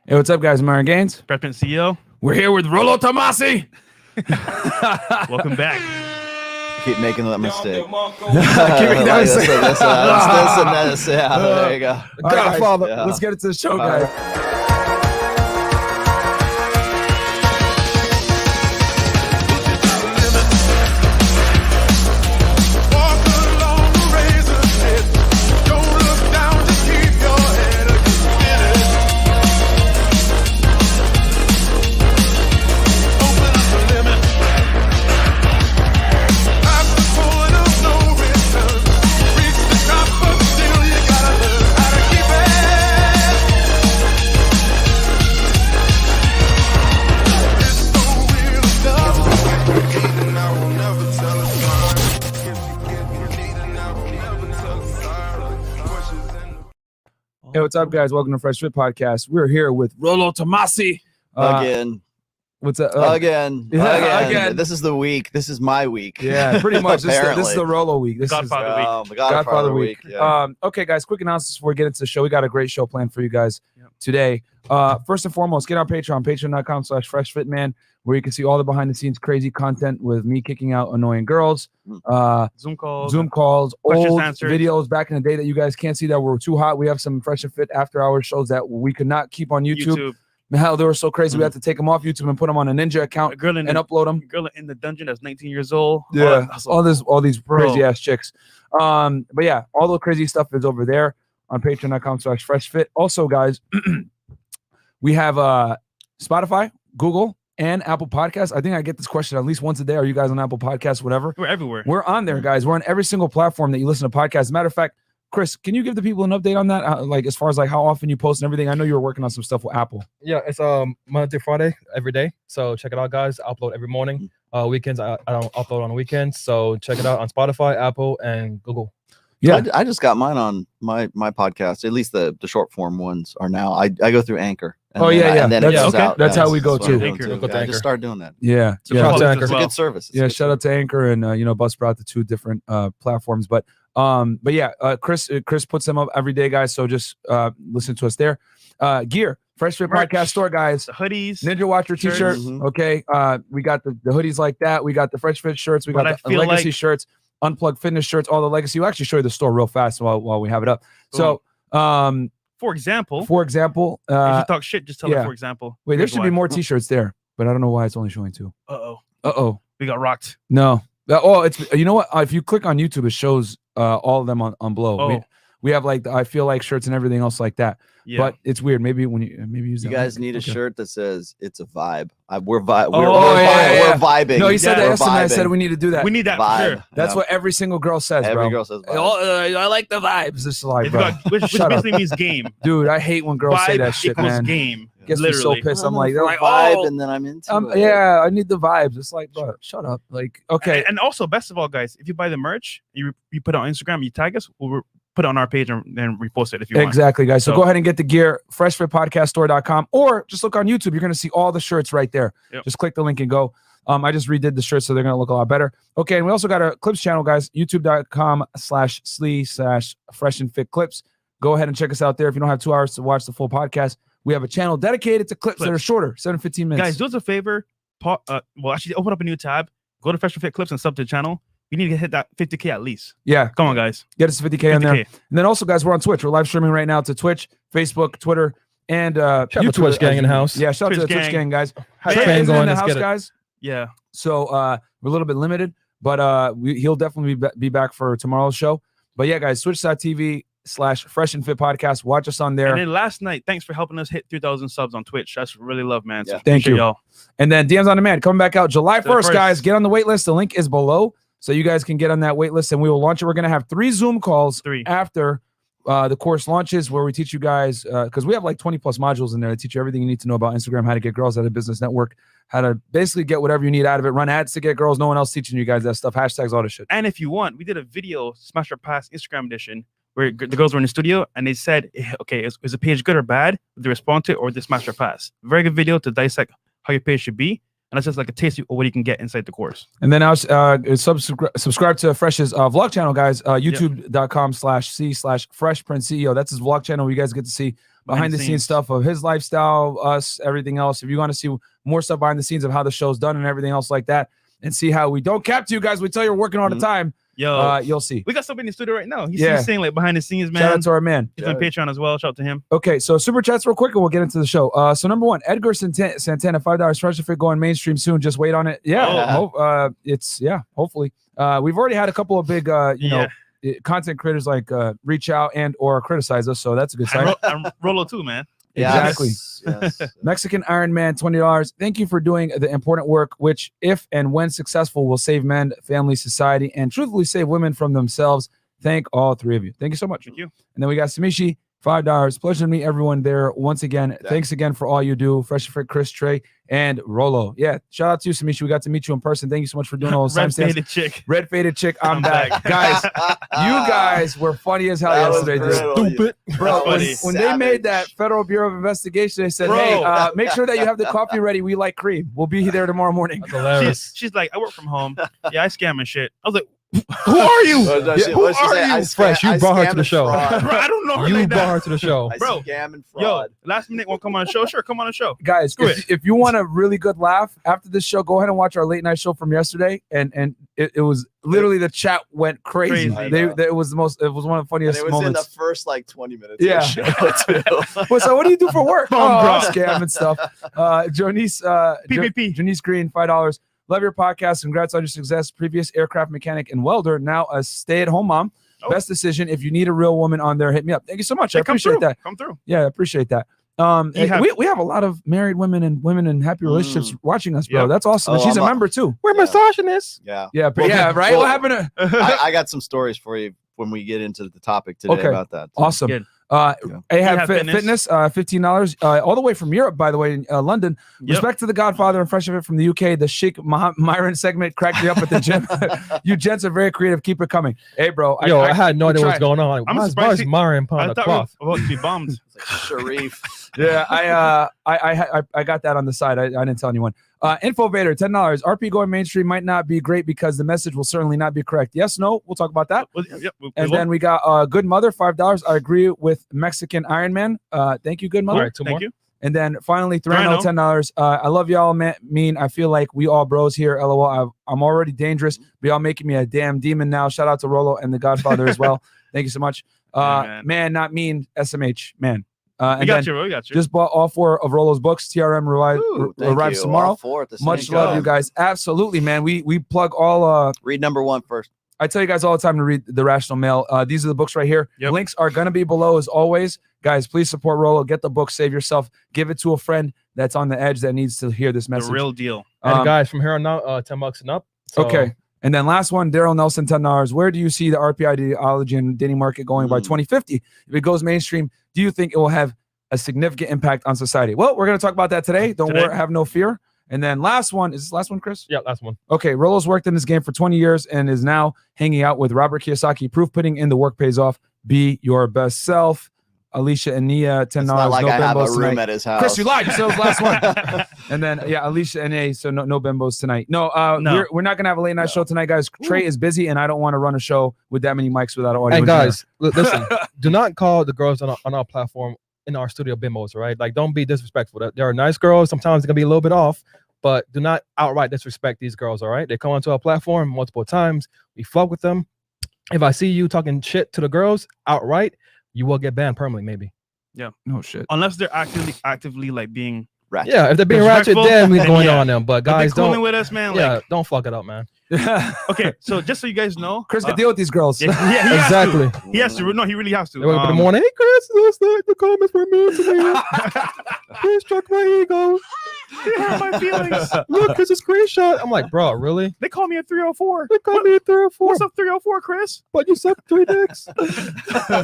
Hey, what's up, guys? Myron Gaines. FreshandFit CEO. We're here with Rollo Tomassi. Welcome back. Keep making that mistake. There you go. Godfather. Yeah. Let's get into the show, guys. Hey, what's up, guys? Welcome to FreshandFit Podcast. We're here with Rollo Tomassi. Again. What's up? Again. This is the week. This is my week. Yeah, pretty much. This is the Rollo week. This Godfather week. The Godfather week. Yeah. Okay, guys, quick announcements before we get into the show. We got a great show planned for you guys today. First and foremost, get on Patreon, patreon.com/FreshFitMan, where you can see all the behind-the-scenes crazy content with me kicking out annoying girls, Zoom calls, old answered. videos back in the day that you guys can't see that were too hot. We have some FreshandFit after-hour shows that we could not keep on YouTube. Hell, they were so crazy. We had to take them off YouTube and put them on a Ninja account and upload them. Girl in the dungeon that's 19 years old. Yeah, all these crazy ass chicks. But yeah, all the crazy stuff is over there on patreon.com/FreshFit. Also, guys, we have Spotify, Google, and Apple Podcasts. I think I get this question at least once a day. Are you guys on Apple Podcasts, whatever? We're everywhere. We're on there, guys. We're on every single platform that you listen to podcasts. As a matter of fact, Chris, can you give the people an update on that? Like as far as like how often you post and everything? I know you were working on some stuff with Apple. Yeah, it's Monday through Friday every day. So check it out, guys. I upload every morning. Weekends I don't upload on the weekends. So check it out on Spotify, Apple, and Google. Yeah, I just got mine on my podcast. At least the short form ones are now. I go through Anchor. And then it goes out. That's how we go That's what too. I'm doing too. I just started doing that. Yeah, Shout out to Anchor. It's a good service. Shout out to Anchor and Buzzsprout, the two different platforms. But yeah, Chris puts them up every day, guys. So just listen to us there. Gear, FreshandFit Podcast store, guys. The hoodies, Ninja Watcher t-shirt. Okay, we got the hoodies like that. We got the FreshandFit shirts. We got the Legacy shirts, Unplugged Fitness shirts, all the Legacy. We'll actually show you the store real fast while we have it up. Cool. So, for example, if you talk shit, just tell them. For example, wait, there should be more t-shirts there, but I don't know why it's only showing two. We got rocked. No. It's you know what? If you click on YouTube, it shows all of them on below. We have like the I feel like shirts and everything else like that. Yeah. But it's weird. Maybe when you use you that guys need a shirt that says it's a vibe. We're vibing. We're vibing. No, he said that yesterday. I said we need to do that. We need that vibe. For sure. That's what every single girl says, every bro. girl says vibe. I like the vibes. This is like, bro. Which basically means game. Dude, I hate when girls say that shit, man. Game. Gets me so pissed. I'm like, vibe, and then I'm into it. Yeah, I need the vibes. It's like, bro, shut up. Like, okay. And also, best of all, guys, if you buy the merch, you put it on Instagram, you tag us, we'll put it on our page and repost it if you want. Exactly, guys. So go ahead and get the gear, freshfitpodcaststore.com, or just look on YouTube. You're going to see all the shirts right there. Yep. Just click the link and go. I just redid the shirts, so they're going to look a lot better. Okay, and we also got our clips channel, guys, youtube.com/slee/FreshandFitClips. Go ahead and check us out there. If you don't have 2 hours to watch the full podcast, we have a channel dedicated to clips that are shorter, 7-15 minutes. Guys, do us a favor. Actually, open up a new tab. Go to FreshandFit Clips and sub to the channel. We need to hit that 50K at least. Yeah. Come on, guys. Get us 50K on there. And then also, guys, we're on Twitch. We're live streaming right now to Twitch, Facebook, Twitter, and shout out to Twitch gang in the house. Yeah, shout out to the Twitch gang, guys. Trey's in the house, guys. Yeah. So we're a little bit limited, but he'll definitely be back for tomorrow's show. But yeah, guys, twitch.tv/FreshandFit Podcast. Watch us on there. And then last night, thanks for helping us hit 3,000 subs on Twitch. That's really love, man. So thank you, y'all. And then DMs on Demand coming back out July 1st, guys. Get on the wait list. The link is below, so you guys can get on that wait list, and we will launch it. We're going to have 3 Zoom calls after the course launches, where we teach you guys, because we have like 20 plus modules in there to teach you everything you need to know about Instagram, how to get girls out of business network, how to basically get whatever you need out of it, run ads to get girls. No one else teaching you guys that stuff, hashtags, all this shit. And if you want, we did a video, Smash or Pass Instagram edition, where the girls were in the studio and they said, okay, is a page good or bad? Did they respond to it or did they smash or pass? Very good video to dissect how your page should be. And that's just like a taste of what you can get inside the course. And then subscribe to Fresh's vlog channel, guys. YouTube.com/c/FreshPrinceCEO. That's his vlog channel where you guys get to see behind the scenes stuff of his lifestyle, us, everything else. If you want to see more stuff behind the scenes of how the show's done and everything else like that, and see how we don't cap to you guys, we tell you're working all the time. Yo, you'll see. We got somebody in the studio right now. He's saying like behind the scenes, man. Shout out to our man. He's on Patreon as well. Shout out to him. Okay, so super chats real quick, and we'll get into the show. So number one, Edgar Santana, $5 FreshandFit going mainstream soon. Just wait on it. Yeah, hopefully. We've already had a couple of big, content creators like reach out and or criticize us, so that's a good sign. I'm Rollo too, man. Exactly. Yes. Mexican Iron Man, $20. Thank you for doing the important work, which, if and when successful, will save men, family, society, and truthfully save women from themselves. Thank all three of you. Thank you so much. Thank you. And then we got Samishi, $5. Pleasure to meet everyone there once again. Yeah. Thanks again for all you do. FreshandFit, Chris, Trey, and Rollo. Yeah, shout out to you, Samishi. We got to meet you in person. Thank you so much for doing all those Red faded chick. Red faded chick. I'm back. Guys, you guys were funny as hell yesterday, dude. Stupid. Bro, Funny. when they made that Federal Bureau of Investigation, they said, hey, make sure that you have the coffee ready. We like cream. We'll be there tomorrow morning. That's hilarious. She's like, I work from home. Yeah, I scam and shit. I was like, Who are you? Who are you? Fresh, you brought her to the show. bro, I don't know her You like brought that. her to the show. Bro, Scam and Yo, fraud. last minute won't come on the show. Sure, come on the show. Guys, Do if you want a really good laugh after this show, go ahead and watch our late night show from yesterday. And it was literally, the chat went crazy. It was one of the And funniest it was moments. in the first like 20 minutes. Yeah. Of the show, too. Well, so what do you do for work? Oh, I'll bro. scam and stuff. Jonice, PPP. Janice Green, $5. Love your podcast. Congrats on your success. Previous aircraft mechanic and welder, now a stay-at-home mom. Oh. Best decision. If you need a real woman on there, hit me up. Thank you so much. I Come appreciate through. that. Come through. Yeah, I appreciate that. We have a lot of married women and women in happy relationships watching us, bro. Yep. That's awesome. And Oh, she's a I'm a- member too. We're Yeah. misogynists. Yeah. Yeah, Well, right. well, What happened to? I got some stories for you when we get into the topic today Okay. about that. Awesome. Good. Ahab Ahab Fitness, $15, all the way from Europe, by the way, in London. Yep. Respect to the Godfather and FreshandFit from the UK. The Sheikh Myron segment cracked me up at the gym. You gents are very creative. Keep it coming. Hey, bro. I had no idea what's going on. Like, I'm why surprised is Myron I on the thought cloth? we were about to be bombed. It's like Sharif. Yeah, I got that on the side. I didn't tell anyone. Infovator, $10. RP going mainstream might not be great because the message will certainly not be correct. Yes, no, we'll talk about that. And then we got Good Mother, $5. I agree with Mexican Iron Man. Thank you, Good Mother. All right, two more. Thank you. And then finally, Thorano, $10. I love y'all, man. I feel like we all bros here. LOL. I'm already dangerous, but y'all making me a damn demon now. Shout out to Rollo and the Godfather as well. Thank you so much. Man, not mean. SMH, man. We got you, bro. We got you. Just bought all 4 of Rollo's books. TRM arrives tomorrow. All 4 at the same Much love, time. you guys. Absolutely, man. We plug all. Read number 1 first. I tell you guys all the time to read The Rational Male. These are the books right here. Yep. Links are going to be below as always. Guys, please support Rollo. Get the book. Save yourself. Give it to a friend that's on the edge that needs to hear this message. The real deal. And guys, from here on out, $10 and up. So, Okay. And then last one, Daryl Nelson, $10. Where do you see the RP ideology and dating market going by 2050? If it goes mainstream, do you think it will have a significant impact on society? Well, we're going to talk about that today. Don't worry, have no fear. And then last one, is this last one, Chris? Yeah, last one. Okay, Rollo's worked in this game for 20 years and is now hanging out with Robert Kiyosaki. Proof putting in the work pays off. Be your best self. Alicia and Nia, $10. It's not like no I have a bimbos room tonight. at his house. Chris, you lied. You said it was last one. And then, yeah, Alicia and A, so no bimbos tonight. No, No. We're not going to have a late night show tonight, guys. Trey is busy, and I don't want to run a show with that many mics without an audio. And engineer. guys, listen, do not call the girls on our platform in our studio bimbos, right? Like, don't be disrespectful. There are nice girls. Sometimes they're going to be a little bit off, but do not outright disrespect these girls, all right? They come onto our platform multiple times. We fuck with them. If I see you talking shit to the girls outright, you will get banned permanently, maybe. Yeah. No shit. Unless they're actively like being Ratchet. Yeah, if they're being ratchet, Disrespectful, then we're then going yeah. on them. But But they're guys, cooling don't. with us, man. Yeah, Like, don't fuck it up, man. okay, so just so you guys know, Chris can deal with these girls. yeah, he has Exactly. to. He has to. No, he really has to. They wake up in the morning. Hey, Chris, last night the comments were mean to me. They struck my ego. They hurt my feelings. Look, it's a screenshot. I'm like, bro, really? They call me a 304. They called me a 3 or 4, What's up, 304, Chris? but you suck 3 dicks.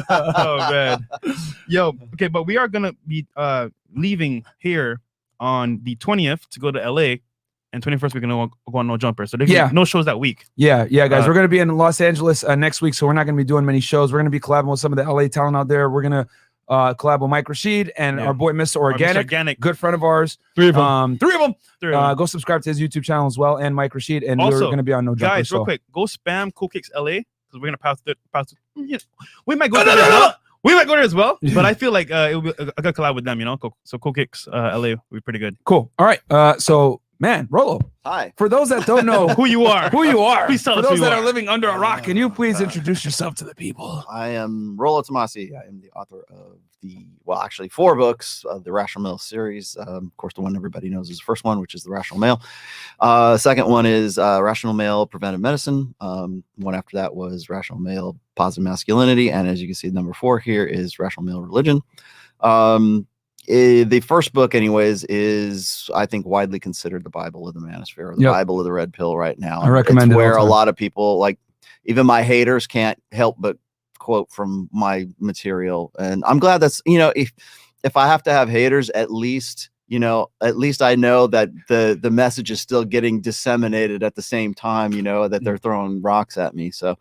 Oh man, yo, okay, but we are gonna be leaving here on the 20th to go to LA, and 21st we're gonna go on No Jumper. So there's no shows that week. Yeah, guys. We're going to be in Los Angeles next week, so we're not going to be doing many shows. We're going to be collabing with some of the LA talent out there. We're going to collab with Mike Rashid and our boy Mr. Organic, good friend of ours. 3 of them. 3 of them. 3 of them. Go subscribe to his YouTube channel as well, and Mike Rashid. And Also, we're going to be on No Jumper. Guys, real so. quick, go spam Cool Kicks LA because we're gonna pass. We might go. We might go there as well, but I feel like it will be a good collab with them, you know. So Cool Kicks LA will be pretty good. Cool. All right. So man, Rollo. Hi. For those that don't know Who you are. Please tell For us who those you that are are living under a rock, can you please introduce yourself to the people? I am Rollo Tomassi. I am the author of actually 4 books of the Rational Male series. Of course, the one everybody knows is the first one, which is the Rational Male. Second one is Rational Male Preventive Medicine. One after that was Rational Male Positive Masculinity. And as you can see, number 4 here is Rational Male Religion. The first book, anyways, is I think widely considered the Bible of the Manosphere, or the Bible of the Red Pill right now. I recommend it's it where all a the time. lot of people, like even my haters, can't help but quote from my material. And I'm glad that's, you know, if I have to have haters, at least I know that the message is still getting disseminated at the same time, you know, that they're throwing rocks at me. So.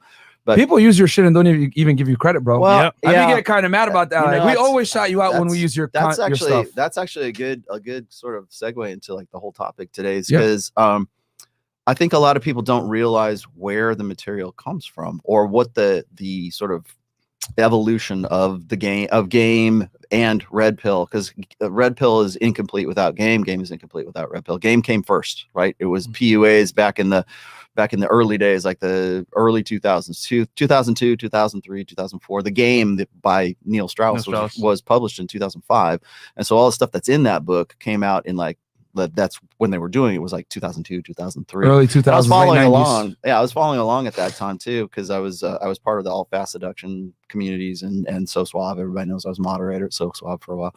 But people use your shit and don't even give you credit, bro. Well, I get kind of mad about that. Like, we always shout you out when we use your that's stuff. That's actually a good sort of segue into like the whole topic today, is because I think a lot of people don't realize where the material comes from, or what the sort of evolution of the game and Red Pill, because Red Pill is incomplete without game is incomplete without Red Pill. Game came first, right? It was PUAs back in the early days, like the early 2000s, 2002, 2003, 2004. The Game by Neil Strauss was published in 2005, and so all the stuff that's in that book came out in like, that's when they were doing it was like 2002, 2003, early 2000s. I was following along. Yeah, I was following along at that time too, because I was part of the all fast seduction communities and So Suave. Everybody knows I was moderator at So Suave for a while.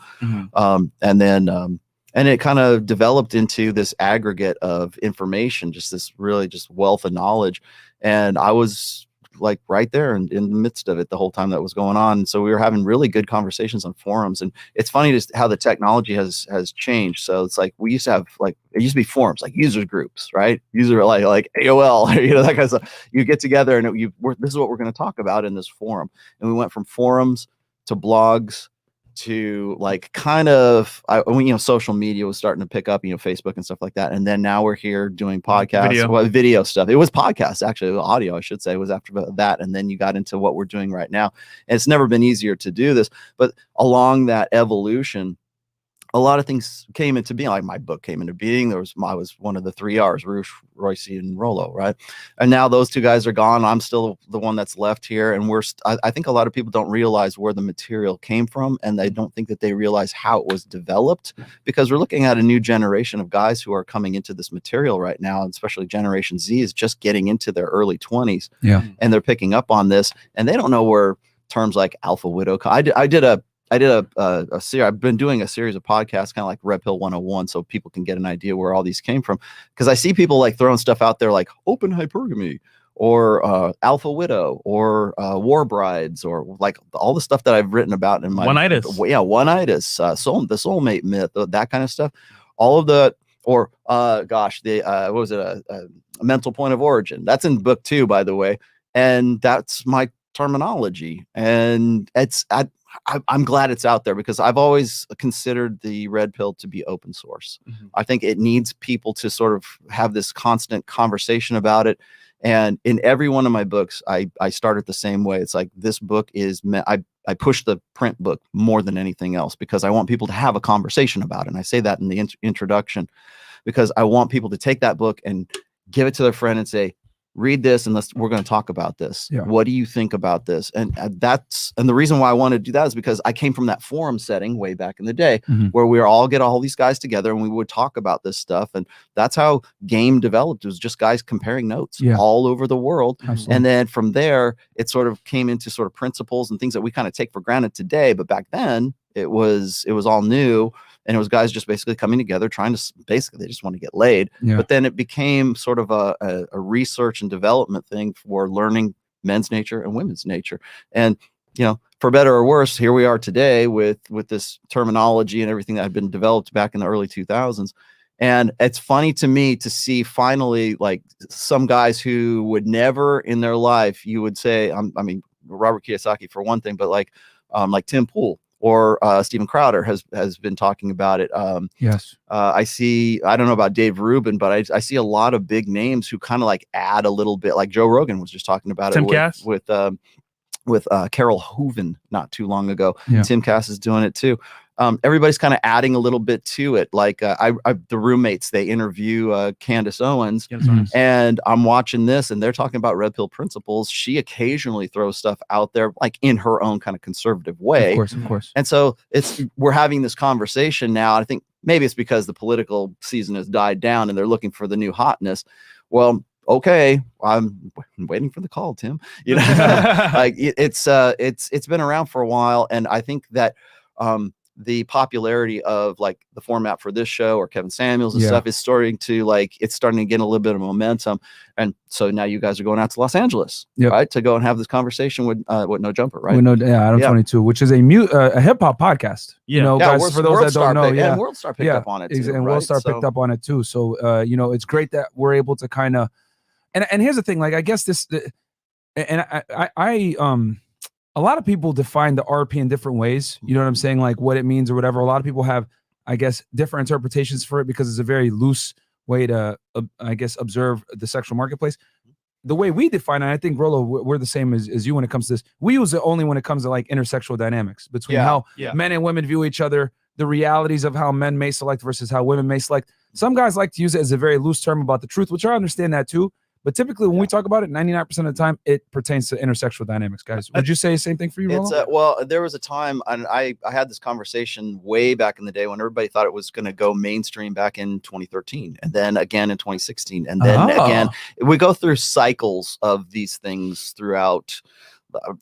And it kind of developed into this aggregate of information, just this really just wealth of knowledge. And I was like right there in the midst of it the whole time that was going on. And so we were having really good conversations on forums. And it's funny how the technology has changed. So it's like, we used to have, like, it used to be forums, like user groups, right? User like AOL, you know, that kind of stuff. You get together and this is what we're going to talk about in this forum. And we went from forums to blogs to like kind of social media was starting to pick up, Facebook and stuff like that. And then now we're here doing podcasts, video stuff. It was podcasts, actually, audio, I should say, was after that. And then you got into what we're doing right now. And it's never been easier to do this, but along that evolution, a lot of things came into being. Like my book came into being. I was one of the 3 R's, Roosh, Royce, and Rollo, right? And now those 2 guys are gone. I'm still the one that's left here. And I think a lot of people don't realize where the material came from, and they don't think that they realize how it was developed, because we're looking at a new generation of guys who are coming into this material right now, and especially Generation Z is just getting into their early 20s. Yeah. And they're picking up on this, and they don't know where terms like alpha widow. I did a series. I've been doing a series of podcasts, kind of like Red Pill 101, so people can get an idea where all these came from. Because I see people like throwing stuff out there like open hypergamy, or alpha widow, or war brides, or like all the stuff that I've written about in my one-itis. The soulmate myth, that kind of stuff. All of the, or what was it? A mental point of origin. That's in book 2, by the way, and that's my terminology, and I'm glad it's out there, because I've always considered the Red Pill to be open source. I think it needs people to sort of have this constant conversation about it. And in every one of my books, I start it the same way. It's like, this book is I push the print book more than anything else, because I want people to have a conversation about it. And I say that in the introduction, because I want people to take that book and give it to their friend and say, read this, and we're going to talk about this. Yeah. What do you think about this? And the reason why I wanted to do that is because I came from that forum setting way back in the day, where we all get all these guys together and we would talk about this stuff. And that's how Game developed. It was just guys comparing notes all over the world. Absolutely. And then from there, it sort of came into sort of principles and things that we kind of take for granted today. But back then it was all new. And it was guys just basically coming together, trying to they just want to get laid. Yeah. But then it became sort of a research and development thing for learning men's nature and women's nature. And, for better or worse, here we are today with this terminology and everything that had been developed back in the early 2000s. And it's funny to me to see finally, like, some guys who would never in their life, you would say, Robert Kiyosaki for one thing, but like Tim Pool, or Steven Crowder has been talking about it. Yes. I don't know about Dave Rubin, but I see a lot of big names who kind of like add a little bit, like Joe Rogan was just talking about Tim it with with Carol Hooven not too long ago. Yeah. Tim Cass is doing it too. Everybody's kind of adding a little bit to it. Like the roommates, they interview Candace Owens, and I'm watching this, and they're talking about red pill principles. She occasionally throws stuff out there, like in her own kind of conservative way. Of course. And so we're having this conversation now. I think maybe it's because the political season has died down, and they're looking for the new hotness. Well, okay, I'm waiting for the call, Tim. You know, like it's been around for a while, and I think that the popularity of like the format for this show or Kevin Samuels and stuff is starting to get a little bit of momentum. And so now you guys are going out to Los Angeles, right, to go and have this conversation with No Jumper, right? Adam 22, which is a hip hop podcast. You know, guys, for those that don't know, and World Star picked up on it too, and right? World Star picked up on it too. So you know, it's great that we're able to kind of, and here's the thing, like I guess a lot of people define the RP in different ways. You know what I'm saying? Like what it means or whatever. A lot of people have, I guess, different interpretations for it because it's a very loose way to, I guess, observe the sexual marketplace. The way we define it, I think, Rollo, we're the same as you when it comes to this. We use it only when it comes to like intersexual dynamics between how men and women view each other, the realities of how men may select versus how women may select. Some guys like to use it as a very loose term about the truth, which I understand that too. But typically when we talk about it, 99% of the time, it pertains to intersexual dynamics, guys. Would you say the same thing for you, Rollo? Well, there was a time, and I had this conversation way back in the day when everybody thought it was going to go mainstream back in 2013, and then again in 2016. And then again, we go through cycles of these things throughout.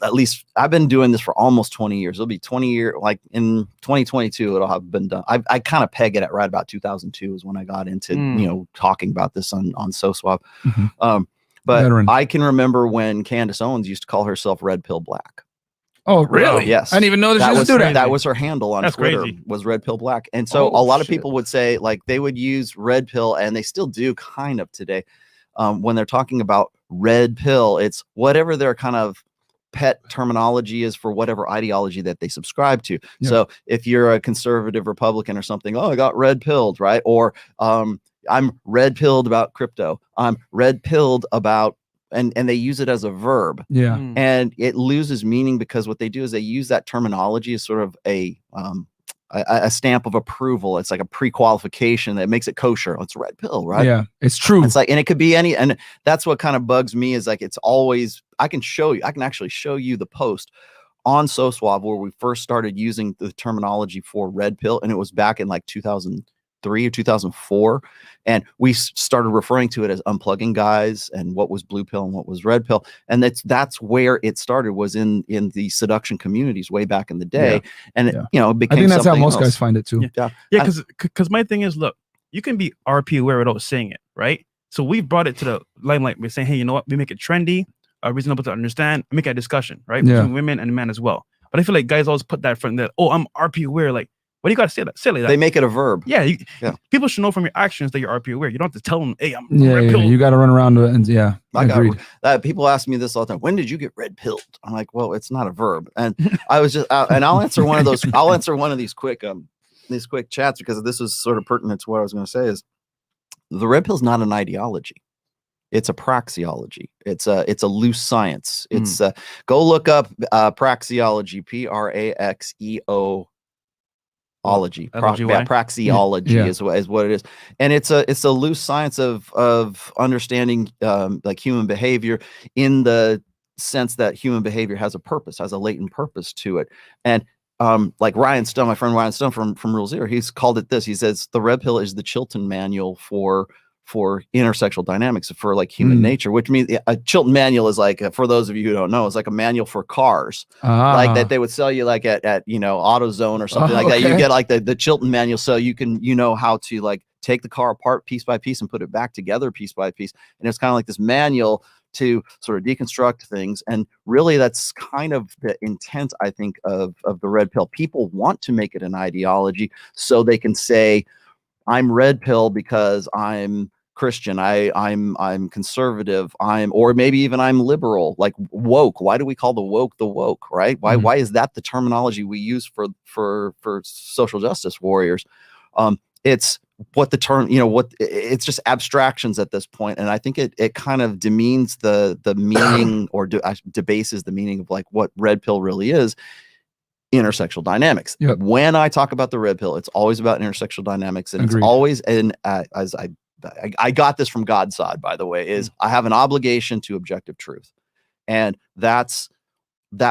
At least I've been doing this for almost 20 years. It'll be 20 years, like in 2022, it'll have been done. I kind of peg it at right about 2002 is when I got into, you know, talking about this on SoSwap. But Veteran. I can remember when Candace Owens used to call herself Red Pill Black. Oh, really? Yes. I didn't even know that she used to do that. That was her handle on Twitter, was Red Pill Black. And so a lot of people would say, like, they would use red pill, and they still do kind of today. When they're talking about red pill, it's whatever their kind of pet terminology is for whatever ideology that they subscribe to. So if you're a conservative Republican or something, I got red pilled, right? Or I'm red pilled about crypto. I'm red pilled about, and they use it as a verb. And it loses meaning because what they do is they use that terminology as sort of a stamp of approval. It's like a pre-qualification that makes it kosher. It's a red pill, right? Yeah, it's true. It's like, and it could be any, and that's what kind of bugs me is like, it's always, I can actually show you the post on SoSwap where we first started using the terminology for red pill. And it was back in like 2003 or 2004. And we started referring to it as unplugging guys and what was blue pill and what was red pill. And that's where it started, was in the seduction communities way back in the day. And it, you know, it became, I think that's how most guys find it too. Because my thing is, look, you can be RP aware without saying it, right? So we've brought it to the limelight. We're saying, hey, you know what? We make it trendy, reasonable to understand, make a discussion, right? Between women and men as well. But I feel like guys always put that front there. Oh, I'm RP aware. Like, what do you got to say that? Say like that. They make it a verb. Yeah, people should know from your actions that you're RP aware. You don't have to tell them, hey, I'm red pilled. You got to run around and people ask me this all the time. When did you get red pilled? I'm like, well, it's not a verb. And I was just, and I'll answer one of those. I'll answer one of these quick chats because this is sort of pertinent to what I was going to say. Is the red pill is not an ideology. It's a praxeology. It's a loose science. It's go look up praxeology, praxeology. Praxeology is what it is, and it's a loose science of understanding like human behavior in the sense that human behavior has a purpose, has a latent purpose to it. And like Ryan Stone, my friend Ryan Stone from Rule Zero, he's called it this. He says the red pill is the Chilton manual for intersexual dynamics, for like human nature, which means a Chilton manual is like, for those of you who don't know, it's like a manual for cars, like that they would sell you like at AutoZone or something like that. You get like the Chilton manual, so you can, you know, how to like take the car apart piece by piece and put it back together piece by piece. And it's kind of like this manual to sort of deconstruct things. And really that's kind of the intent, I think, of the red pill. People want to make it an ideology so they can say, I'm red pill because I'm Christian, I'm conservative, or maybe even I'm liberal, like woke. Why do we call the woke, right? Why is that the terminology we use for social justice warriors? It's what the term, it's just abstractions at this point. And I think it kind of demeans the meaning or debases the meaning of like what red pill really is. Intersexual dynamics. Yep. When I talk about the red pill, it's always about intersexual dynamics, and Agreed. it's always as I got this from God's side, by the way, is I have an obligation to objective truth, and that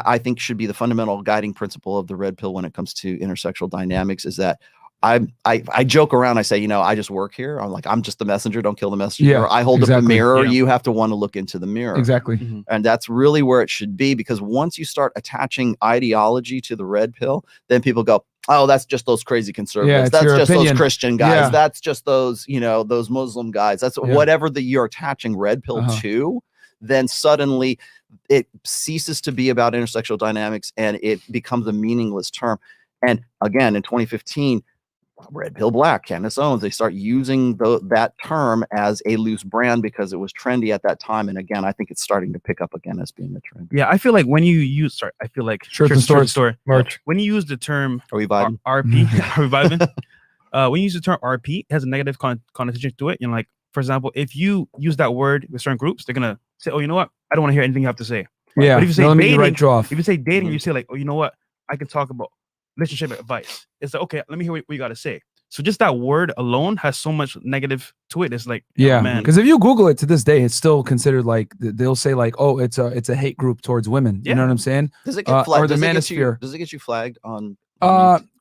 I think should be the fundamental guiding principle of the red pill when it comes to intersexual dynamics. Is that I joke around. I say, I just work here. I'm just the messenger. Don't kill the messenger. Yeah, I hold up exactly. the mirror. Yeah. You have to want to look into the mirror. Exactly. Mhm. And that's really where it should be, because once you start attaching ideology to the red pill, then people go, oh, that's just those crazy conservatives. it's That's your just opinion. those Christian guys. Yeah. That's just those, those Muslim guys. That's whatever that you're attaching red pill to, then suddenly it ceases to be about intersexual dynamics and it becomes a meaningless term. And again, in 2015, Red Pill Black, Candace Owens, they start using that term as a loose brand because it was trendy at that time. And again, I think it's starting to pick up again as being a trend. Yeah, I feel like when you use, I feel like Shirts and stores. store Merch. when you use the term Are we vibing? RP, are we vibing? When you use the term RP, it has a negative connotation to it. Like, for example, if you use that word with certain groups, they're gonna say, "Oh, you know what? I don't want to hear anything you have to say." Yeah. But if you say let me dating, write you off. if you say dating, you say like, "Oh, you know what? I can talk about relationship advice." It's like, okay, let me hear what you got to say. So just that word alone has so much negative to it. It's like, Yeah, man. because if you Google it to this day, it's still considered like they'll say like, oh, it's a hate group towards women. You know what I'm saying? Does it get flagged? Or the manosphere. Does it get you flagged on?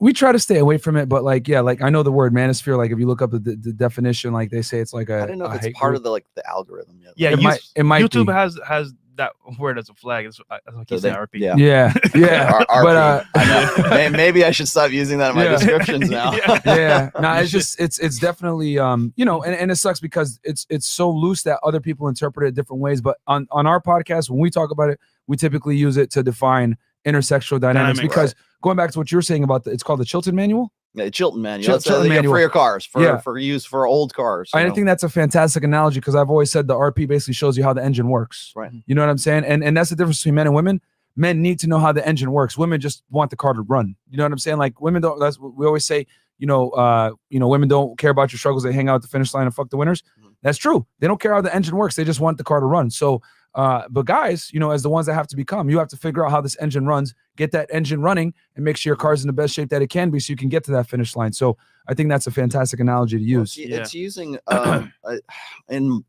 We try to stay away from it, but like I know the word manosphere. Like if you look up the definition, like they say it's like I don't know if it's part of the algorithm yet. Yeah, it might YouTube be. has that word as a flag. It's like you say RP. Yeah. Yeah. But I know. Maybe I should stop using that in my descriptions now. No, it's just it's definitely and it sucks because it's so loose that other people interpret it different ways. But on our podcast, when we talk about it, we typically use it to define intersexual dynamics because going back to what you're saying about it's called the Chilton Manual. Yeah, Chilton Manual. Chilton Manual for your cars, for use for old cars. I think that's a fantastic analogy because I've always said the RP basically shows you how the engine works. Right. You know what I'm saying? And that's the difference between men and women. Men need to know how the engine works. Women just want the car to run. You know what I'm saying? Like women don't. That's what we always say. Women don't care about your struggles. They hang out at the finish line and fuck the winners. Mm-hmm. That's true. They don't care how the engine works. They just want the car to run. So, but guys, as the ones that have to become, you have to figure out how this engine runs, get that engine running, and make sure your car's in the best shape that it can be, so you can get to that finish line. So, I think that's a fantastic analogy to use. It's using in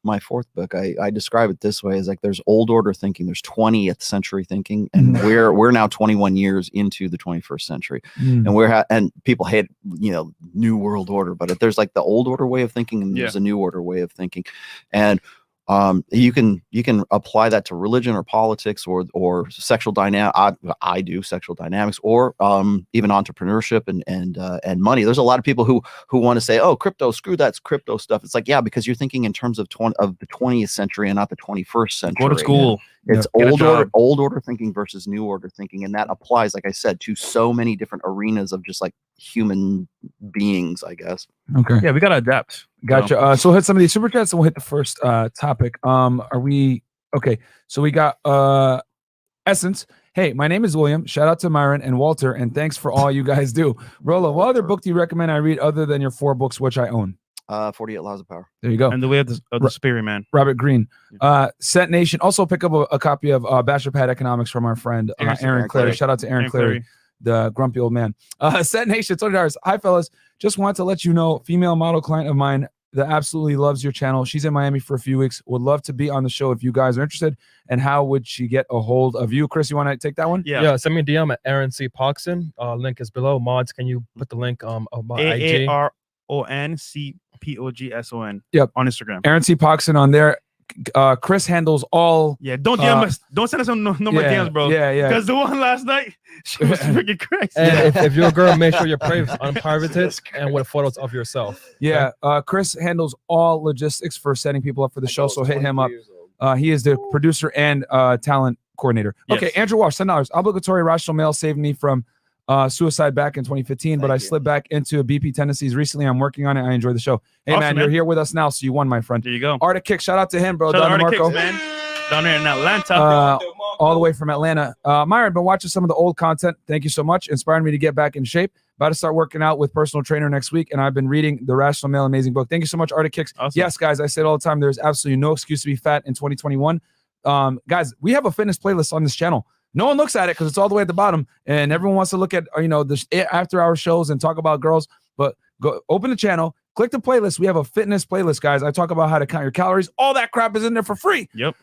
my fourth book, I describe it this way: is like there's old order thinking, there's 20th century thinking, and we're now 21 years into the 21st century, and people hate new world order, but there's like the old order way of thinking, and there's a new order way of thinking, and you can apply that to religion or politics or sexual dynamic. I do sexual dynamics or even entrepreneurship and money. There's a lot of people who want to say, oh, crypto, screw that's crypto stuff. It's like, yeah, because you're thinking in terms of the 20th century and not the 21st century. Go to school. It's old order thinking versus new order thinking, and that applies, like I said, to so many different arenas of just like human beings, I guess. Okay. Yeah, we gotta adapt. Gotcha. So we'll hit some of these super chats and we'll hit the first topic. Are we okay? So we got Essence. Hey, my name is William. Shout out to Myron and Walter, and thanks for all you guys do. Rollo, what other book do you recommend I read other than your 4 books, which I own? 48 Laws of Power. There you go. And the way of the spirit, man. Robert Greene. Set Nation. Also pick up a copy of Bachelor Pad Economics from our friend Aaron Clary. Shout out to Aaron Clary, the grumpy old man. Set Nation, $20. Hi, fellas. Just want to let you know, female model client of mine that absolutely loves your channel. She's in Miami for a few weeks. Would love to be on the show if you guys are interested. And how would she get a hold of you? Chris, you want to take that one? Yeah. Send me a DM at Aaron C. Poxon. Link is below. Mods, can you put the link of my IG? AARONCPOGSON. Yep. On Instagram. Aaron C. Poxon on there. Chris handles all. Yeah, don't DM us. Don't send us no more DMs, bro. Yeah. Because the one last night, she was freaking crazy. And if you're a girl, make sure your praise unpirated and with photos of yourself. Yeah. Chris handles all logistics for setting people up for the show. So hit him up. He is the producer and talent coordinator. Yes. Okay, Andrew Walsh, $10. Obligatory rational male saved me from suicide back in 2015, but I slid back into BP tendencies recently. I'm working on it. I enjoy the show. Hey, Awesome, man, you're here with us now, so you won, my friend. There you go. Arctic Kick, shout out to him, bro. Shout out Down to Arctic Marco. Kicks, man. Down there in Atlanta. all the way from Atlanta. Myron, been watching some of the old content. Thank you so much. Inspiring me to get back in shape. About to start working out with personal trainer next week, and I've been reading The Rational Male, amazing book. Thank you so much, Arctic Kicks. Awesome. Yes, guys, I say it all the time. There's absolutely no excuse to be fat in 2021. Guys, we have a fitness playlist on this channel. No one looks at it because it's all the way at the bottom, and everyone wants to look at the after-hour shows and talk about girls. But go open the channel, click the playlist. We have a fitness playlist, guys. I talk about how to count your calories. All that crap is in there for free. Yep.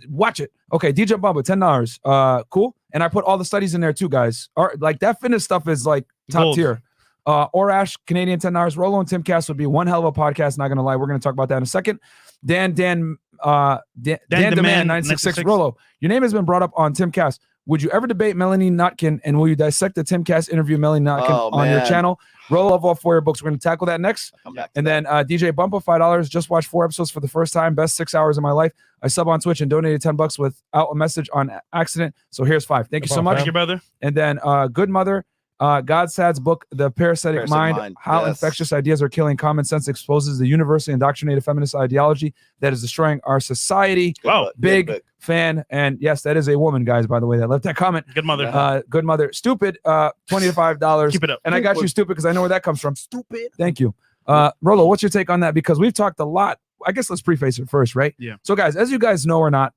Watch it. Okay, DJ Bubba, $10. Cool. And I put all the studies in there too, guys. Like that fitness stuff is like top Gold. tier. Orash, Canadian, $10. Rollo and Timcast would be one hell of a podcast. Not gonna lie, we're gonna talk about that in a second. Dan Demand 966. Rollo, your name has been brought up on Timcast. Would you ever debate Melanie Nodkins, and will you dissect the Timcast interview Melanie Nodkins on your channel? Rollo of all 4 books. We're gonna tackle that next. And then DJ Bumpa, $5. Just watched 4 episodes for the first time. Best 6 hours of my life. I sub on Twitch and donated $10 without a message on accident. So here's 5. Thank you so much. Thank you, brother. And then Good Mother. Godsad's book, The Parasitic Mind, How Infectious Ideas Are Killing Common Sense, exposes the universally indoctrinated feminist ideology that is destroying our society. Wow. Big fan. And yes, that is a woman, guys, by the way, that left that comment. Good mother. Good Mother. Stupid, $20 to $5. Keep it up. And I got you stupid because I know where that comes from. Stupid. Thank you. Rollo, what's your take on that? Because we've talked a lot. I guess let's preface it first, right? Yeah. So, guys, as you guys know or not,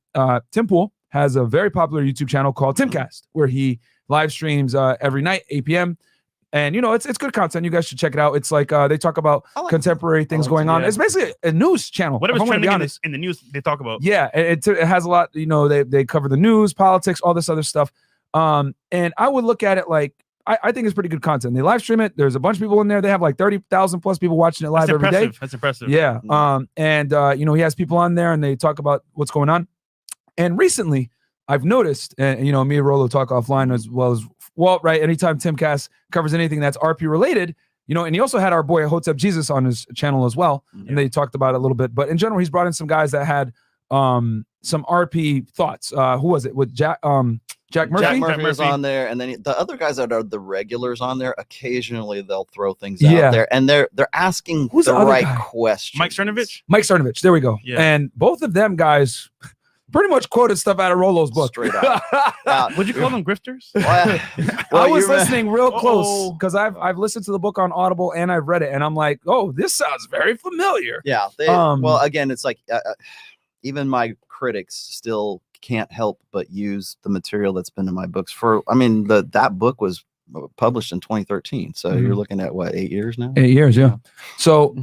Tim Pool has a very popular YouTube channel called Timcast, where he live streams every night, 8 p.m. And it's good content. You guys should check it out. It's like they talk about contemporary things going on. It's basically a news channel. Whatever's trending in the news, they talk about. Yeah, it has a lot. They cover the news, politics, all this other stuff. And I would look at it like I think it's pretty good content. They live stream it. There's a bunch of people in there. They have like 30,000 plus people watching it live every day. That's impressive. Yeah. And he has people on there and they talk about what's going on. And recently, I've noticed, and me and Rollo talk offline as well as Walt, right? Anytime Timcast covers anything that's RP related, and he also had our boy Hotep Jesus on his channel as well. Yeah. And they talked about it a little bit. But in general, he's brought in some guys that had some RP thoughts. Who was it? With Jack Murphy? Jack Murphy is on there, and then the other guys that are the regulars on there, occasionally they'll throw things out there, and they're asking the right questions. Mike Cernovich? Mike Cernovich, there we go. Yeah. And both of them guys pretty much quoted stuff out of Rollo's book. Straight out. Would you call them grifters? I was listening real close because I've listened to the book on Audible and I've read it, and I'm like, oh, this sounds very familiar. Yeah. Well, again, it's like even my critics still can't help but use the material that's been in my books. That book was published in 2013, so you're looking at what, 8 years now? 8 years, yeah. So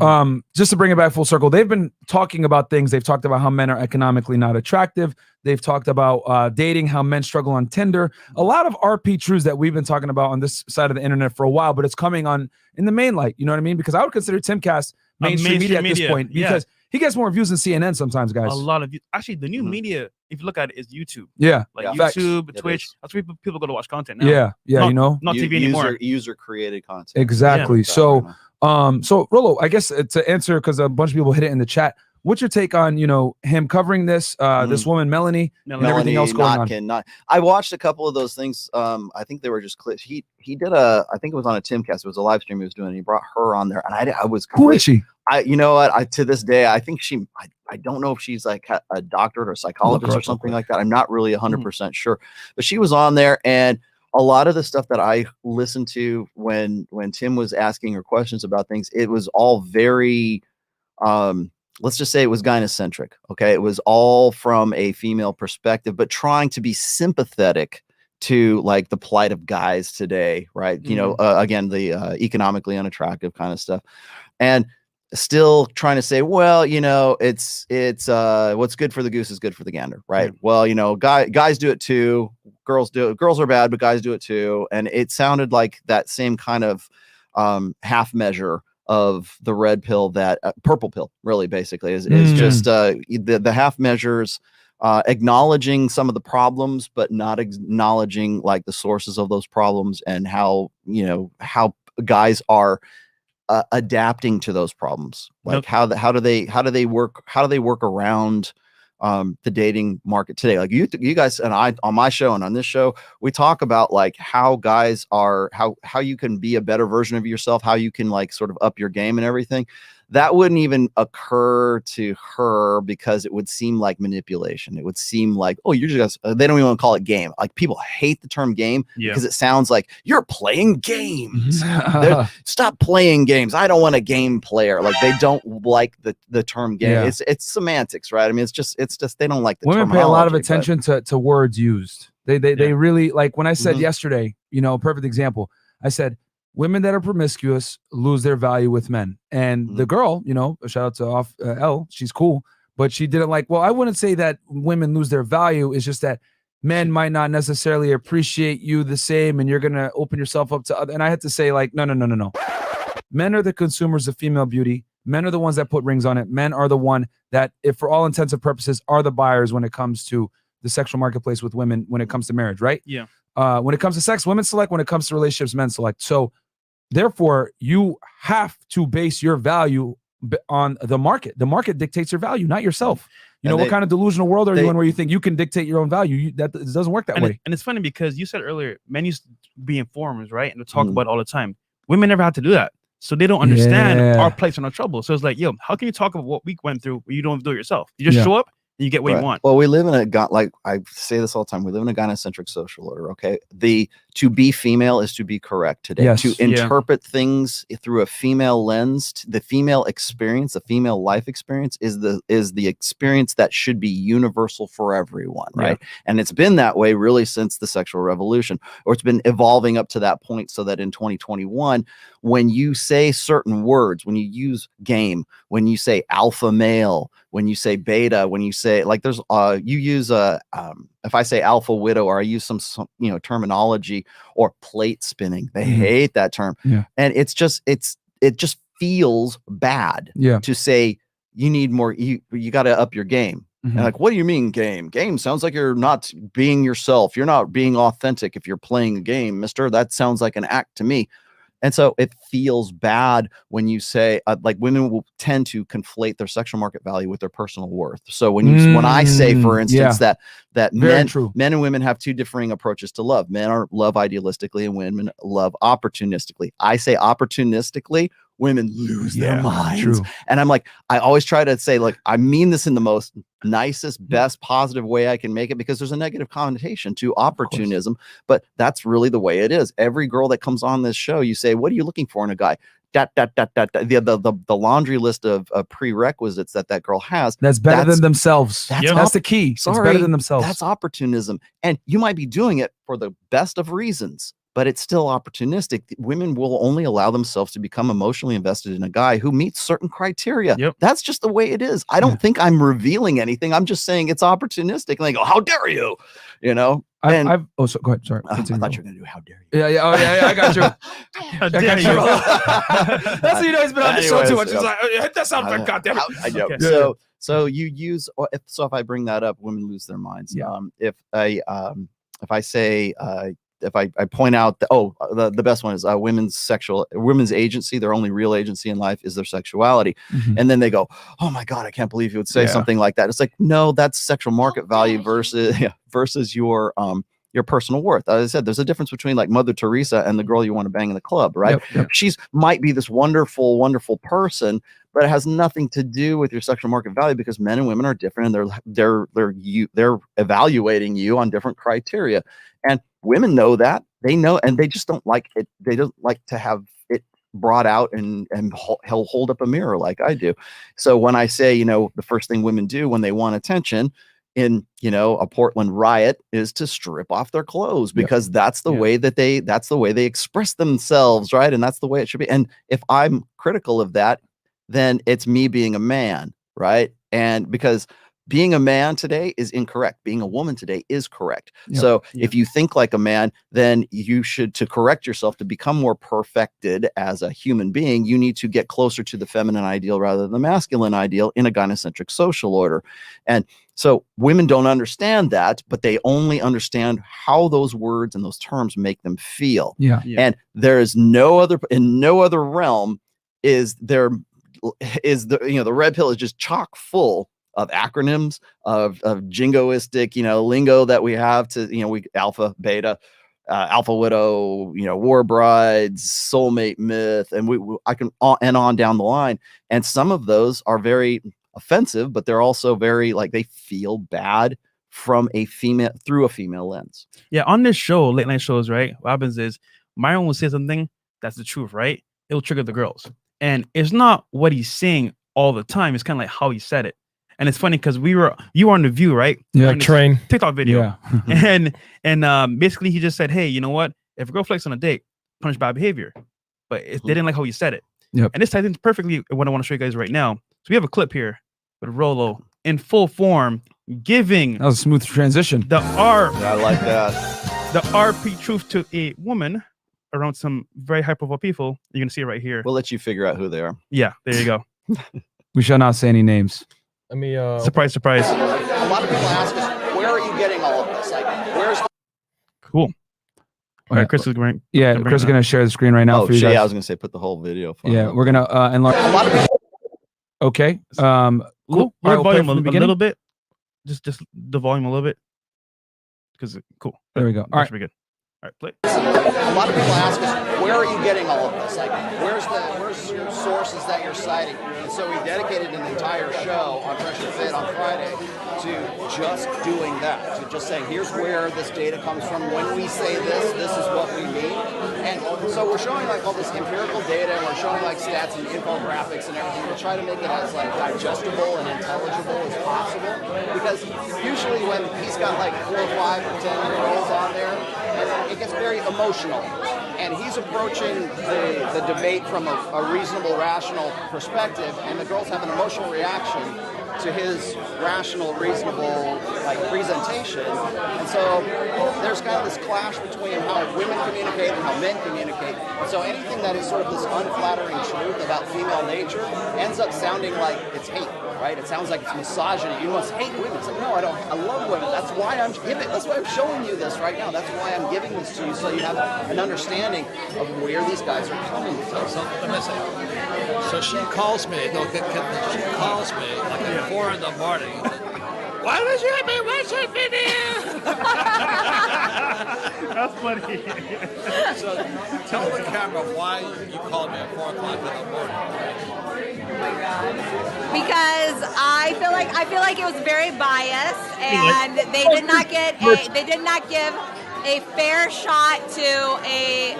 just to bring it back full circle, they've been talking about things. They've talked about how men are economically not attractive. They've talked about dating, how men struggle on Tinder. A lot of RP truths that we've been talking about on this side of the internet for a while, but it's coming on in the main light. You know what I mean? Because I would consider Timcast mainstream media at this point, because he gets more views than CNN sometimes, guys. A lot of views. Actually, the new media, if you look at it, is YouTube. Yeah. YouTube, Twitch. That's where people go to watch content now. Yeah. Not TV anymore. User created content. Exactly. Yeah. So Rollo, I guess to answer, because a bunch of people hit it in the chat, what's your take on, him covering this, this woman, Melanie, and everything else going on? I watched a couple of those things. I think they were just clips. He did I think it was on a Timcast. It was a live stream he was doing. And he brought her on there, and I was. Who is she? You know what? To this day, I think I don't know if she's like a doctorate or a psychologist or something like that. I'm not really 100% sure, but she was on there, and a lot of the stuff that I listened to when Tim was asking her questions about things, it was all very, let's just say it was gynocentric. Okay. It was all from a female perspective, but trying to be sympathetic to like the plight of guys today. Right. Again, the economically unattractive kind of stuff, and still trying to say, well, it's what's good for the goose is good for the gander. Right. Well, guys do it too. Girls do it. Girls are bad, but guys do it too. And it sounded like that same kind of half measure of the red pill, that purple pill really basically is just the half measures, acknowledging some of the problems, but not acknowledging like the sources of those problems, and how guys are adapting to those problems. Like how do they work around the dating market today? Like you guys and I on my show and on this show, we talk about like how guys are, how you can be a better version of yourself, how you can like sort of up your game and everything. that wouldn't even occur to her because it would seem like manipulation. It would seem like, oh, you're just, they don't even want to call it game. Like people hate the term game because it sounds like you're playing games. Stop playing games. I don't want a game player. Like they don't like the term game. Yeah. It's semantics, right? I mean, it's just they don't like the women pay a lot of terminology, attention to words used. They really, like when I said yesterday, you know, perfect example. I said women that are promiscuous lose their value with men, and the girl, you know, a shout out to Elle, she's cool, but she didn't like. Well, I wouldn't say that women lose their value. It's just that men might not necessarily appreciate you the same, and you're gonna open yourself up to other. And I had to say, like, no. Men are the consumers of female beauty. Men are the ones that put rings on it. Men are the one that, if for all intents and purposes, are the buyers when it comes to the sexual marketplace with women, when it comes to marriage, right? Yeah. When it comes to sex, women select. When it comes to relationships, men select. So therefore, you have to base your value on the market. The market dictates your value, not yourself. You know, what kind of delusional world are you in where you think you can dictate your own value? That it doesn't work that way. And it's funny because you said earlier, men used to be informers, right? And to talk about it all the time. Women never had to do that. So they don't understand our place in our trouble. So it's like, yo, how can you talk about what we went through when you don't do it yourself? You just show up and you get what you want. Well, we live in like I say this all the time. We live in a gynocentric social order. Okay, to be female is to be correct today. Yes. To interpret things through a female lens, the female experience, the female life experience is the experience that should be universal for everyone, right? And it's been that way really since the sexual revolution, or it's been evolving up to that point, so that in 2021, when you say certain words, when you use game, when you say alpha male, when you say beta, when you say, like, there's you use if I say alpha widow, or I use some you know, terminology, or plate spinning, they hate that term. And it just feels bad to say you need more, you got to up your game. And like, what do you mean game? Game sounds like you're not being yourself. You're not being authentic if you're playing a game, mister. That sounds like an act to me. And so it feels bad when you say, like, women will tend to conflate their sexual market value with their personal worth. So when I say, for instance, that men and women have two differing approaches to love. Men love idealistically, and women love opportunistically. I say opportunistically, women lose their minds. And I'm like, I always try to say, like, I mean this in the most nicest, best, positive way I can make it, because there's a negative connotation to opportunism, but that's really the way it is. Every girl that comes on this show, you say, what are you looking for in a guy? The laundry list of prerequisites that girl has. That's better than themselves. That's the key. It's better than themselves. That's opportunism. And you might be doing it for the best of reasons, but it's still opportunistic. Women will only allow themselves to become emotionally invested in a guy who meets certain criteria. That's just the way it is. I don't think I'm revealing anything. I'm just saying it's opportunistic. And they go, how dare you? You know? Go ahead. Sorry. I thought you were going to do how dare you. I got you. How dare you? That's how you know he's been on the show too much. He's like, hit that sound effect, goddamn it. I know. So you use, if I bring that up, women lose their minds. If I say, if I point out that, the best one is women's agency, their only real agency in life is their sexuality. And then they go, oh my God, I can't believe you would say something like that. It's like, no, that's sexual market value versus your personal worth. As I said, there's a difference between, like, Mother Teresa and the girl you want to bang in the club, right? She's might be this wonderful, wonderful person, but it has nothing to do with your sexual market value, because men and women are different, and they're evaluating you on different criteria. And women know that. They know, and they just don't like it. They don't like to have it brought out and hold up a mirror like I do. So when I say, you know, the first thing women do when they want attention in, you know, a Portland riot is to strip off their clothes, because that's the way that that's the way they express themselves, right? And that's the way it should be. And if I'm critical of that, then it's me being a man, right? And because being a man today is incorrect. Being a woman today is correct. So if you think like a man, then you should, to correct yourself, to become more perfected as a human being, you need to get closer to the feminine ideal rather than the masculine ideal in a gynocentric social order. And so women don't understand that, but they only understand how those words and those terms make them feel. And there is in no other realm is the red pill is just chock full of acronyms, of jingoistic, lingo that we have to, alpha, beta, alpha widow, war brides, soulmate myth, and I can on down the line. And some of those are very offensive, but they're also very like they feel bad from through a female lens. Yeah, on this show, late night shows, right? What happens is Myron will say something that's the truth, right? It'll trigger the girls, and it's not what he's saying all the time. It's kind of like how he said it. And it's funny because you were on The View, right? Yeah, train TikTok video. Yeah. and basically he just said, hey, you know what? If a girl flakes on a date, punish bad behavior. But they didn't like how you said it. Yep. And this ties in perfectly what I want to show you guys right now. So we have a clip here with Rollo in full form giving that was a smooth transition. I like that. The RP truth to a woman around some very high profile people. You're gonna see it right here. We'll let you figure out who they are. Yeah, there you go. We shall not say any names. Let me surprise. A lot of people ask us, where are you getting all of this? Like, where's cool. All right, Chris is going. Yeah, Chris is gonna share the screen right now for you guys. Yeah, I was gonna say put the whole video. Yeah, we're gonna enlarge. a lot of people Okay. Cool. Lower All right, we'll play volume from the a beginning. little bit. Just the volume a little bit. Because cool. There we go. All right. Should be good. All right, play. a lot of people ask us, where are you getting all of this? Like, where's your sources that you're citing? And so we dedicated an entire show on FreshandFit on Friday to just doing that, to just saying, here's where this data comes from. When we say this is what we mean. And so we're showing like all this empirical data, and we're showing like stats and infographics and everything to try to make it as like digestible and intelligible as possible. Because usually when he's got like 4 or 5 or 10 girls on there, it gets very emotional. And he's approaching the debate from a reasonable, rational perspective, and the girls have an emotional reaction to his rational, reasonable presentation. And so there's kind of this clash between how women communicate and how men communicate. And so anything that is sort of this unflattering truth about female nature ends up sounding like it's hate, right? It sounds like it's misogyny. You must hate women. It's like, no, I don't. I love women. That's why I'm giving. That's why I'm showing you this right now. That's why I'm giving this to you, so you have an understanding of where these guys are coming from. So she calls me. She calls me like at 4 in the morning. Why did you be watching video? That's funny. So tell the camera why you called me at 4 o'clock in the morning. Oh my God. Because I feel like it was very biased, and they did not give a fair shot to a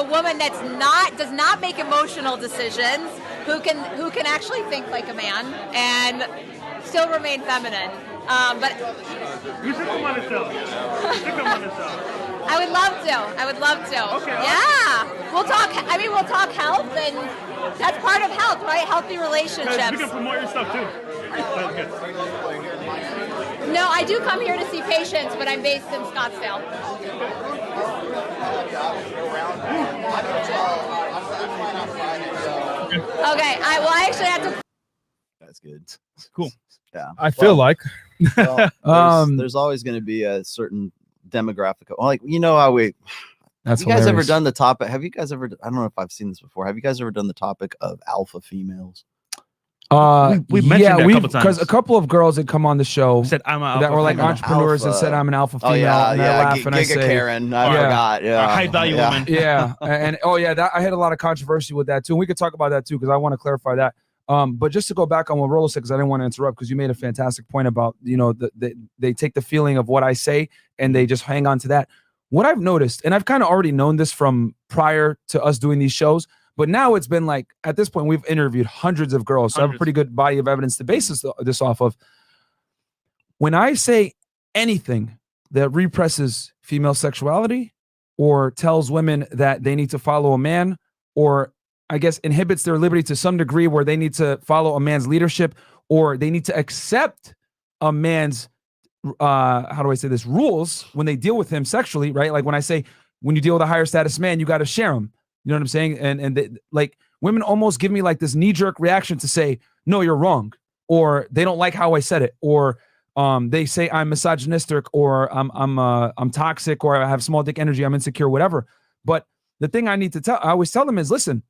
woman does not make emotional decisions, who can actually think like a man and still remain feminine. But You should come on the show. I would love to. Okay. Yeah. We'll talk health, and that's part of health, right? Healthy relationships. You can promote your stuff too. That's good. No, I do come here to see patients, but I'm based in Scottsdale. Okay. I actually have to. That's good. Cool. Yeah. I feel like there's always going to be a certain demographic. Like, how we. That's have you guys hilarious. ever done the topic? Have you guys ever? I don't know if I've seen this before. Have you guys ever done the topic of alpha females? We've mentioned that a couple times. Because a couple of girls had come on the show Said I'm a that were like female. entrepreneurs and said I'm an alpha female. Oh yeah, and I laugh and I say, Karen. I forgot. Yeah, high value woman. yeah, and I had a lot of controversy with that too. And we could talk about that too, because I want to clarify that. But just to go back on what Rollo said, because I didn't want to interrupt, because you made a fantastic point about they take the feeling of what I say and they just hang on to that. What I've noticed, and I've kind of already known this from prior to us doing these shows, but now it's been like, at this point, we've interviewed hundreds of girls. So I have a pretty good body of evidence to base this off of. When I say anything that represses female sexuality or tells women that they need to follow a man, or I guess inhibits their liberty to some degree where they need to follow a man's leadership, or they need to accept a man's, rules when they deal with him sexually, right? Like when I say, when you deal with a higher status man, you got to share him. You know what I'm saying? And women almost give me like this knee-jerk reaction to say, no, you're wrong, or they don't like how I said it, or they say I'm misogynistic, or I'm toxic, or I have small dick energy, I'm insecure, whatever. But the thing I always tell them is, listen,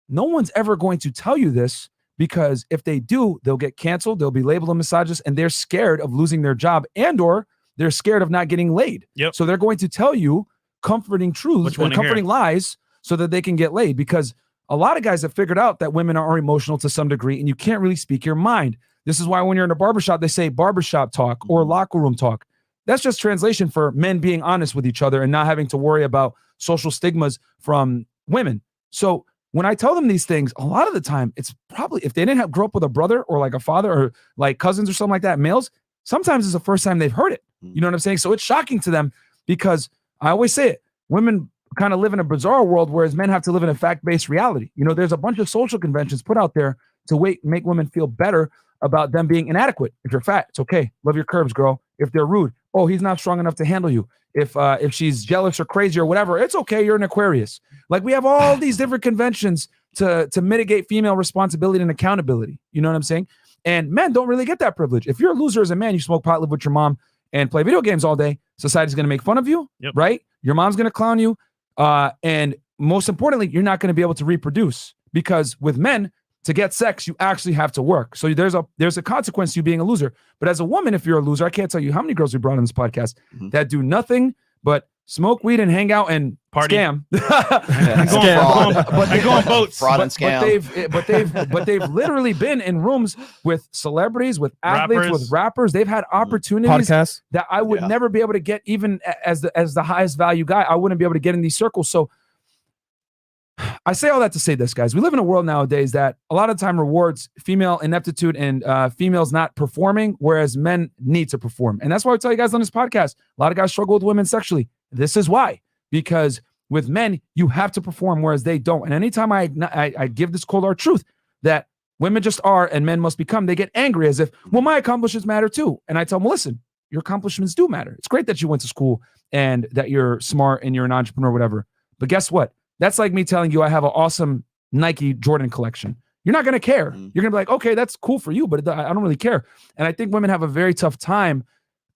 no one's ever going to tell you this, because if they do, they'll get canceled, they'll be labeled a misogynist, and they're scared of losing their job, and or they're scared of not getting laid. Yep. So they're going to tell you comforting truths and comforting lies so that they can get laid. Because a lot of guys have figured out that women are emotional to some degree and you can't really speak your mind. This is why when you're in a barbershop, they say barbershop talk or locker room talk. That's just translation for men being honest with each other and not having to worry about social stigmas from women. So when I tell them these things, a lot of the time, it's probably if they didn't grow up with a brother or like a father or like cousins or something like that, males, sometimes it's the first time they've heard it. You know what I'm saying? So it's shocking to them because I always say it, women kind of live in a bizarre world, whereas men have to live in a fact-based reality. You know, there's a bunch of social conventions put out there to make women feel better about them being inadequate. If you're fat, it's okay. Love your curves, girl. If they're rude, oh, he's not strong enough to handle you. If she's jealous or crazy or whatever, it's okay. You're an Aquarius. Like we have all these different conventions to mitigate female responsibility and accountability. You know what I'm saying? And men don't really get that privilege. If you're a loser as a man, you smoke pot, live with your mom, and play video games all day, society's going to make fun of you, right? Your mom's going to clown you. And most importantly, you're not going to be able to reproduce because with men, to get sex, you actually have to work. So there's a consequence to you being a loser. But as a woman, if you're a loser, I can't tell you how many girls we brought on this podcast that do nothing but smoke weed and hang out and party, scam, but they go on boats, fraud and scam. But they've literally been in rooms with celebrities, with athletes, with rappers. They've had opportunities podcasts that I would never be able to get, even as the highest value guy. I wouldn't be able to get in these circles. So I say all that to say this, guys. We live in a world nowadays that a lot of time rewards female ineptitude and females not performing, whereas men need to perform. And that's why I tell you guys on this podcast, a lot of guys struggle with women sexually. This is why, because with men, you have to perform, whereas they don't. And anytime I give this cold hard truth that women just are and men must become, they get angry as if, well, my accomplishments matter too. And I tell them, listen, your accomplishments do matter. It's great that you went to school and that you're smart and you're an entrepreneur or whatever. But guess what? That's like me telling you I have an awesome Nike Jordan collection. You're not going to care. You're going to be like, okay, that's cool for you, but I don't really care. And I think women have a very tough time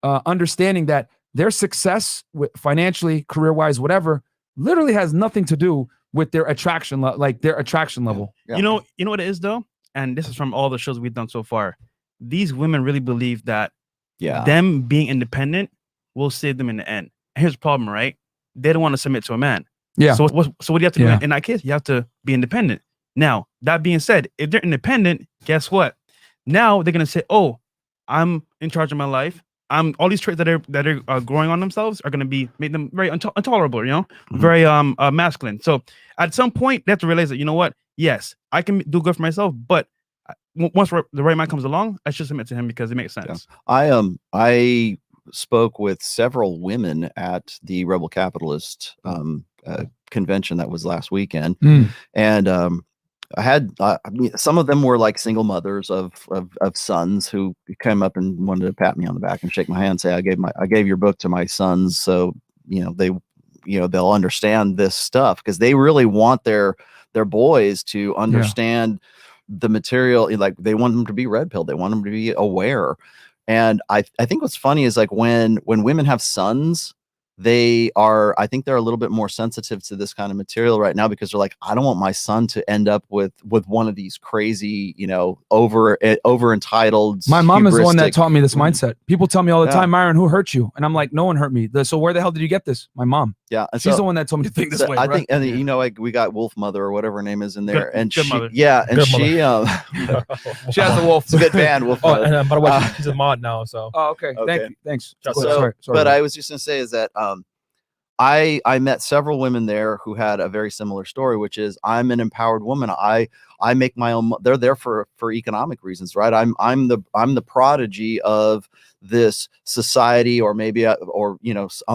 understanding that their success financially, career-wise, whatever, literally has nothing to do with their attraction, their attraction level. Yeah. You know what it is though? And this is from all the shows we've done so far. These women really believe that them being independent will save them in the end. And here's the problem, right? They don't want to submit to a man. Yeah. So what do you have to do in that case? You have to be independent. Now, that being said, if they're independent, guess what? Now they're gonna say, "Oh, I'm in charge of my life. All these traits that are growing on themselves are gonna make them very intolerable. You know, very masculine. So at some point, they have to realize that, you know what? Yes, I can do good for myself, but once the right man comes along, I should submit to him because it makes sense." Yeah. I spoke with several women at the Rebel Capitalist convention that was last weekend, and I had some of them were like single mothers of sons who came up and wanted to pat me on the back and shake my hand, say, I gave your book to my sons, so they'll understand this stuff, because they really want their boys to understand the material. Like, they want them to be red pill, they want them to be aware. And I think what's funny is, like, when women have sons, I think they're a little bit more sensitive to this kind of material right now, because they're like, I don't want my son to end up with one of these crazy, over entitled. My mom is the one that taught me this mindset. People tell me all the time, Myron, who hurt you? And I'm like, no one hurt me. So where the hell did you get this? My mom. Yeah. She's the one that told me to think this way. I think, and like, we got Wolf Mother or whatever her name is in there. And she, mother. Yeah. And she she has the wolf. It's a good band, Wolf Mother. And by the way, she's a mod now. So. Oh, okay. Thank you. Thanks. Sorry. But I was just going to say is that, I met several women there who had a very similar story, which is, I'm an empowered woman. I make my own. They're there for economic reasons, right? I'm the prodigy of this society, or maybe a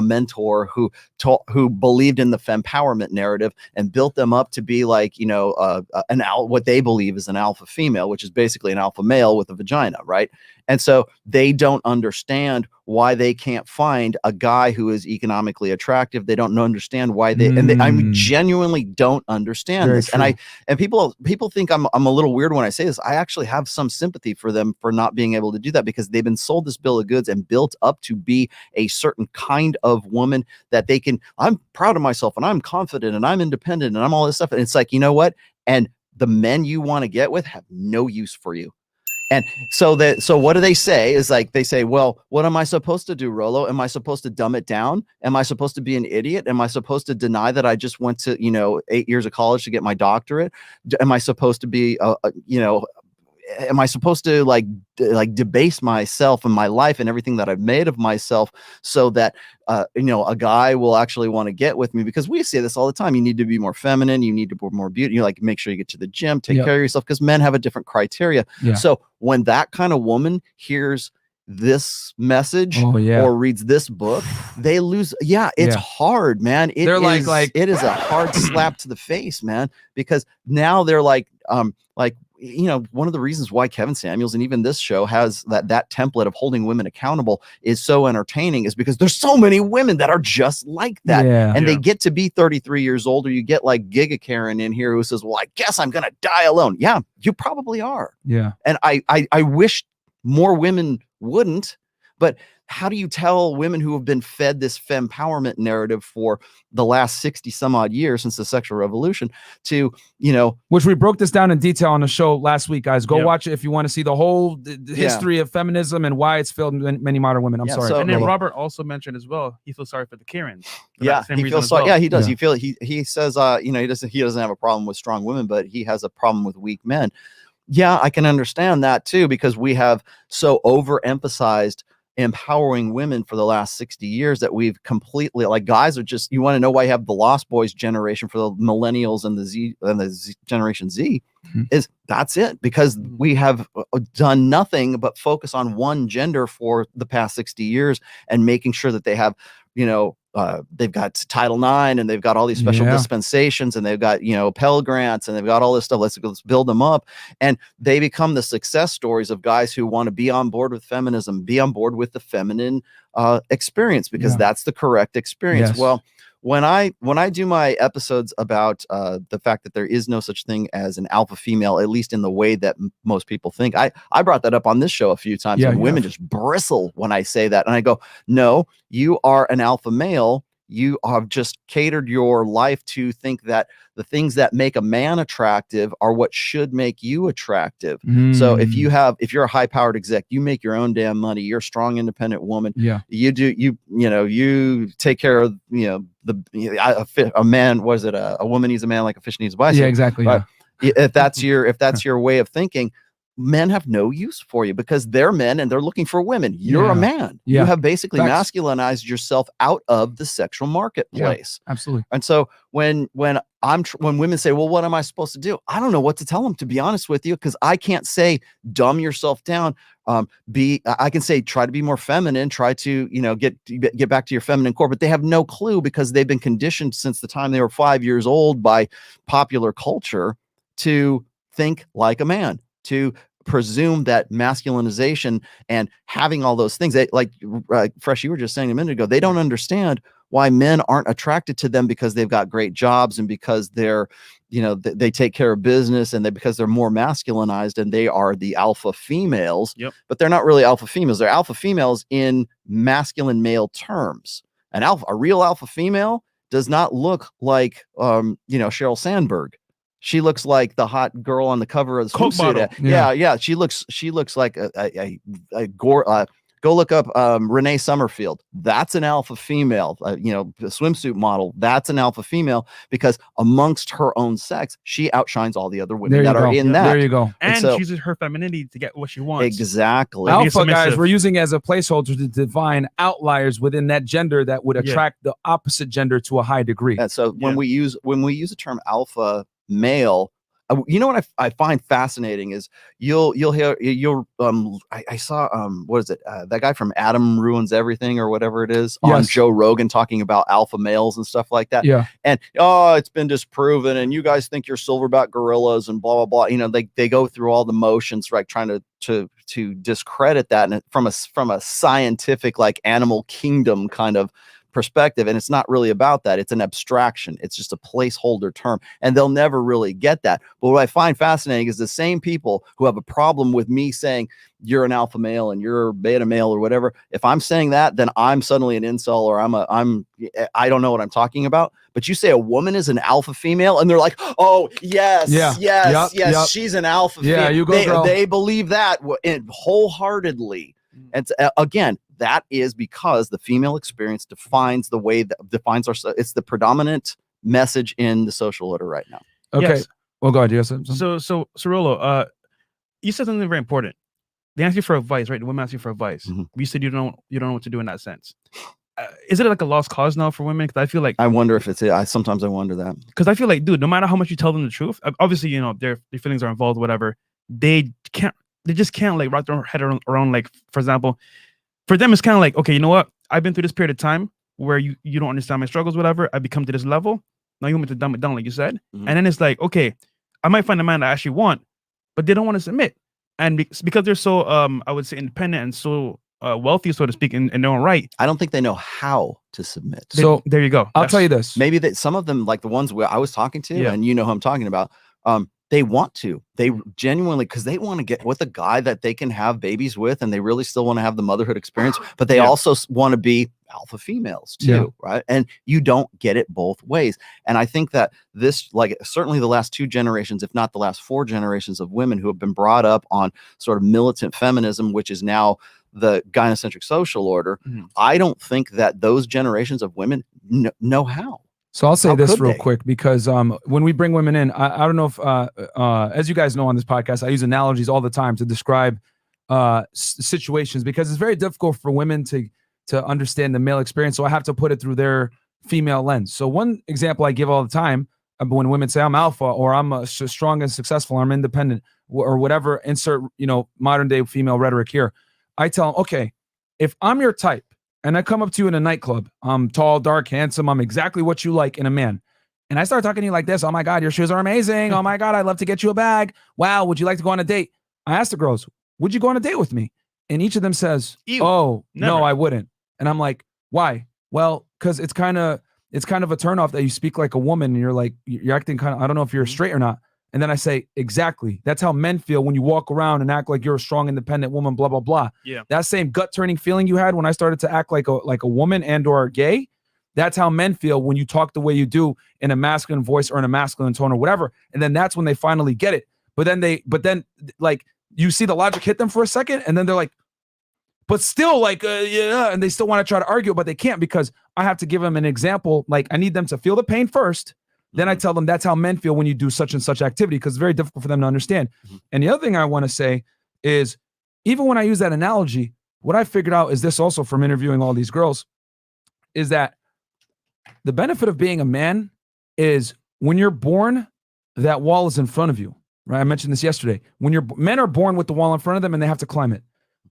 mentor who believed in the fempowerment narrative and built them up to be like, what they believe is an alpha female, which is basically an alpha male with a vagina, right? And so they don't understand why they can't find a guy who is economically attractive. They don't understand why I genuinely don't understand this. True. And people think I'm a little weird when I say this. I actually have some sympathy for them for not being able to do that, because they've been sold this bill of goods and built up to be a certain kind of woman that they can, I'm proud of myself and I'm confident and I'm independent and I'm all this stuff. And it's like, you know what? And the men you want to get with have no use for you. And so what do they say is like, they say, well, what am I supposed to do, Rollo? Am I supposed to dumb it down? Am I supposed to be an idiot? Am I supposed to deny that I just went to, 8 years of college to get my doctorate? Am I supposed to be, am I supposed to like debase myself and my life and everything that I've made of myself so that, a guy will actually want to get with me? Because we say this all the time. You need to be more feminine. You need to be more beauty. You like make sure you get to the gym, take care of yourself, because men have a different criteria. So when that kind of woman hears this message or reads this book, they lose. It's hard, man. They're like it is a hard slap to the face, man, because now they're like one of the reasons why Kevin Samuels and even this show has that template of holding women accountable is so entertaining, is because there's so many women that are just like that. And they get to be 33 years old, or you get like Giga Karen in here who says, well, I guess I'm going to die alone. Yeah, you probably are. Yeah. And I wish more women wouldn't, but how do you tell women who have been fed this fempowerment narrative for the last 60 some odd years since the sexual revolution to, which we broke this down in detail on the show last week, guys. Go watch it if you want to see the whole history of feminism and why it's failed many modern women. I'm sorry. And then Robert also mentioned as well, he feels sorry for the Karens. He feels sorry. He does. He says, he doesn't have a problem with strong women, but he has a problem with weak men. Yeah, I can understand that too, because we have so overemphasized empowering women for the last 60 years that we've completely, like, guys are just, you want to know why you have the Lost Boys generation for the millennials and the Generation Z is that's it, because we have done nothing but focus on one gender for the past 60 years and making sure that they have, they've got Title IX and they've got all these special dispensations and they've got, Pell Grants and they've got all this stuff. Let's build them up. And they become the success stories of guys who want to be on board with feminism, be on board with the feminine experience, because that's the correct experience. Yes. Well, when I do my episodes about the fact that there is no such thing as an alpha female, at least in the way that most people think, I brought that up on this show a few times, and women just bristle when I say that. And I go, no, you are an alpha male. You have just catered your life to think that the things that make a man attractive are what should make you attractive. So if you're a high powered exec, you make your own damn money. You're a strong, independent woman. You take care of, a man, was it a woman needs a man like a fish needs a bicycle? Yeah, exactly. But if that's your way of thinking, men have no use for you because they're men and they're looking for women. You're a man. You have basically masculinized yourself out of the sexual marketplace. Absolutely. And so when women say, well, what am I supposed to do? I don't know what to tell them, to be honest with you, because I can't say dumb yourself down. I can say try to be more feminine, try to get back to your feminine core, but they have no clue because they've been conditioned since the time they were 5 years old by popular culture to think like a man, to presume that masculinization and having all those things, like Fresh, you were just saying a minute ago, they don't understand why men aren't attracted to them because they've got great jobs and because they're, they take care of business and because they're more masculinized and they are the alpha females, but they're not really alpha females. They're alpha females in masculine male terms. A real alpha female does not look like, Sheryl Sandberg. She looks like the hot girl on the cover of the swimsuit. Yeah. She looks like go look up Renee Summerfield. That's an alpha female. The swimsuit model. That's an alpha female because amongst her own sex, she outshines all the other women that are in that. There you go. And she uses her femininity to get what she wants. Exactly. Alpha guys, we're using as a placeholder to define outliers within that gender that would attract the opposite gender to a high degree. And so when we use the term alpha male, what I find fascinating is you'll hear I saw what is it that guy from Adam Ruins Everything or whatever it is on Joe Rogan talking about alpha males and stuff like that, and it's been disproven and you guys think you're silverback gorillas and blah blah blah, they go through all the motions, right, trying to discredit that, and from a scientific, like, animal kingdom kind of perspective, and it's not really about that. It's an abstraction. It's just a placeholder term, and they'll never really get that. But what I find fascinating is the same people who have a problem with me saying you're an alpha male and you're a beta male or whatever. If I'm saying that, then I'm suddenly an incel, or I don't know what I'm talking about. But you say a woman is an alpha female, and they're like, oh yes, yes, she's an alpha. Yeah, you go. They believe that wholeheartedly. And again, that is because the female experience defines the way that defines our. It's the predominant message in the social order right now. Okay. Yes. Well, go ahead. Yes. So Rollo, you said something very important. They ask you for advice, right? The women ask you for advice. Mm-hmm. You said you don't know what to do in that sense. Is it like a lost cause now for women? Because I feel like I wonder if it's it. Sometimes I wonder that, because I feel like, dude, no matter how much you tell them the truth, obviously, you know, their feelings are involved, whatever. They just can't like wrap their head around, like, for example, for them, it's kind of like, okay, you know what? I've been through this period of time where you don't understand my struggles, whatever. I become to this level. Now you want me to dumb it down, like you said. Mm-hmm. And then it's like, okay, I might find a man I actually want, but they don't want to submit. And because they're so, I would say, independent and so wealthy, so to speak, in their own right. I don't think they know how to submit. So there you go. I'll tell you this. Maybe that some of them, like the ones I was talking to, and you know who I'm talking about, they want to. They genuinely, because they want to get with a guy that they can have babies with, and they really still want to have the motherhood experience, but they also want to be alpha females too, right? And you don't get it both ways. And I think that this, like, certainly the last 2 generations, if not the last 4 generations of women who have been brought up on sort of militant feminism, which is now the gynocentric social order, I don't think that those generations of women know how. So I'll say this real quick, because when we bring women in, I don't know if, as you guys know on this podcast, I use analogies all the time to describe situations, because it's very difficult for women to understand the male experience. So I have to put it through their female lens. So one example I give all the time, when women say I'm alpha, or I'm strong and successful, or I'm independent, or whatever, insert, you know, modern day female rhetoric here. I tell them, okay, if I'm your type, and I come up to you in a nightclub, I'm tall, dark, handsome, I'm exactly what you like in a man, and I start talking to you like this, oh my God, your shoes are amazing, oh my God, I'd love to get you a bag, wow, would you like to go on a date? I asked the girls, would you go on a date with me? And each of them says, oh, no, I wouldn't. And I'm like, why? Well, because it's kind of a turnoff that you speak like a woman, and you're like, you're acting kind of, I don't know if you're straight or not. And then I say, exactly. That's how men feel when you walk around and act like you're a strong, independent woman, blah, blah, blah. Yeah. That same gut-turning feeling you had when I started to act like a woman and or gay, that's how men feel when you talk the way you do in a masculine voice or in a masculine tone or whatever. And then that's when they finally get it. But then like you see the logic hit them for a second, and then they're like, but still, like, yeah, and they still want to try to argue, but they can't, because I have to give them an example. Like, I need them to feel the pain first. Then I tell them that's how men feel when you do such and such activity, because it's very difficult for them to understand. And the other thing I want to say is, even when I use that analogy, what I figured out is this also from interviewing all these girls, is that the benefit of being a man is when you're born, that wall is in front of you, right? I mentioned this yesterday. When men are born with the wall in front of them and they have to climb it.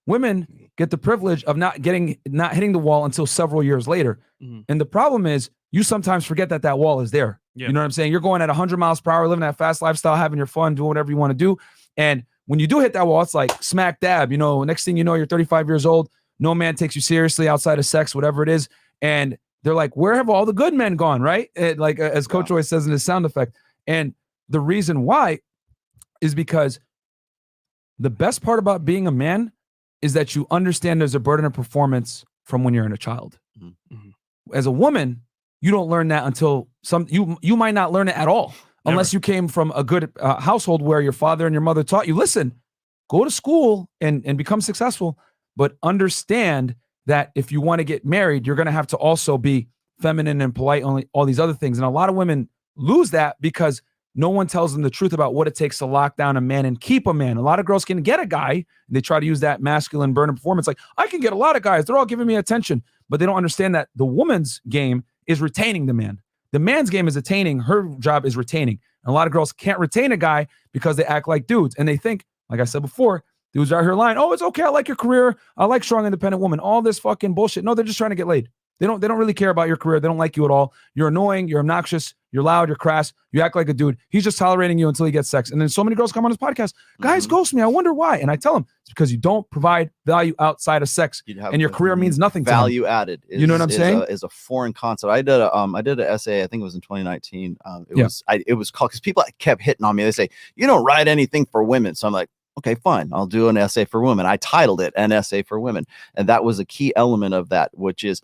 Women get the privilege of not hitting the wall until several years later. And the problem is, you sometimes forget that wall is there. You know what I'm saying? You're going at 100 miles per hour, living that fast lifestyle, having your fun, doing whatever you want to do. And when you do hit that wall, it's like smack dab. You know, next thing you know, you're 35 years old. No man takes you seriously outside of sex, whatever it is. And they're like, where have all the good men gone, right? Like, as Coach always says in his sound effect. And the reason why is because the best part about being a man is that you understand there's a burden of performance from when you're a child. As a woman, you don't learn that until you might not learn it at all. Never. Unless you came from a good household where your father and your mother taught you, listen, go to school and become successful, but understand that if you want to get married, you're going to have to also be feminine and polite, only all these other things. And a lot of women lose that because no one tells them the truth about what it takes to lock down a man and keep a man. A lot of girls can get a guy, and they try to use that masculine burden of performance. Like, I can get a lot of guys. They're all giving me attention, but they don't understand that the woman's game is retaining the man. The man's game is attaining. Her job is retaining. And a lot of girls can't retain a guy because they act like dudes. And they think, like I said before, dudes are out here lying. Oh, it's okay. I like your career. I like strong, independent woman. All this fucking bullshit. No, they're just trying to get laid. They don't really care about your career. They don't like you at all. You're annoying. You're obnoxious. You're loud. You're crass. You act like a dude. He's just tolerating you until he gets sex. And then so many girls come on his podcast. Guys ghost me. I wonder why. And I tell them it's because you don't provide value outside of sex, and your career means nothing. Value added. You know what I'm saying? Is a foreign concept. I did an essay. I think it was in 2019. It was called, because people kept hitting on me. They say, you don't write anything for women. So I'm like, okay, fine. I'll do an essay for women. I titled it An Essay for Women. And that was a key element of that, which is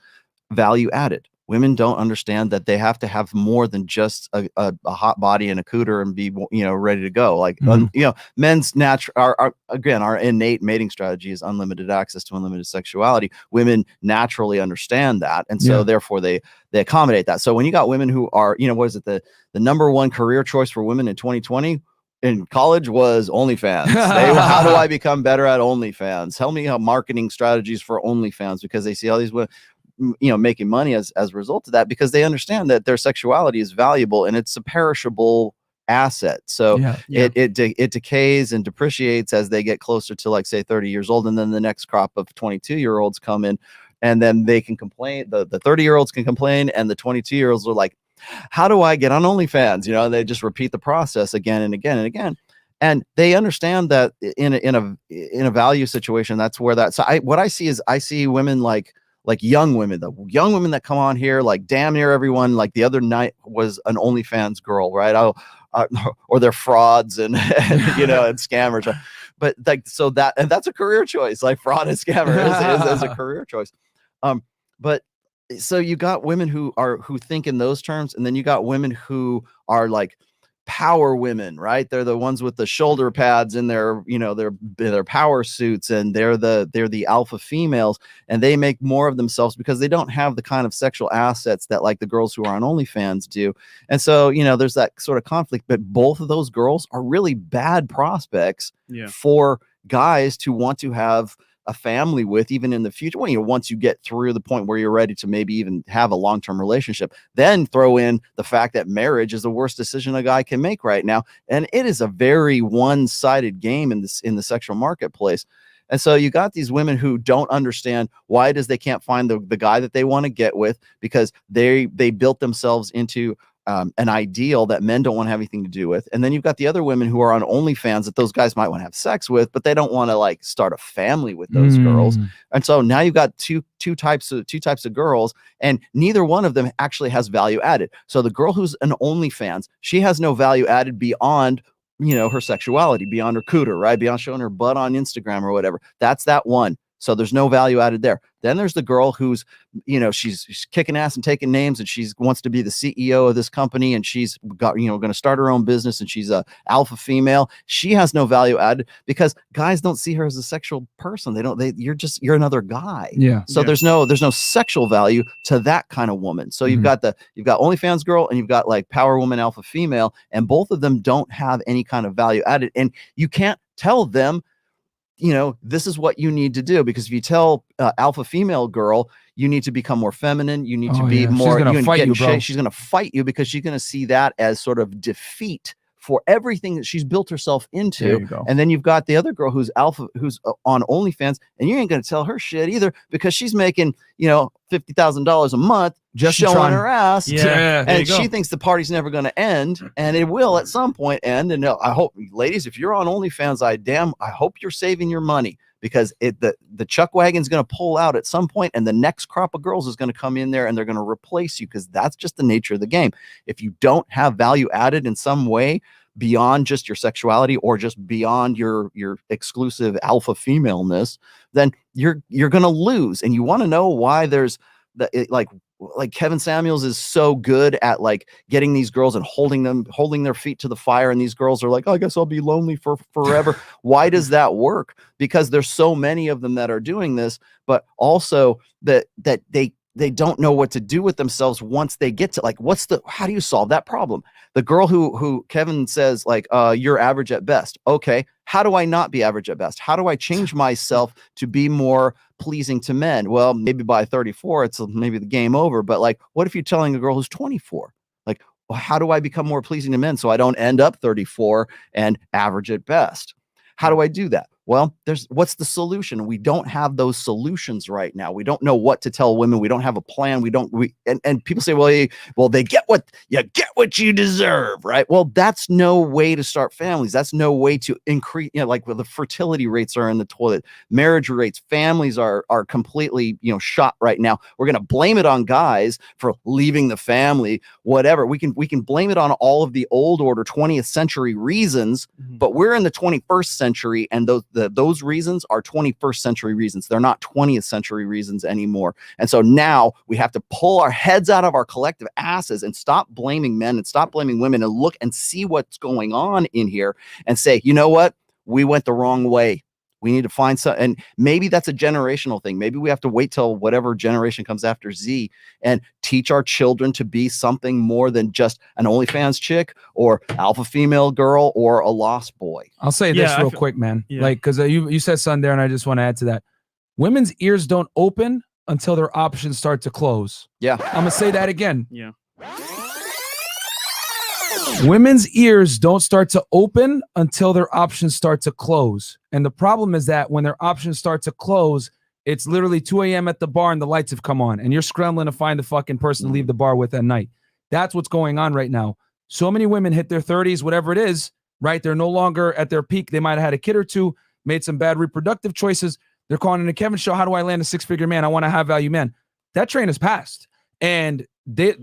value added. Women don't understand that they have to have more than just a hot body and a cooter and be, ready to go. Like, men's our innate mating strategy is unlimited access to unlimited sexuality. Women naturally understand that. And so therefore they accommodate that. So when you got women who are, what is it? The number one career choice for women in 2020 in college was OnlyFans. How do I become better at OnlyFans? Tell me how marketing strategies for OnlyFans, because they see all these women, making money as a result of that, because they understand that their sexuality is valuable and it's a perishable asset. So it decays and depreciates as they get closer to, like, say, 30 years old. And then the next crop of 22-year-olds come in, and then they can complain. The 30-year-olds can complain, and the 22-year-olds are like, how do I get on OnlyFans? They just repeat the process again and again and again. And they understand that in a value situation, that's where that. So what I see women like young women, the young women that come on here, like damn near everyone, like the other night was an OnlyFans girl, right? Or they're frauds and and scammers, but that's a career choice. Like, fraud and scammer is a career choice. But so you got women who think in those terms, and then you got women who are like power women, right? They're the ones with the shoulder pads in their power suits, and they're the alpha females, and they make more of themselves because they don't have the kind of sexual assets that, like, the girls who are on OnlyFans do. And so, there's that sort of conflict, but both of those girls are really bad prospects for guys to want to have a family with, even in the future. Once you get through the point where you're ready to maybe even have a long-term relationship, then throw in the fact that marriage is the worst decision a guy can make right now, and it is a very one-sided game in the sexual marketplace. And so you got these women who don't understand why it is they can't find the guy that they want to get with, because they built themselves into an ideal that men don't want to have anything to do with. And then you've got the other women who are on OnlyFans that those guys might want to have sex with, but they don't want to, like, start a family with those girls. And so now you've got two types of girls, and neither one of them actually has value added. So the girl who's an OnlyFans, she has no value added beyond her sexuality, beyond her cooter, right? Beyond showing her butt on Instagram or whatever. That's that one. So there's no value added there. Then there's the girl who's, she's kicking ass and taking names, and she wants to be the CEO of this company, and she's got, going to start her own business, and she's a alpha female. She has no value added because guys don't see her as a sexual person. You're another guy. Yeah. So there's no sexual value to that kind of woman. So you've got OnlyFans girl, and you've got, like, power woman, alpha female, and both of them don't have any kind of value added. And you can't tell them, this is what you need to do, because if you tell alpha female girl, you need to become more feminine, you need to be more, she's going to fight you, bro. She's going to fight you, because she's going to see that as sort of defeat for everything that she's built herself into. And then you've got the other girl who's alpha, who's on OnlyFans, and you ain't going to tell her shit either, because she's making, $50,000 a month just showing her ass. And she thinks the party's never going to end, and it will at some point end. And I hope, ladies, if you're on OnlyFans, I hope you're saving your money, because the chuck wagon's going to pull out at some point, and the next crop of girls is going to come in there, and they're going to replace you, because that's just the nature of the game. If you don't have value added in some way beyond just your sexuality, or just beyond your exclusive alpha femaleness, then you're going to lose. And you want to know why there's like Kevin Samuels is so good at, like, getting these girls and holding their feet to the fire. And these girls are like, oh, I guess I'll be lonely for forever. Why does that work? Because there's so many of them that are doing this, but also that they don't know what to do with themselves once they get to, like, how do you solve that problem? The girl who Kevin says, like, you're average at best. Okay. How do I not be average at best? How do I change myself to be more pleasing to men? Well, maybe by 34, it's maybe the game over. But, like, what if you're telling a girl who's 24, like, well, how do I become more pleasing to men so I don't end up 34 and average at best? How do I do that? Well, what's the solution? We don't have those solutions right now. We don't know what to tell women. We don't have a plan. And people say, well, they get what you deserve, right? Well, that's no way to start families. That's no way to increase, like the fertility rates are in the toilet, marriage rates, families are completely, shot right now. We're going to blame it on guys for leaving the family, whatever. We can blame it on all of the old order 20th century reasons, but we're in the 21st century, and those reasons are 21st century reasons. They're not 20th century reasons anymore. And so now we have to pull our heads out of our collective asses and stop blaming men and stop blaming women and look and see what's going on in here and say, you know what? We went the wrong way. We need to find some, and maybe that's a generational thing. Maybe we have to wait till whatever generation comes after Z and teach our children to be something more than just an OnlyFans chick or alpha female girl or a lost boy. I'll say this real quick, man. Like, because you said something there, and I just want to add to that. Women's ears don't open until their options start to close. Yeah. I'm going to say that again. Yeah. Women's ears don't start to open until their options start to close. And the problem is that when their options start to close, it's literally 2 a.m. at the bar and the lights have come on and you're scrambling to find the fucking person to leave the bar with at night. That's what's going on right now. So many women hit their 30s, whatever it is, right? They're no longer at their peak. They might have had a kid or two, made some bad reproductive choices. They're calling in a Kevin show. How do I land a 6-figure man? I want a high value man. That train has passed. And they're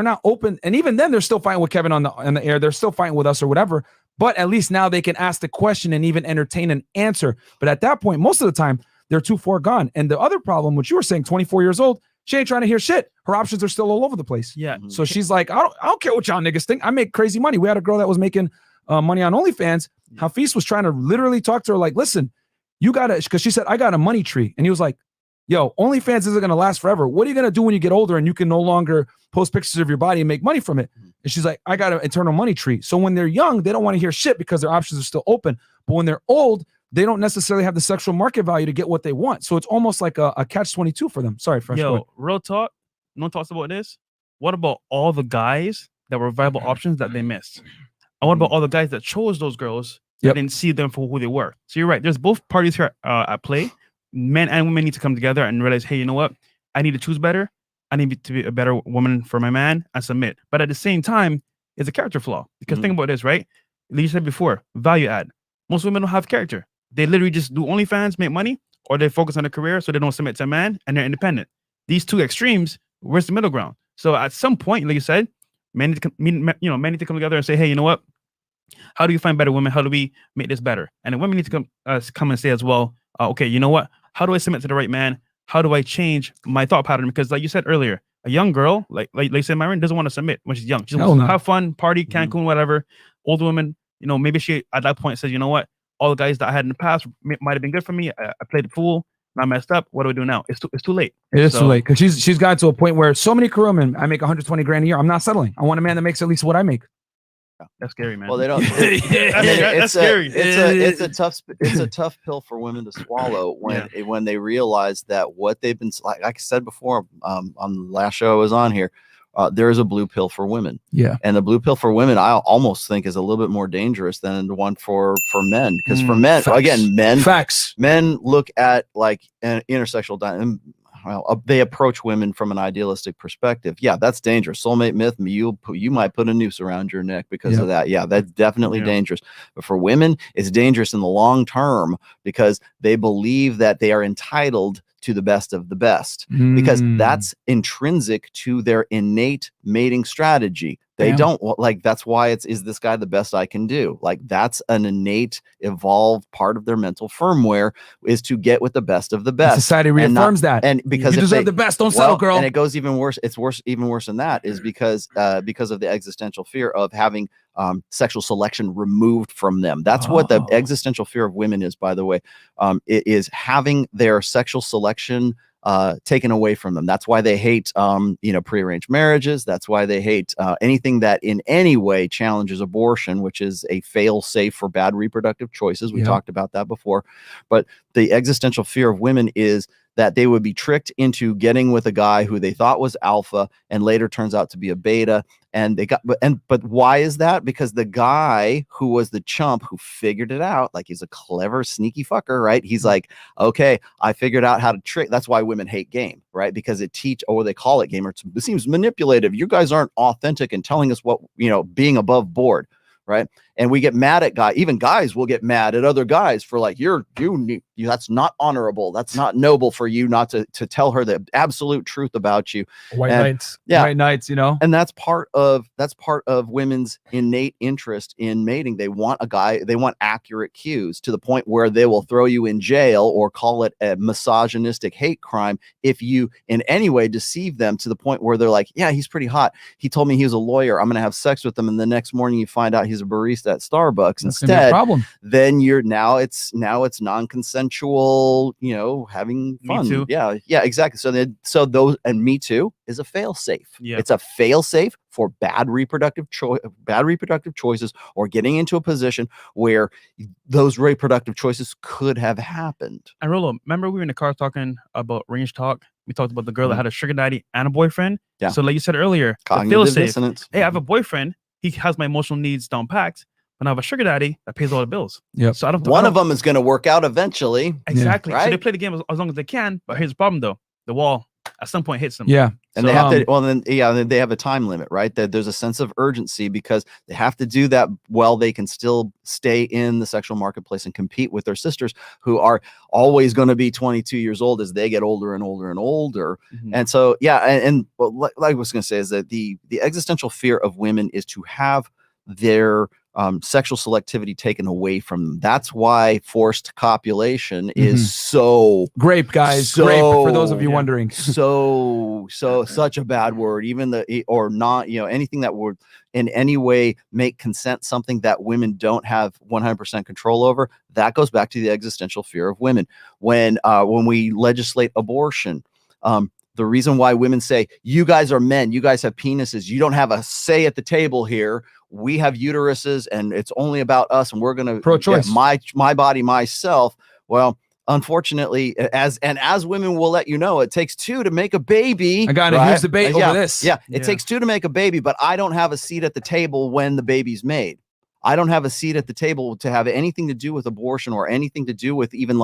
not open. And even then they're still fighting with Kevin on the air. They're still fighting with us or whatever, but at least now they can ask the question and even entertain an answer. But at that point, most of the time they're too far gone. And the other problem, which you were saying, 24 years old, she ain't trying to hear shit. Her options are still all over the place. Yeah. So she's like, I don't care what y'all niggas think. I make crazy money. We had a girl that was making money on OnlyFans. Hafiz was trying to literally talk to her like, listen, you gotta, because she said, I got a money tree. And he was like, yo, OnlyFans isn't going to last forever. What are you going to do when you get older and you can no longer post pictures of your body and make money from it? And she's like, I got an eternal money tree. So when they're young, they don't want to hear shit because their options are still open. But when they're old, they don't necessarily have the sexual market value to get what they want. So it's almost like a catch-22 for them. Sorry, Fresh. Yo, real talk. No one talks about this. What about all the guys that were viable options that they missed? And what about all the guys that chose those girls that didn't see them for who they were? So you're right. There's both parties here at play. Men and women need to come together and realize, hey, you know what? I need to choose better. I need to be a better woman for my man and submit. But at the same time, it's a character flaw. Because think about this, right? Like you said before, value add. Most women don't have character. They literally just do OnlyFans, make money, or they focus on their career so they don't submit to a man and they're independent. These two extremes, where's the middle ground? So at some point, like you said, men need to come together and say, hey, you know what? How do you find better women? How do we make this better? And then women need to come and say as well, okay, you know what? How do I submit to the right man? How do I change my thought pattern? Because like you said earlier, a young girl, like you said, Myron, doesn't want to submit when she's young. She wants to have fun, party, Cancun, whatever. Older women, maybe she at that point says, you know what? All the guys that I had in the past might have been good for me. I played the fool. And I messed up. What do I do now? It's too late. It is too late because she's gotten to a point where so many career women, I make 120 grand a year. I'm not settling. I want a man that makes at least what I make. That's scary, man. Well, they don't. That's scary. It's a tough pill for women to swallow when they realize that what they've been, like I said before, on the last show I was on here, there is a blue pill for women. Yeah. And the blue pill for women, I almost think is a little bit more dangerous than the one for men. Because for men, men look at like an intersexual they approach women from an idealistic perspective. Yeah, that's dangerous. Soulmate myth, you might put a noose around your neck because of that. Yeah, that's definitely dangerous. But for women, it's dangerous in the long term because they believe that they are entitled to the best of the best because that's intrinsic to their innate mating strategy. They don't like, that's why is this guy the best I can do? Like that's an innate evolved part of their mental firmware is to get with the best of the best. Society reaffirms that. And because you deserve the best, don't settle, girl. And it goes even worse. It's even worse than that is because of the existential fear of having sexual selection removed from them. That's what the existential fear of women is, by the way. It is having their sexual selection taken away from them. That's why they hate prearranged marriages. That's why they hate anything that in any way challenges abortion, which is a fail safe for bad reproductive choices. We talked about that before. But the existential fear of women is that they would be tricked into getting with a guy who they thought was alpha and later turns out to be a beta. And they got, but why is that? Because the guy who was the chump who figured it out, like he's a clever, sneaky fucker, right? He's like, okay, I figured out how to trick. That's why women hate game, right? Because it they call it game, or it seems manipulative. You guys aren't authentic and telling us what, being above board, right? And we get mad at guys. Even guys will get mad at other guys for like, that's not honorable. That's not noble for you not to tell her the absolute truth about you. White knights. Yeah. White knights, And that's part of women's innate interest in mating. They want a guy, they want accurate cues to the point where they will throw you in jail or call it a misogynistic hate crime if you in any way deceive them to the point where they're like, yeah, he's pretty hot. He told me he was a lawyer. I'm going to have sex with him. And the next morning you find out he's a barista at Starbucks. That's gonna be a problem. Then it's non-consensual, having fun. Me too. Yeah, exactly. So those, and Me Too is a fail-safe. Yeah. It's a fail-safe for bad reproductive choices, or getting into a position where those reproductive choices could have happened. And Rollo, remember we were in the car talking about range talk? We talked about the girl that had a sugar daddy and a boyfriend. Yeah. So like you said earlier, Cognitive dissonance. Hey, I have a boyfriend. He has my emotional needs down packed. But I have a sugar daddy that pays all the bills. Yeah. So One of them is going to work out eventually. Exactly. Yeah. So Right? they play the game as long as they can. But here's the problem though: the wall at some point hits them. Yeah. And So, they have to, then they have a time limit, right? That there's a sense of urgency because they have to do that while they can still stay in the sexual marketplace and compete with their sisters who are always going to be 22 years old as they get older and older and older. Mhm. And so, like I was going to say is that the existential fear of women is to have their sexual selectivity taken away from them. That's why forced copulation is so grape, guys. Grape, for those of you wondering. Such a bad word. Even or not, anything that would in any way make consent something that women don't have 100% control over. That goes back to the existential fear of women. When we legislate abortion, the reason why women say, you guys are men, you guys have penises, you don't have a say at the table here. We have uteruses and it's only about us and we're going to pro-choice, my body, myself. Well, unfortunately, as women will let you know, it takes two to make a baby. I got a huge debate over this. Yeah, it takes two to make a baby, but I don't have a seat at the table when the baby's made. I don't have a seat at the table to have anything to do with abortion or anything to do with even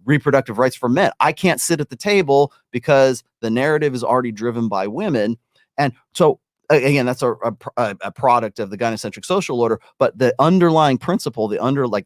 reproductive rights for men. I can't sit at the table because the narrative is already driven by women. And so again, that's a product of the gynocentric social order, but the underlying principle, the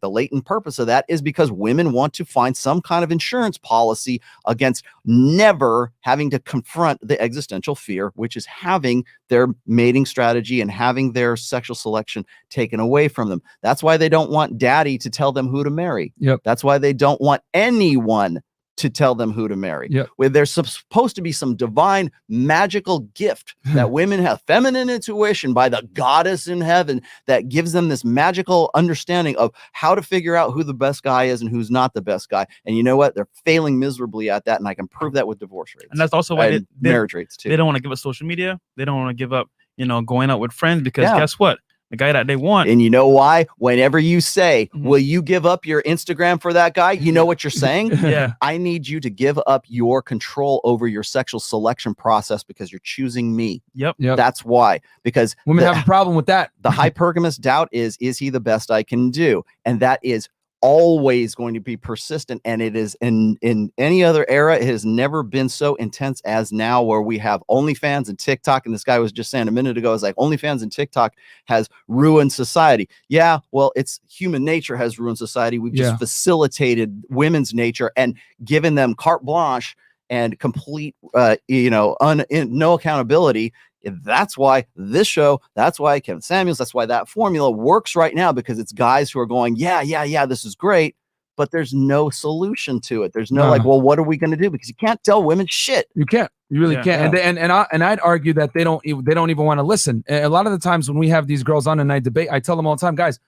latent purpose of that is because women want to find some kind of insurance policy against never having to confront the existential fear, which is having their mating strategy and having their sexual selection taken away from them. That's why they don't want daddy to tell them who to marry. Yep. That's why they don't want anyone to tell them who to marry. Yep. Where there's supposed to be some divine magical gift that women have, feminine intuition by the goddess in heaven that gives them this magical understanding of how to figure out who the best guy is and who's not the best guy. And you know what? They're failing miserably at that. And I can prove that with divorce rates. And that's also why marriage rates too. They don't want to give up social media. They don't want to give up, going out with friends because guess what? The guy that they want. And you know why? Whenever you say, will you give up your Instagram for that guy? You know what you're saying? Yeah. I need you to give up your control over your sexual selection process because you're choosing me. Yep. That's why. Because women have a problem with that. The hypergamous doubt is he the best I can do? And that is always going to be persistent, and it is in any other era, it has never been so intense as now, where we have OnlyFans and TikTok. And this guy was just saying a minute ago, is like OnlyFans and TikTok has ruined society. Yeah, well, it's human nature has ruined society. We've just facilitated women's nature and given them carte blanche and complete no accountability. That's why this show, that's why Kevin Samuels, that's why that formula works right now, because it's guys who are going, yeah, this is great, but there's no solution to it. There's no well, what are we going to do? Because you can't tell women shit. You can't. You really can't. Yeah. And I'd argue that they don't even want to listen. A lot of the times when we have these girls on and I debate, I tell them all the time, guys,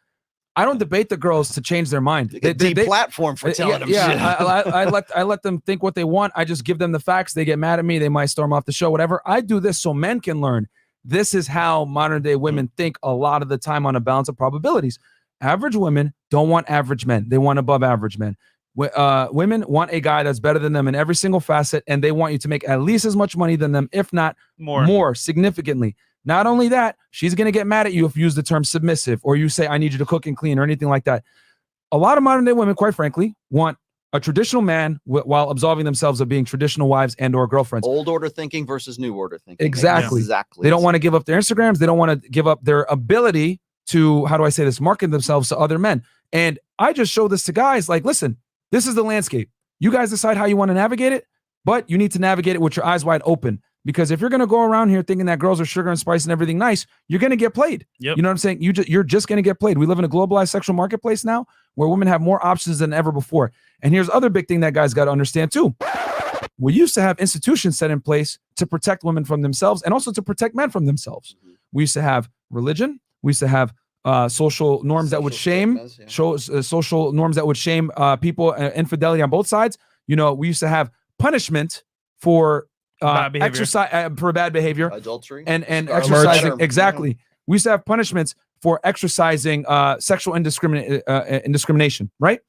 I don't debate the girls to change their mind. They platform for telling them shit. I let them think what they want. I just give them the facts. They get mad at me. They might storm off the show, whatever. I do this so men can learn. This is how modern day women think a lot of the time on a balance of probabilities. Average women don't want average men. They want above average men. Women want a guy that's better than them in every single facet, and they want you to make at least as much money than them, if not more significantly. Not only that, she's going to get mad at you if you use the term submissive or you say, I need you to cook and clean or anything like that. A lot of modern day women, quite frankly, want a traditional man while absolving themselves of being traditional wives and or girlfriends. Old order thinking versus new order thinking. Exactly. They don't want to give up their Instagrams. They don't want to give up their ability to, how do I say this, market themselves to other men. And I just show this to guys like, listen, this is the landscape. You guys decide how you want to navigate it, but you need to navigate it with your eyes wide open. Because if you're going to go around here thinking that girls are sugar and spice and everything nice, you're going to get played. Yep. You know what I'm saying? You're just going to get played. We live in a globalized sexual marketplace now where women have more options than ever before. And here's other big thing that guys got to understand too. We used to have institutions set in place to protect women from themselves and also to protect men from themselves. We used to have religion. We used to have social norms that would shame, social norms that would shame people, infidelity on both sides. You know, we used to have punishment for exercise for bad behavior, adultery, and exercising. Exactly. We used to have punishments for exercising sexual indiscrimination, right?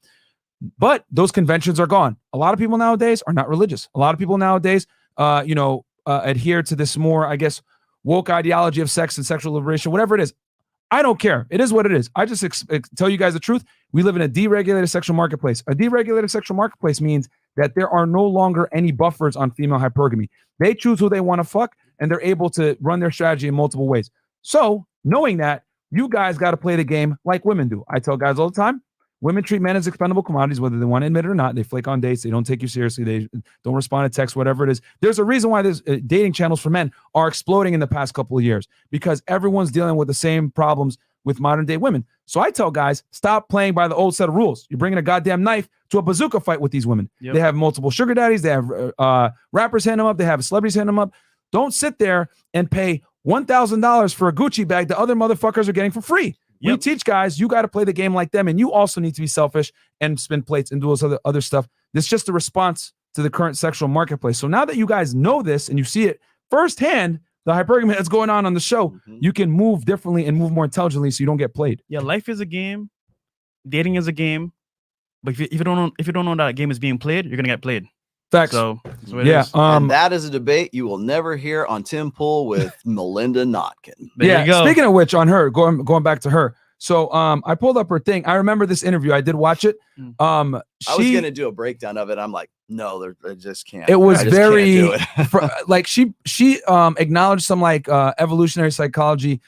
But those conventions are gone. A lot of people nowadays are not religious. A lot of people nowadays, adhere to this more, I guess, woke ideology of sex and sexual liberation, whatever it is. I don't care. It is what it is. I just tell you guys the truth. We live in a deregulated sexual marketplace. A deregulated sexual marketplace means that there are no longer any buffers on female hypergamy. They choose who they want to fuck, and they're able to run their strategy in multiple ways. So, knowing that, you guys got to play the game like women do. I tell guys all the time, women treat men as expendable commodities, whether they want to admit it or not. They flake on dates. They don't take you seriously. They don't respond to text, whatever it is. There's a reason why there's dating channels for men are exploding in the past couple of years, because everyone's dealing with the same problems with modern day women. So I tell guys, stop playing by the old set of rules. You're bringing a goddamn knife to a bazooka fight with these women. Yep. They have multiple sugar daddies. They have rappers hand them up. They have celebrities hand them up. Don't sit there and pay $1,000 for a Gucci bag that other motherfuckers are getting for free. Yep. We teach guys, you got to play the game like them, and you also need to be selfish and spin plates and do those other stuff. This is just a response to the current sexual marketplace. So now that you guys know this and you see it firsthand, the hypergamy that's going on the show, you can move differently and move more intelligently so you don't get played. Yeah, life is a game. Dating is a game. But if you don't know that game is being played, you're going to get played. Facts. So yeah, and that is a debate you will never hear on Tim Pool with Melinda Nodkins. Yeah. Speaking of which, on her, going back to her. So I pulled up her thing. I remember this interview. I did watch it. I was gonna do a breakdown of it. I'm like, no, I just can't. It was very like she acknowledged some like evolutionary psychology,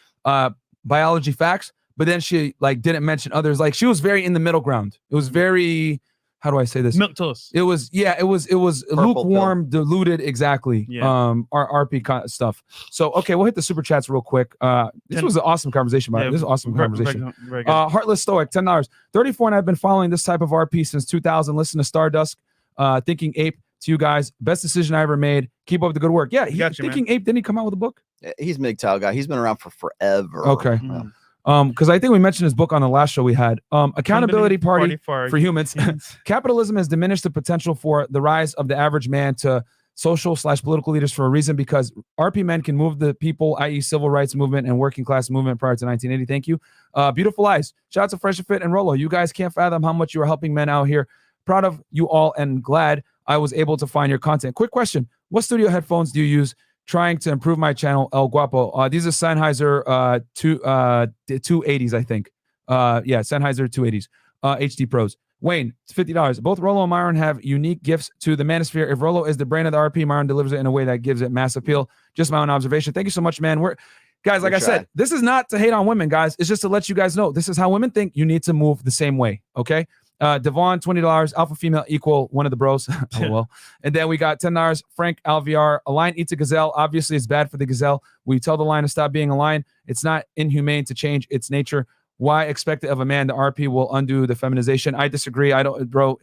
biology facts, but then she like didn't mention others. Like she was very in the middle ground. It was very, how do I say this? Milquetoast. It was lukewarm, diluted, exactly. Yeah. RP stuff. So okay, we'll hit the super chats real quick. This was an awesome conversation, by the way. This is an awesome conversation. Very good. Heartless Stoic, $10. 34, and I've been following this type of RP since 2000. Listen to Stardust, Thinking Ape. To you guys, best decision I ever made. Keep up the good work. Yeah, Thinking Ape, didn't he come out with a book? He's a MGTOW guy. He's been around for forever. Okay. Because I think we mentioned his book on the last show we had. Accountability Party for Humans. Capitalism has diminished the potential for the rise of the average man to social/political leaders for a reason, because RP men can move the people, i.e. civil rights movement and working class movement prior to 1980. Thank you. Beautiful eyes. Shout out to FreshandFit and Rollo. You guys can't fathom how much you are helping men out here. Proud of you all and glad I was able to find your content. Quick question. What studio headphones do you use? Trying to improve my channel, El Guapo. These are Sennheiser 280s, I think. Sennheiser 280s, HD Pros. Wayne, it's $50. Both Rollo and Myron have unique gifts to the manosphere. If Rollo is the brain of the RP, Myron delivers it in a way that gives it mass appeal. Just my own observation. Thank you so much, man. Guys, like I said, this is not to hate on women, guys. It's just to let you guys know this is how women think. You need to move the same way, okay? Devon, $20. Alpha female equal one of the bros. Oh, well. And then we got $10. Frank Alviar. A lion eats a gazelle. Obviously, it's bad for the gazelle. We tell the lion to stop being a lion. It's not inhumane to change its nature. Why expect it of a man? The RP will undo the feminization. I disagree. I don't, bro.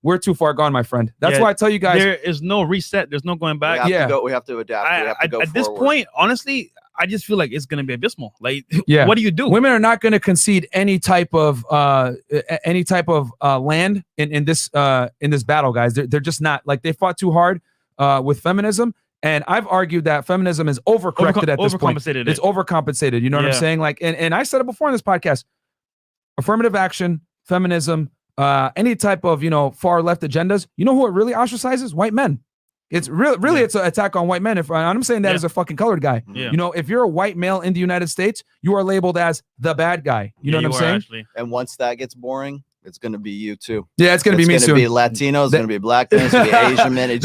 We're too far gone, my friend. That's why I tell you guys. There is no reset. There's no going back. We have to adapt. We have to go at this point, honestly, I just feel like it's going to be abysmal. Like, what do you do? Women are not going to concede any type of land in this battle, guys. They're just not. Like, they fought too hard with feminism, and I've argued that feminism is overcorrected at this point. It's overcompensated. You know what I'm saying? Like, and I said it before in this podcast. Affirmative action, feminism, any type of, far left agendas, you know who it really ostracizes? White men. It's really it's an attack on white men. If I'm saying that as a fucking colored guy, if you're a white male in the United States, you are labeled as the bad guy. You know what I'm saying? Actually. And once that gets boring, it's going to be you too. Yeah, it's going to be me soon. It's going to be Latinos, it's going to be black men, it's going to be Asian men.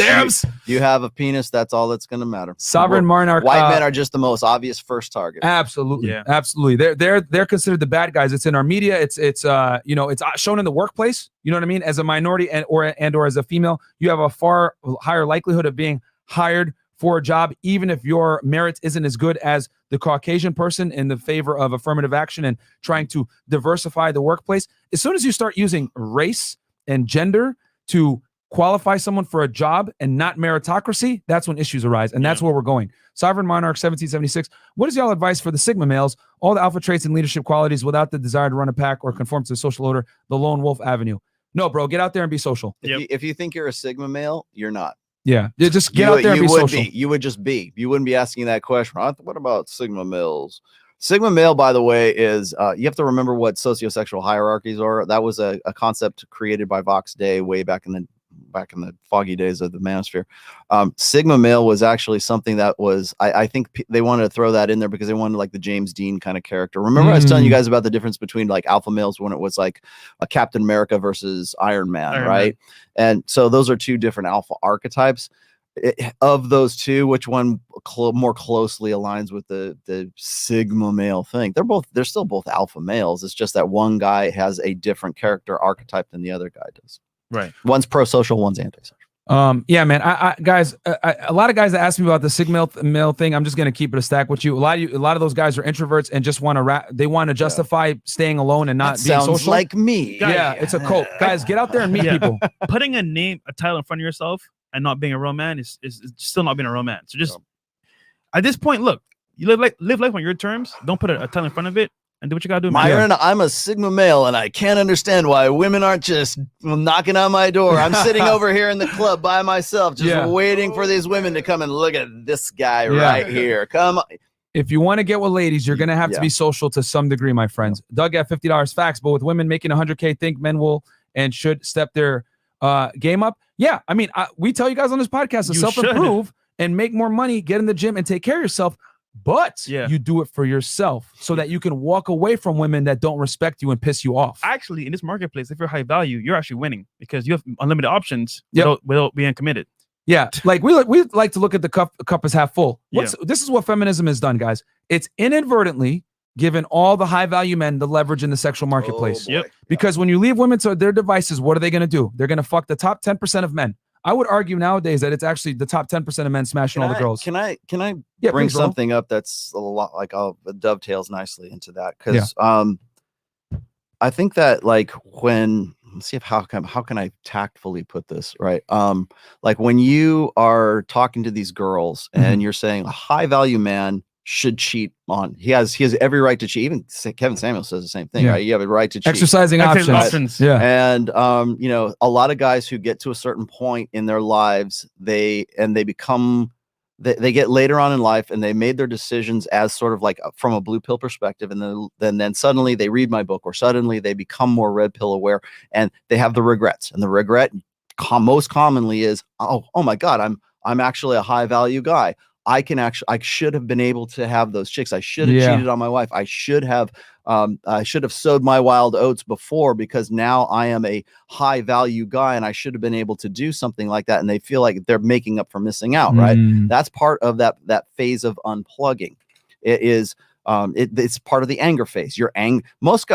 You have a penis, that's all that's going to matter. Sovereign monarch. White men are just the most obvious first target. Absolutely. Yeah. Absolutely. They're considered the bad guys. It's in our media. It's shown in the workplace. You know what I mean? As a minority or as a female, you have a far higher likelihood of being hired for a job, even if your merit isn't as good as the Caucasian person, in the favor of affirmative action and trying to diversify the workplace. As soon as you start using race and gender to qualify someone for a job and not meritocracy, that's when issues arise. And that's where we're going. Sovereign Monarch 1776. What is y'all advice for the Sigma males? All the alpha traits and leadership qualities without the desire to run a pack or conform to the social order, the lone wolf avenue. No, bro, get out there and be social. If you think you're a Sigma male, you're not. Yeah, just get out there and be social. You would just be. You wouldn't be asking that question. What about Sigma males? Sigma male, by the way, is you have to remember what sociosexual hierarchies are. That was a concept created by Vox Day way back in the foggy days of the manosphere. Sigma male was actually something that was, I think they wanted to throw that in there because they wanted like the James Dean kind of character. Remember I was telling you guys about the difference between like alpha males when it was like a Captain America versus Iron Man, right? And so those are two different alpha archetypes. Of those two, which one more closely aligns with the Sigma male thing? They're still both alpha males. It's just that one guy has a different character archetype than the other guy does. Right. One's pro-social, one's anti-social. Yeah, man. Guys, a lot of guys that ask me about the Sigma male thing, I'm just gonna keep it a stack with you. A lot of those guys are introverts and just want to they want to justify staying alone and not being social. Like me. Yeah, it's a cult. Guys, get out there and meet people. Putting a title in front of yourself and not being a real man is still not being a real man. So just at this point, look, you live life on your terms. Don't put a title in front of it. And do what you gotta do, Myron. I'm a Sigma male, and I can't understand why women aren't just knocking on my door. I'm sitting over here in the club by myself, just waiting for these women to come and look at this guy right here. Come on. If you want to get with ladies, you're gonna have to be social to some degree, my friends. Doug at $50 facts, but with women making 100K, think men will and should step their game up. Yeah, I mean, we tell you guys on this podcast to self-improve and make more money, get in the gym, and take care of yourself. But you do it for yourself so that you can walk away from women that don't respect you and piss you off. Actually, in this marketplace, if you're high value, you're actually winning because you have unlimited options without being committed. Yeah, like we like to look at the cup as half full. This is what feminism has done, guys. It's inadvertently given all the high value men the leverage in the sexual marketplace. Because when you leave women to their devices, what are they going to do? They're going to fuck the top 10% of men. I would argue nowadays that it's actually the top 10% of men smashing all the girls. Can I bring something up that's a lot like dovetails nicely into that? Because I think that like when let's see if how can I tactfully put this right? Like when you are talking to these girls and you're saying a high value man should cheat on. He has every right to cheat. Even Kevin Samuel says the same thing, right? You have a right to cheat. Exercising options. Yeah. And a lot of guys who get to a certain point in their lives, they get later on in life and they made their decisions as sort of like from a blue pill perspective, and then suddenly they read my book, or suddenly they become more red pill aware, and they have the regrets. And the regret most commonly is, oh my God, I'm actually a high value guy. I should have been able to have those chicks. I should have cheated on my wife. I should have sowed my wild oats before, because now I am a high value guy and I should have been able to do something like that. And they feel like they're making up for missing out, right? That's part of that phase of unplugging. It is it's part of the anger phase. Most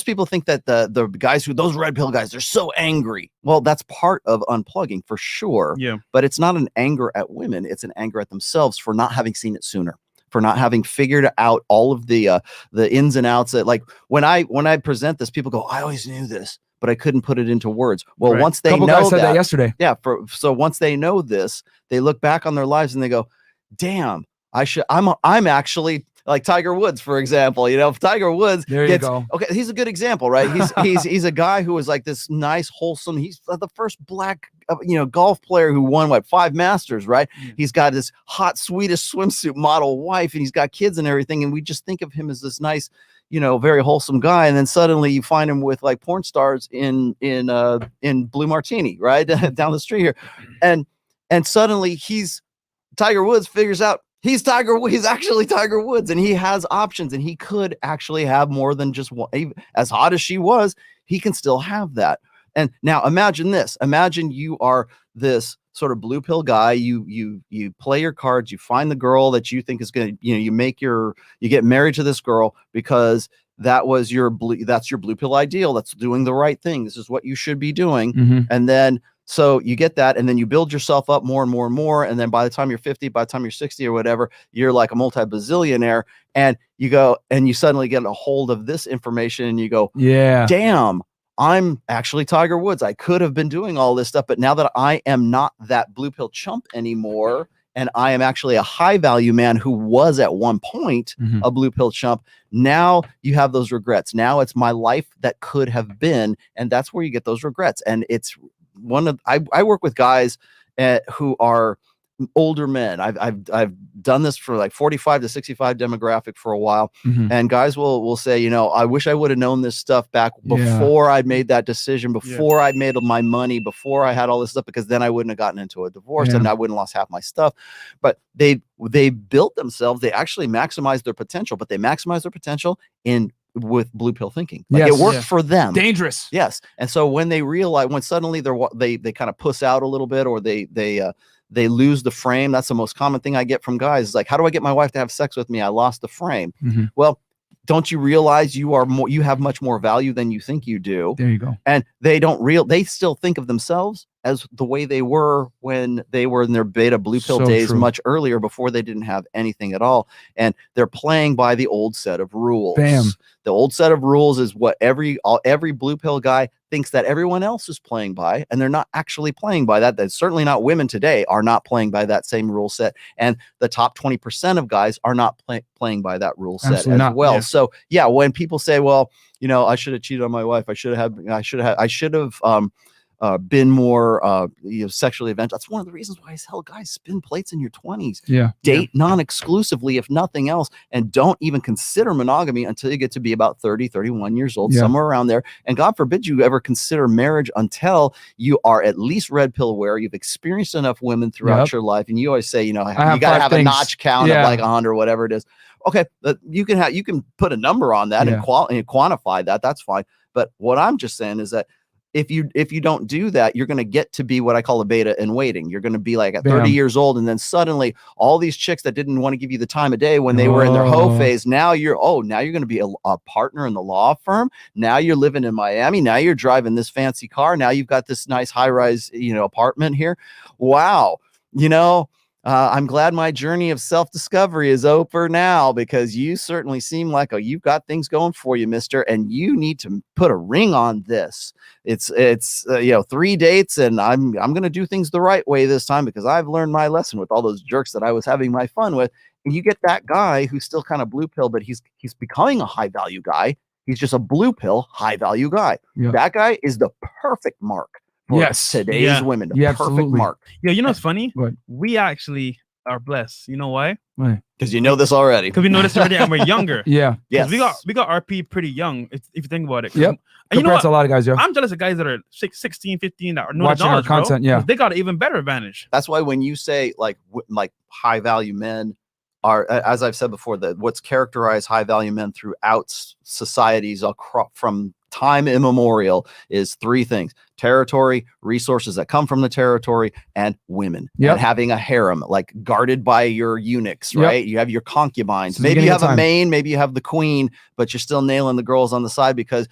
people think that the guys those red pill guys, they're so angry. Well, that's part of unplugging for sure. Yeah. But it's not an anger at women. It's an anger at themselves for not having seen it sooner, for not having figured out all of the ins and outs. That, like when I present this, people go, I always knew this, but I couldn't put it into words. Well, once they know guys said that yesterday. Yeah. So once they know this, they look back on their lives and they go, damn, I'm actually like Tiger Woods, for example. If Tiger Woods okay, he's a good example, right? He's a guy who was like this nice, wholesome. He's the first black golf player who won 5 Masters, right? He's got this hot Swedish swimsuit model wife, and he's got kids and everything, and we just think of him as this nice, you know, very wholesome guy, and then suddenly you find him with like porn stars in Blue Martini, right down the street here, and suddenly Tiger Woods figures out he's actually Tiger Woods, and he has options, and he could actually have more than just one. As hot as she was, he can still have that. And now imagine this. Imagine you are this sort of blue pill guy. You play your cards, you find the girl that you think is going to, you know, you get married to this girl because that's your blue pill ideal. That's doing the right thing. This is what you should be doing. And then, so you get that, and then you build yourself up more and more and more. And then by the time you're 50, by the time you're 60 or whatever, you're like a multi-bazillionaire, and you go and you suddenly get a hold of this information and you go, yeah, damn, I'm actually Tiger Woods. I could have been doing all this stuff, but now that I am not that blue pill chump anymore, and I am actually a high value man who was at one point a blue pill chump, now you have those regrets. Now it's my life that could have been, and that's where you get those regrets. And it's I work with guys who are older men. I've done this for like 45 to 65 demographic for a while, and guys will say, you know, I wish I would have known this stuff back before I made that decision, before I made my money, before I had all this stuff, because then I wouldn't have gotten into a divorce and I wouldn't have lost half my stuff. But they built themselves. They actually maximized their potential, but they maximize their potential with blue pill thinking. Like it worked for them. Dangerous. Yes. And so when they realize, when suddenly they kind of puss out a little bit, or they lose the frame. That's the most common thing I get from guys. Is like, how do I get my wife to have sex with me? I lost the frame. Well, don't you realize you have much more value than you think you do? There you go. And they still think of themselves as the way they were when they were in their beta blue pill days, much earlier, before they didn't have anything at all. And they're playing by the old set of rules. Bam. The old set of rules is what every blue pill guy thinks that everyone else is playing by, and they're not actually playing by that. That's certainly not women today are not playing by that same rule set, and the top 20% of guys are not playing by that rule set as well. Yeah. So yeah, when people say, well, you know, I should have cheated on my wife, I should have been more sexually adventurous. That's one of the reasons why I tell guys, spin plates in your 20s. Yeah. Date non-exclusively, if nothing else, and don't even consider monogamy until you get to be about 30, 31 years old, somewhere around there. And God forbid you ever consider marriage until you are at least red pill aware, you've experienced enough women throughout your life. And you always say, you know, you got to have a notch count of like 100, whatever it is. Okay, you can put a number on that and quantify that. That's fine. But what I'm just saying is that if you don't do that, you're going to get to be what I call a beta in waiting. You're going to be like at 30 years old, and then suddenly all these chicks that didn't want to give you the time of day when they were in their hoe phase, now you're going to be a partner in the law firm. Now you're living in Miami. Now you're driving this fancy car. Now you've got this nice high-rise, apartment here. Wow. I'm glad my journey of self-discovery is over now, because you certainly seem like you've got things going for you, mister, and you need to put a ring on this. It's 3 dates, and I'm going to do things the right way this time, because I've learned my lesson with all those jerks that I was having my fun with. And you get that guy who's still kind of blue pill, but he's becoming a high value guy. He's just a blue pill high value guy. Yep. That guy is the perfect mark. Today's women, the perfect mark. Yeah, you know what's funny? What? We actually are blessed. You know why? Because you know this already. Because we know this already, and we're younger. Yeah. Yes. We got RP pretty young, if you think about it. Yep. And you know what? A lot of guys. Yeah. I'm jealous of guys that are 16, 15 that are watching our content. Bro, they got an even better advantage. That's why when you say like high value men are, as I've said before, that what's characterized high value men throughout societies from time immemorial is three things: territory, resources that come from the territory, and women. And having a harem, like guarded by your eunuchs, right? You have your concubines. Maybe you have a main, maybe you have the queen, but you're still nailing the girls on the side because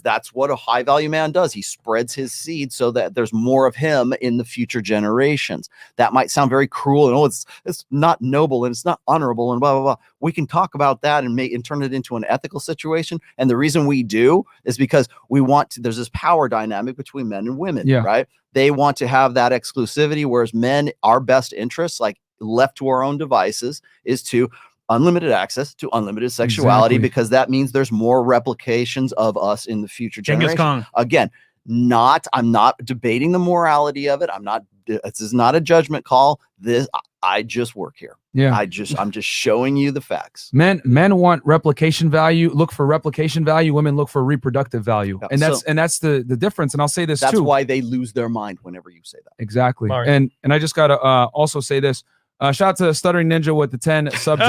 that's what a high value man does. He spreads his seed so that there's more of him in the future generations. That might sound very cruel, and it's not noble, and it's not honorable, and blah blah blah. We can talk about that and turn it into an ethical situation. And the reason we do is because there's this power dynamic between men and women, right? They want to have that exclusivity, whereas men, our best interests, like left to our own devices, is to unlimited access to unlimited sexuality, because that means there's more replications of us in the future generation. Again, I'm not debating the morality of it. I'm not this is not a judgment call. I just work here. Yeah. I'm just showing you the facts. Men want replication value, look for replication value. Women look for reproductive value. Yeah, And that's the difference. And I'll say this that's too. That's why they lose their mind whenever you say that. Exactly. Myron. And I just gotta also say this. Shout out to Stuttering Ninja with the 10 subs.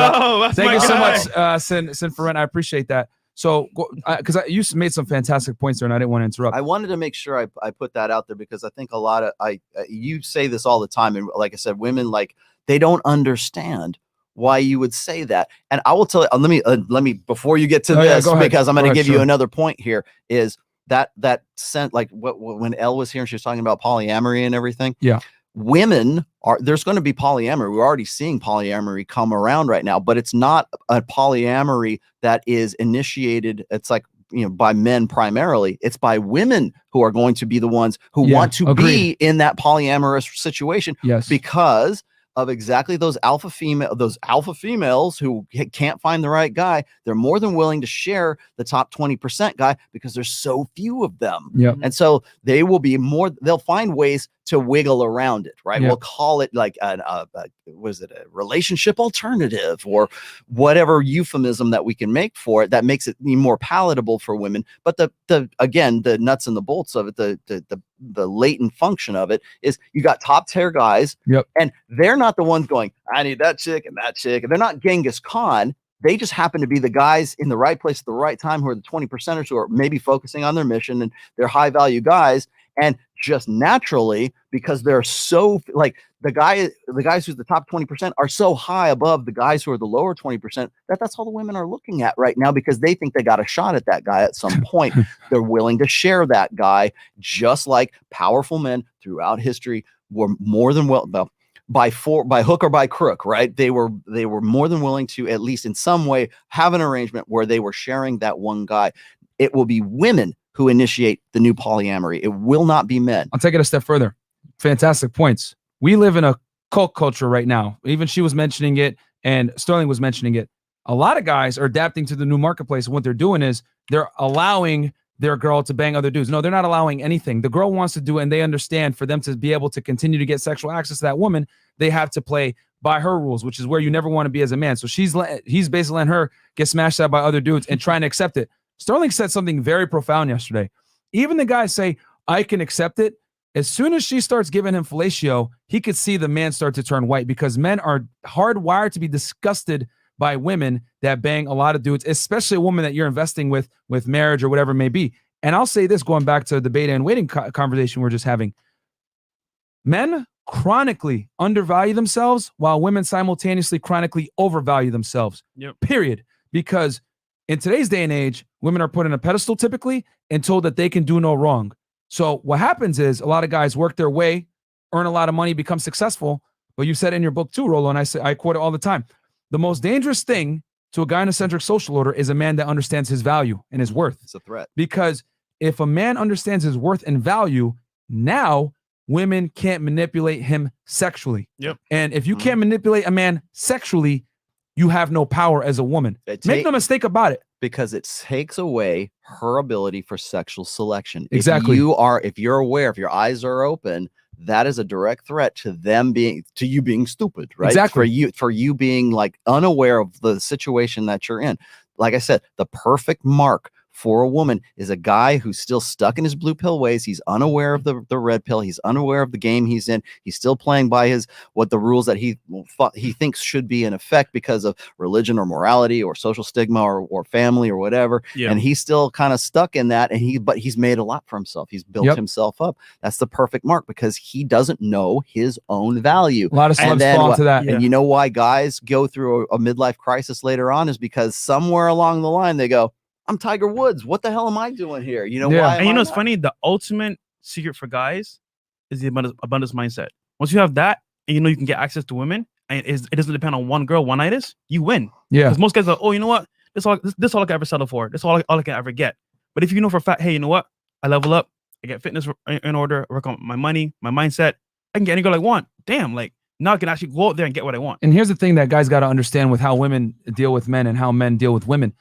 Thank you so much, Sin for Rent. I appreciate that. So, because you made some fantastic points there, and I didn't want to interrupt. I wanted to make sure I put that out there because I think a lot of you say this all the time, and like I said, women they don't understand why you would say that. And I will tell you. Let me before you get to this, because I'm going to give you another point here. Is that sent like when Elle was here and she was talking about polyamory and everything? Yeah. Women there's going to be polyamory. We're already seeing polyamory come around right now, but it's not a polyamory that is initiated. It's like, by men primarily. It's by women who are going to be the ones who want to be in that polyamorous situation. Yes. Because of exactly those alpha females who can't find the right guy. They're more than willing to share the top 20% guy because there's so few of them. Yep. And so they'll find ways to wiggle around it, right? Yep. We'll call it like a relationship alternative or whatever euphemism that we can make for it that makes it more palatable for women. But the nuts and the bolts of it, the latent function of it is you got top tier guys. Yep. And they're not the ones going, I need that chick and that chick. And they're not Genghis Khan. They just happen to be the guys in the right place at the right time who are the 20%ers who are maybe focusing on their mission and they're high value guys. And just naturally, because they're so like the guys who's the top 20% are so high above the guys who are the lower 20%, that's all the women are looking at right now because they think they got a shot at that guy at some point. They're willing to share that guy, just like powerful men throughout history were more than by hook or by crook, right? They were more than willing to, at least in some way, have an arrangement where they were sharing that one guy. It will be women who initiate the new polyamory. It will not be men. I'll take it a step further. Fantastic points. We live in a cult culture right now. Even she was mentioning it and Sterling was mentioning it. A lot of guys are adapting to the new marketplace. And what they're doing is they're allowing their girl to bang other dudes. No, they're not allowing anything. The girl wants to do it, and they understand for them to be able to continue to get sexual access to that woman, they have to play by her rules, which is where you never want to be as a man. So he's basically letting her get smashed out by other dudes and trying to accept it. Sterling said something very profound yesterday. Even the guys say, I can accept it. As soon as she starts giving him fellatio, he could see the man start to turn white because men are hardwired to be disgusted by women that bang a lot of dudes, especially a woman that you're investing with marriage or whatever it may be. And I'll say this, going back to the beta and waiting conversation we're just having. Men chronically undervalue themselves while women simultaneously chronically overvalue themselves. Yep. Period. Because in today's day and age, women are put on a pedestal typically and told that they can do no wrong. So what happens is a lot of guys work their way, earn a lot of money, become successful. But you said in your book too, Rollo, and I quote it all the time. The most dangerous thing to a gynocentric social order is a man that understands his value and his worth. It's a threat. Because if a man understands his worth and value, now women can't manipulate him sexually. Yep. And if you can't manipulate a man sexually, you have no power as a woman. Make no mistake about it. Because it takes away her ability for sexual selection. Exactly. If you're aware, if your eyes are open, that is a direct threat to you being stupid, right? Exactly. For you being like unaware of the situation that you're in. Like I said, the perfect mark for a woman is a guy who's still stuck in his blue pill ways. He's unaware of the red pill. He's unaware of the game he's in. He's still playing by the rules that he thinks should be in effect because of religion or morality or social stigma or family or whatever. Yeah. And he's still kind of stuck in that. But he's made a lot for himself. He's built himself up. That's the perfect mark because he doesn't know his own value. A lot of slugs fall into that. And you know why guys go through a midlife crisis later on is because somewhere along the line they go, I'm Tiger Woods. What the hell am I doing here? You know why? And it's funny. The ultimate secret for guys is the abundance mindset. Once you have that, and you can get access to women, and it doesn't depend on one girl, one itis, you win. Yeah. Because most guys are, oh, you know what? This all I can ever settle for. This all I can ever get. But if you know for a fact, hey, you know what? I level up. I get fitness in order. Work on my money, my mindset. I can get any girl I want. Damn, like now I can actually go out there and get what I want. And here's the thing that guys got to understand with how women deal with men and how men deal with women.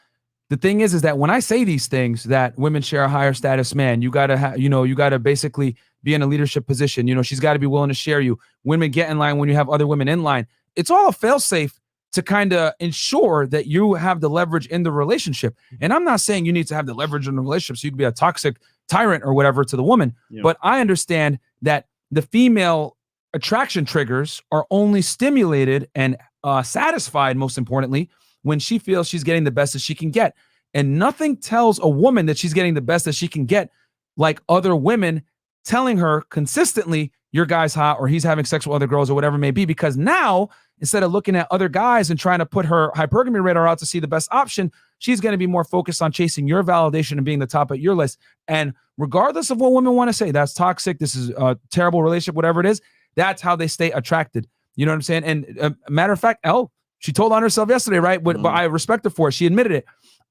The thing is that when I say these things that women share a higher status man, you gotta basically be in a leadership position. You know, she's got to be willing to share you. Women get in line when you have other women in line. It's all a fail-safe to kind of ensure that you have the leverage in the relationship. And I'm not saying you need to have the leverage in the relationship so you can be a toxic tyrant or whatever to the woman. Yeah. But I understand that the female attraction triggers are only stimulated and satisfied, most importantly, when she feels she's getting the best that she can get. And nothing tells a woman that she's getting the best that she can get like other women telling her consistently, your guy's hot or he's having sex with other girls or whatever it may be. Because now, instead of looking at other guys and trying to put her hypergamy radar out to see the best option, she's going to be more focused on chasing your validation and being the top of your list. And regardless of what women want to say, that's toxic, this is a terrible relationship, whatever it is, that's how they stay attracted. You know what I'm saying? And matter of fact, she told on herself yesterday, right? But I respect her for it. She admitted it.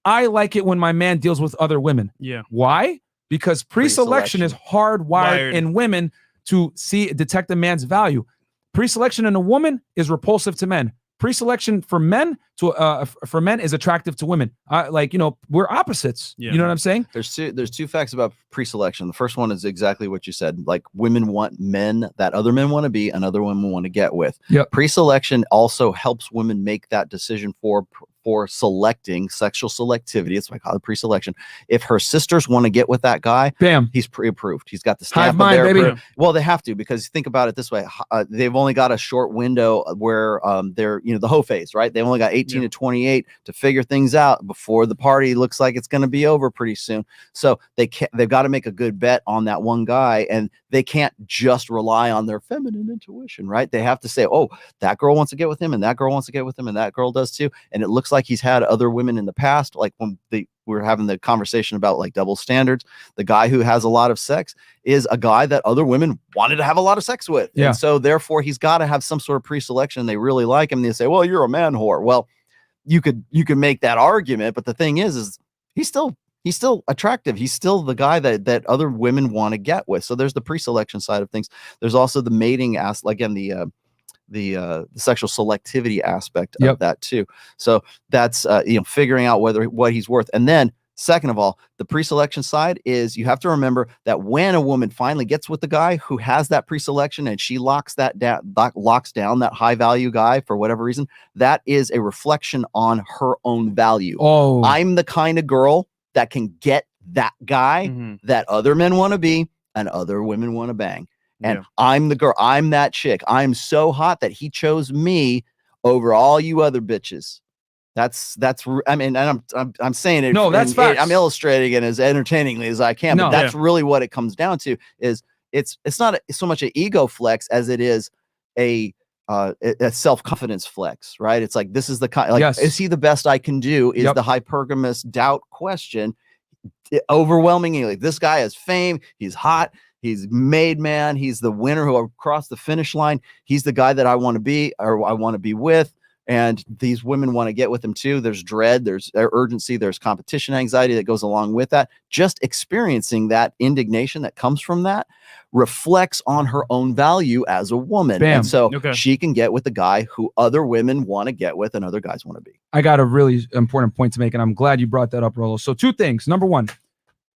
I like it when my man deals with other women. Yeah. Why? Because pre-selection is hardwired in women to detect a man's value. Pre-selection in a woman is repulsive to men. Pre-selection for men is attractive to women. We're opposites. Yeah. You know what I'm saying? There's two facts about pre-selection. The first one is exactly what you said. Like, women want men that other men want to be and other women want to get with. Yep. Pre-selection also helps women make that decision for selecting, sexual selectivity. It's like pre-selection. If her sisters want to get with that guy, bam, he's pre-approved. He's got the stamp of their baby. Well, they have to, because think about it this way. They've only got a short window where they're, the hoe phase, right? They've only got 18 to 28 to figure things out before the party looks like it's going to be over pretty soon. So they've got to make a good bet on that one guy, and they can't just rely on their feminine intuition, right? They have to say, oh, that girl wants to get with him, and that girl wants to get with him, and that girl does too. And it looks like he's had other women in the past. Like when we were having the conversation about like double standards, the guy who has a lot of sex is a guy that other women wanted to have a lot of sex with. Yeah. And so therefore he's got to have some sort of pre-selection. They really like him. And they say, well, you're a man whore. Well, you could make that argument, but the thing is he's still attractive. He's still the guy that other women want to get with. So there's the pre-selection side of things. There's also the mating again, the sexual selectivity aspect of that too. So that's figuring out what he's worth. And then second of all, the pre-selection side is, you have to remember that when a woman finally gets with the guy who has that pre-selection and she locks down that high value guy for whatever reason, that is a reflection on her own value. Oh, I'm the kind of girl that can get that guy that other men want to be and other women want to bang. And I'm the girl. I'm that chick. I'm so hot that he chose me over all you other bitches. That's. I mean, and I'm saying it. No, that's facts. I'm illustrating it as entertainingly as I can. But that's really what it comes down to. Is it's not so much an ego flex as it is a self-confidence flex, right? It's like, this is the kind. Like, is he the best I can do? Is the hypergamous doubt question overwhelmingly? Like, this guy has fame. He's hot. He's made man. He's the winner who across the finish line. He's the guy that I want to be, or I want to be with. And these women want to get with him too. There's dread, there's urgency, there's competition anxiety that goes along with that. Just experiencing that indignation that comes from that reflects on her own value as a woman. Bam. And so she can get with the guy who other women want to get with and other guys want to be. I got a really important point to make, and I'm glad you brought that up, Rollo. So two things. Number one,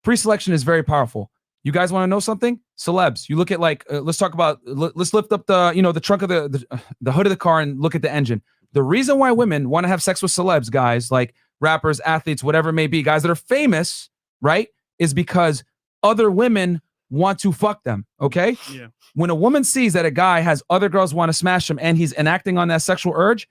pre-selection is very powerful. You guys want to know something? Celebs. You look at let's talk about, let's lift up the trunk of the hood of the car and look at the engine. The reason why women want to have sex with celebs, guys, like rappers, athletes, whatever it may be, guys that are famous, right, is because other women want to fuck them, okay? Yeah. When a woman sees that a guy has other girls want to smash him and he's enacting on that sexual urge,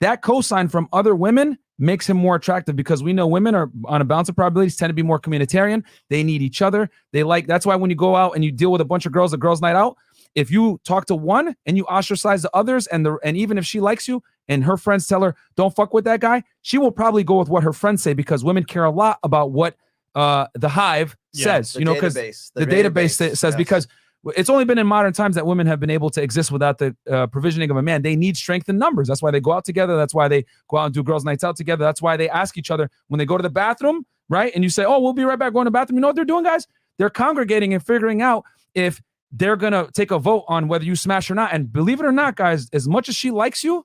that cosign from other women makes him more attractive, because we know women are on a balance of probabilities tend to be more communitarian. They need each other. That's why when you go out and you deal with a bunch of girls, a girls' night out, if you talk to one and you ostracize the others, and even if she likes you and her friends tell her, don't fuck with that guy, she will probably go with what her friends say, because women care a lot about what the hive says, because the database says, because it's only been in modern times that women have been able to exist without the provisioning of a man. They need strength in numbers. That's why they go out together. That's why they go out and do girls' nights out together. That's why they ask each other when they go to the bathroom, right? And you say, oh, we'll be right back going to the bathroom. You know what they're doing, guys? They're congregating and figuring out if they're going to take a vote on whether you smash or not. And believe it or not, guys, as much as she likes you,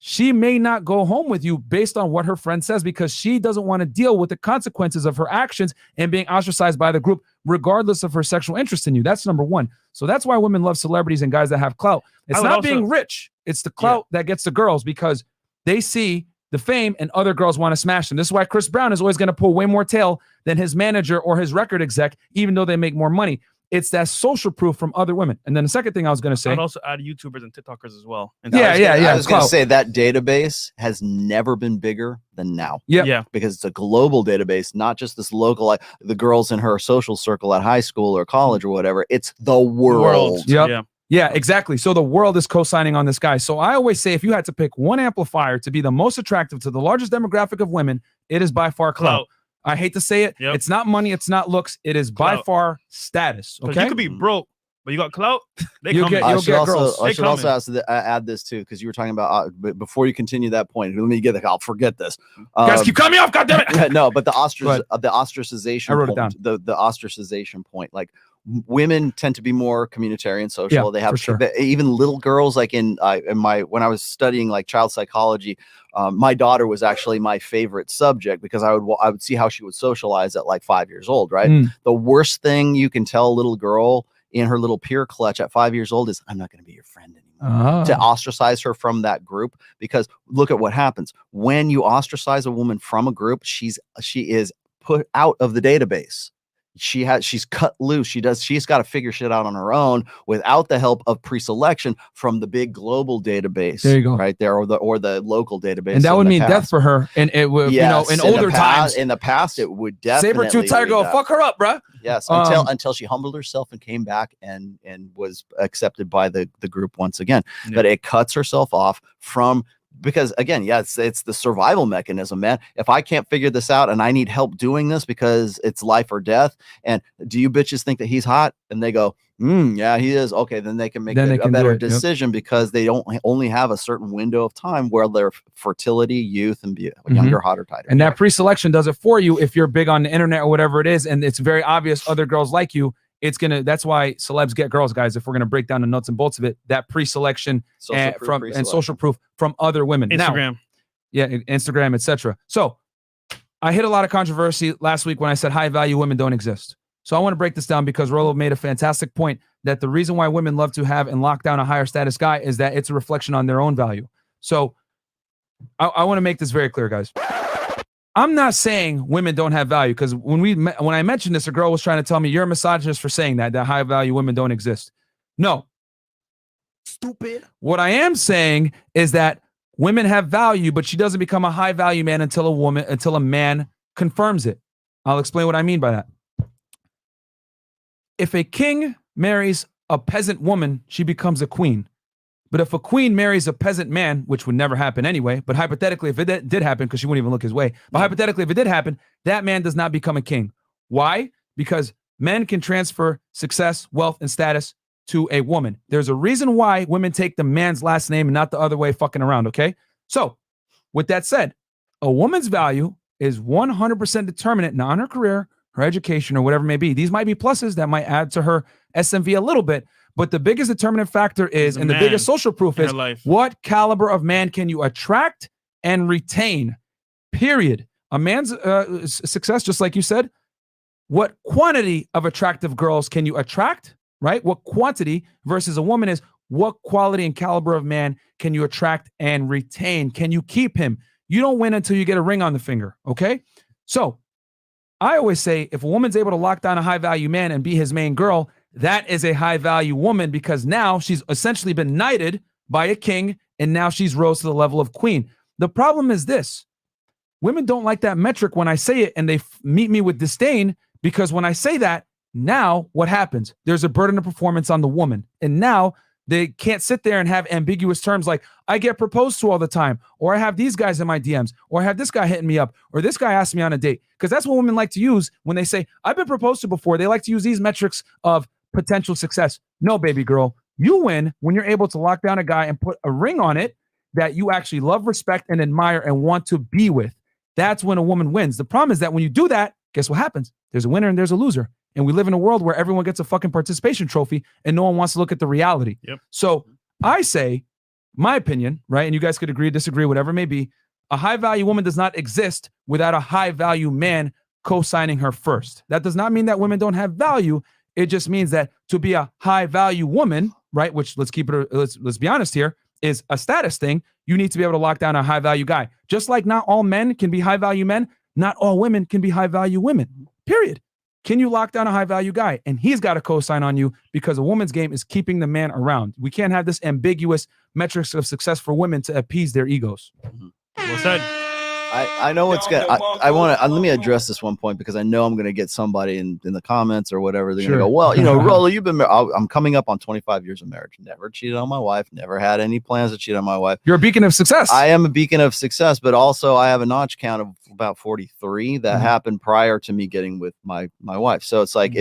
she may not go home with you based on what her friend says because she doesn't want to deal with the consequences of her actions and being ostracized by the group, regardless of her sexual interest in you. That's number one. So that's why women love celebrities and guys that have clout. It's not being rich. It's the clout that gets the girls because they see the fame and other girls want to smash them. This is why Chris Brown is always going to pull way more tail than his manager or his record exec, even though they make more money. It's that social proof from other women. And then the second thing I was going to say. I'd also add YouTubers and TikTokers as well. And I was going to say that database has never been bigger than now. Yeah. Because it's a global database, not just this local, like the girls in her social circle at high school or college or whatever. It's the world. Yep. Yeah, exactly. So the world is co-signing on this guy. So I always say if you had to pick one amplifier to be the most attractive to the largest demographic of women, it is by far clout. I hate to say it. Yep. It's not money. It's not looks. It is by far status. Okay. You could be broke, but you got clout. You'll get girls. I should also add this too, because you were talking about. But before you continue that point, let me get. I'll forget this. Guys, keep cutting me off. God damn it. No, but the ostracization. I wrote point, it down. The ostracization point, like. Women tend to be more communitarian, social. They have even little girls. Like when I was studying like child psychology, my daughter was actually my favorite subject because I would see how she would socialize at like 5 years old. Right. The worst thing you can tell a little girl in her little peer clutch at 5 years old is I'm not going to be your friend anymore. To ostracize her from that group, because look at what happens when you ostracize a woman from a group. She is put out of the database. She's cut loose. She's got to figure shit out on her own without the help of pre-selection from the big global database. There you go. Right there, or the local database. And that would mean death for her. And it would, in older times. In the past, it would definitely. Saber-tooth tiger go, fuck her up, bruh. Yes, until she humbled herself and came back and was accepted by the group once again. Yeah. But it cuts herself off from. Because again, it's the survival mechanism, man. If I can't figure this out and I need help doing this because it's life or death, and do you bitches think that he's hot? And they go, yeah, he is. Okay, then they can make a better decision because they don't only have a certain window of time where their fertility, youth, and younger, hotter, tighter. And that pre-selection does it for you if you're big on the internet or whatever it is, and it's very obvious other girls like you. That's why celebs get girls, guys. If we're gonna break down the nuts and bolts of it, that pre-selection and social proof from other women. Instagram, Instagram, etc. So I hit a lot of controversy last week when I said high value women don't exist. So I want to break this down because Rollo made a fantastic point that the reason why women love to have and lock down a higher status guy is that it's a reflection on their own value. So I want to make this very clear, guys. I'm not saying women don't have value, because when I mentioned this, a girl was trying to tell me you're a misogynist for saying that high value women don't exist. No. Stupid. What I am saying is that women have value, but she doesn't become a high value man until a man confirms it. I'll explain what I mean by that. If a king marries a peasant woman, she becomes a queen. But if a queen marries a peasant man, which would never happen anyway, but hypothetically, if it did happen, because she wouldn't even look his way, but hypothetically, if it did happen, that man does not become a king. Why? Because men can transfer success, wealth, and status to a woman. There's a reason why women take the man's last name and not the other way fucking around, okay? So, with that said, a woman's value is 100% determinant, not on her career, her education, or whatever it may be. These might be pluses that might add to her SMV a little bit, but the biggest determinant factor is, and the biggest social proof is, what caliber of man can you attract and retain, period. A man's success, just like you said, what quantity of attractive girls can you attract, right? What quantity versus a woman is what quality and caliber of man can you attract and retain? Can you keep him? You don't win until you get a ring on the finger, okay? So I always say if a woman's able to lock down a high-value man and be his main girl, that is a high-value woman, because now she's essentially been knighted by a king, and now she's rose to the level of queen. The problem is this. Women don't like that metric when I say it, and they meet me with disdain, because when I say that, now what happens? There's a burden of performance on the woman, and now they can't sit there and have ambiguous terms like, I get proposed to all the time, or I have these guys in my DMs, or I have this guy hitting me up, or this guy asked me on a date. Because that's what women like to use when they say, I've been proposed to before. They like to use these metrics of potential success. No, baby girl, you win when you're able to lock down a guy and put a ring on it that you actually love, respect, and admire and want to be with. That's when a woman wins. The problem is that when you do that, guess what happens? There's a winner and there's a loser. And we live in a world where everyone gets a fucking participation trophy and no one wants to look at the reality. Yep. So I say my opinion, right? And you guys could agree, disagree, whatever it may be. A high value woman does not exist without a high value man co-signing her first. That does not mean that women don't have value. It just means that to be a high value woman, right? Which let's be honest here, is a status thing. You need to be able to lock down a high value guy. Just like not all men can be high value men, not all women can be high value women. Period. Can you lock down a high value guy? And he's got to co-sign on you, because a woman's game is keeping the man around. We can't have this ambiguous metrics of success for women to appease their egos. Well said. I know what's good. I want to let me address this one point, because I know I'm going to get somebody in the comments or whatever. They're going to go, well, Rollo, you've been I'm coming up on 25 years of marriage. Never cheated on my wife. Never had any plans to cheat on my wife. You're a beacon of success. I am a beacon of success, but also I have a notch count of about 43 that happened prior to me getting with my wife. So it's like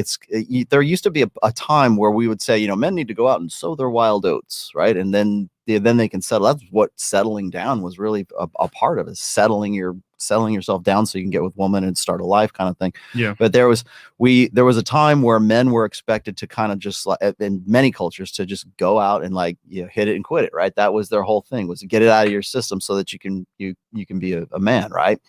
there used to be a time where we would say, men need to go out and sow their wild oats, right? And then they can settle. That's what settling down was really a part of, is settling yourself down so you can get with woman and start a life kind of thing. Yeah. But there was a time where men were expected to kind of just, like, in many cultures, to just go out and hit it and quit it, right? That was their whole thing, was to get it out of your system so that you can be a man, right?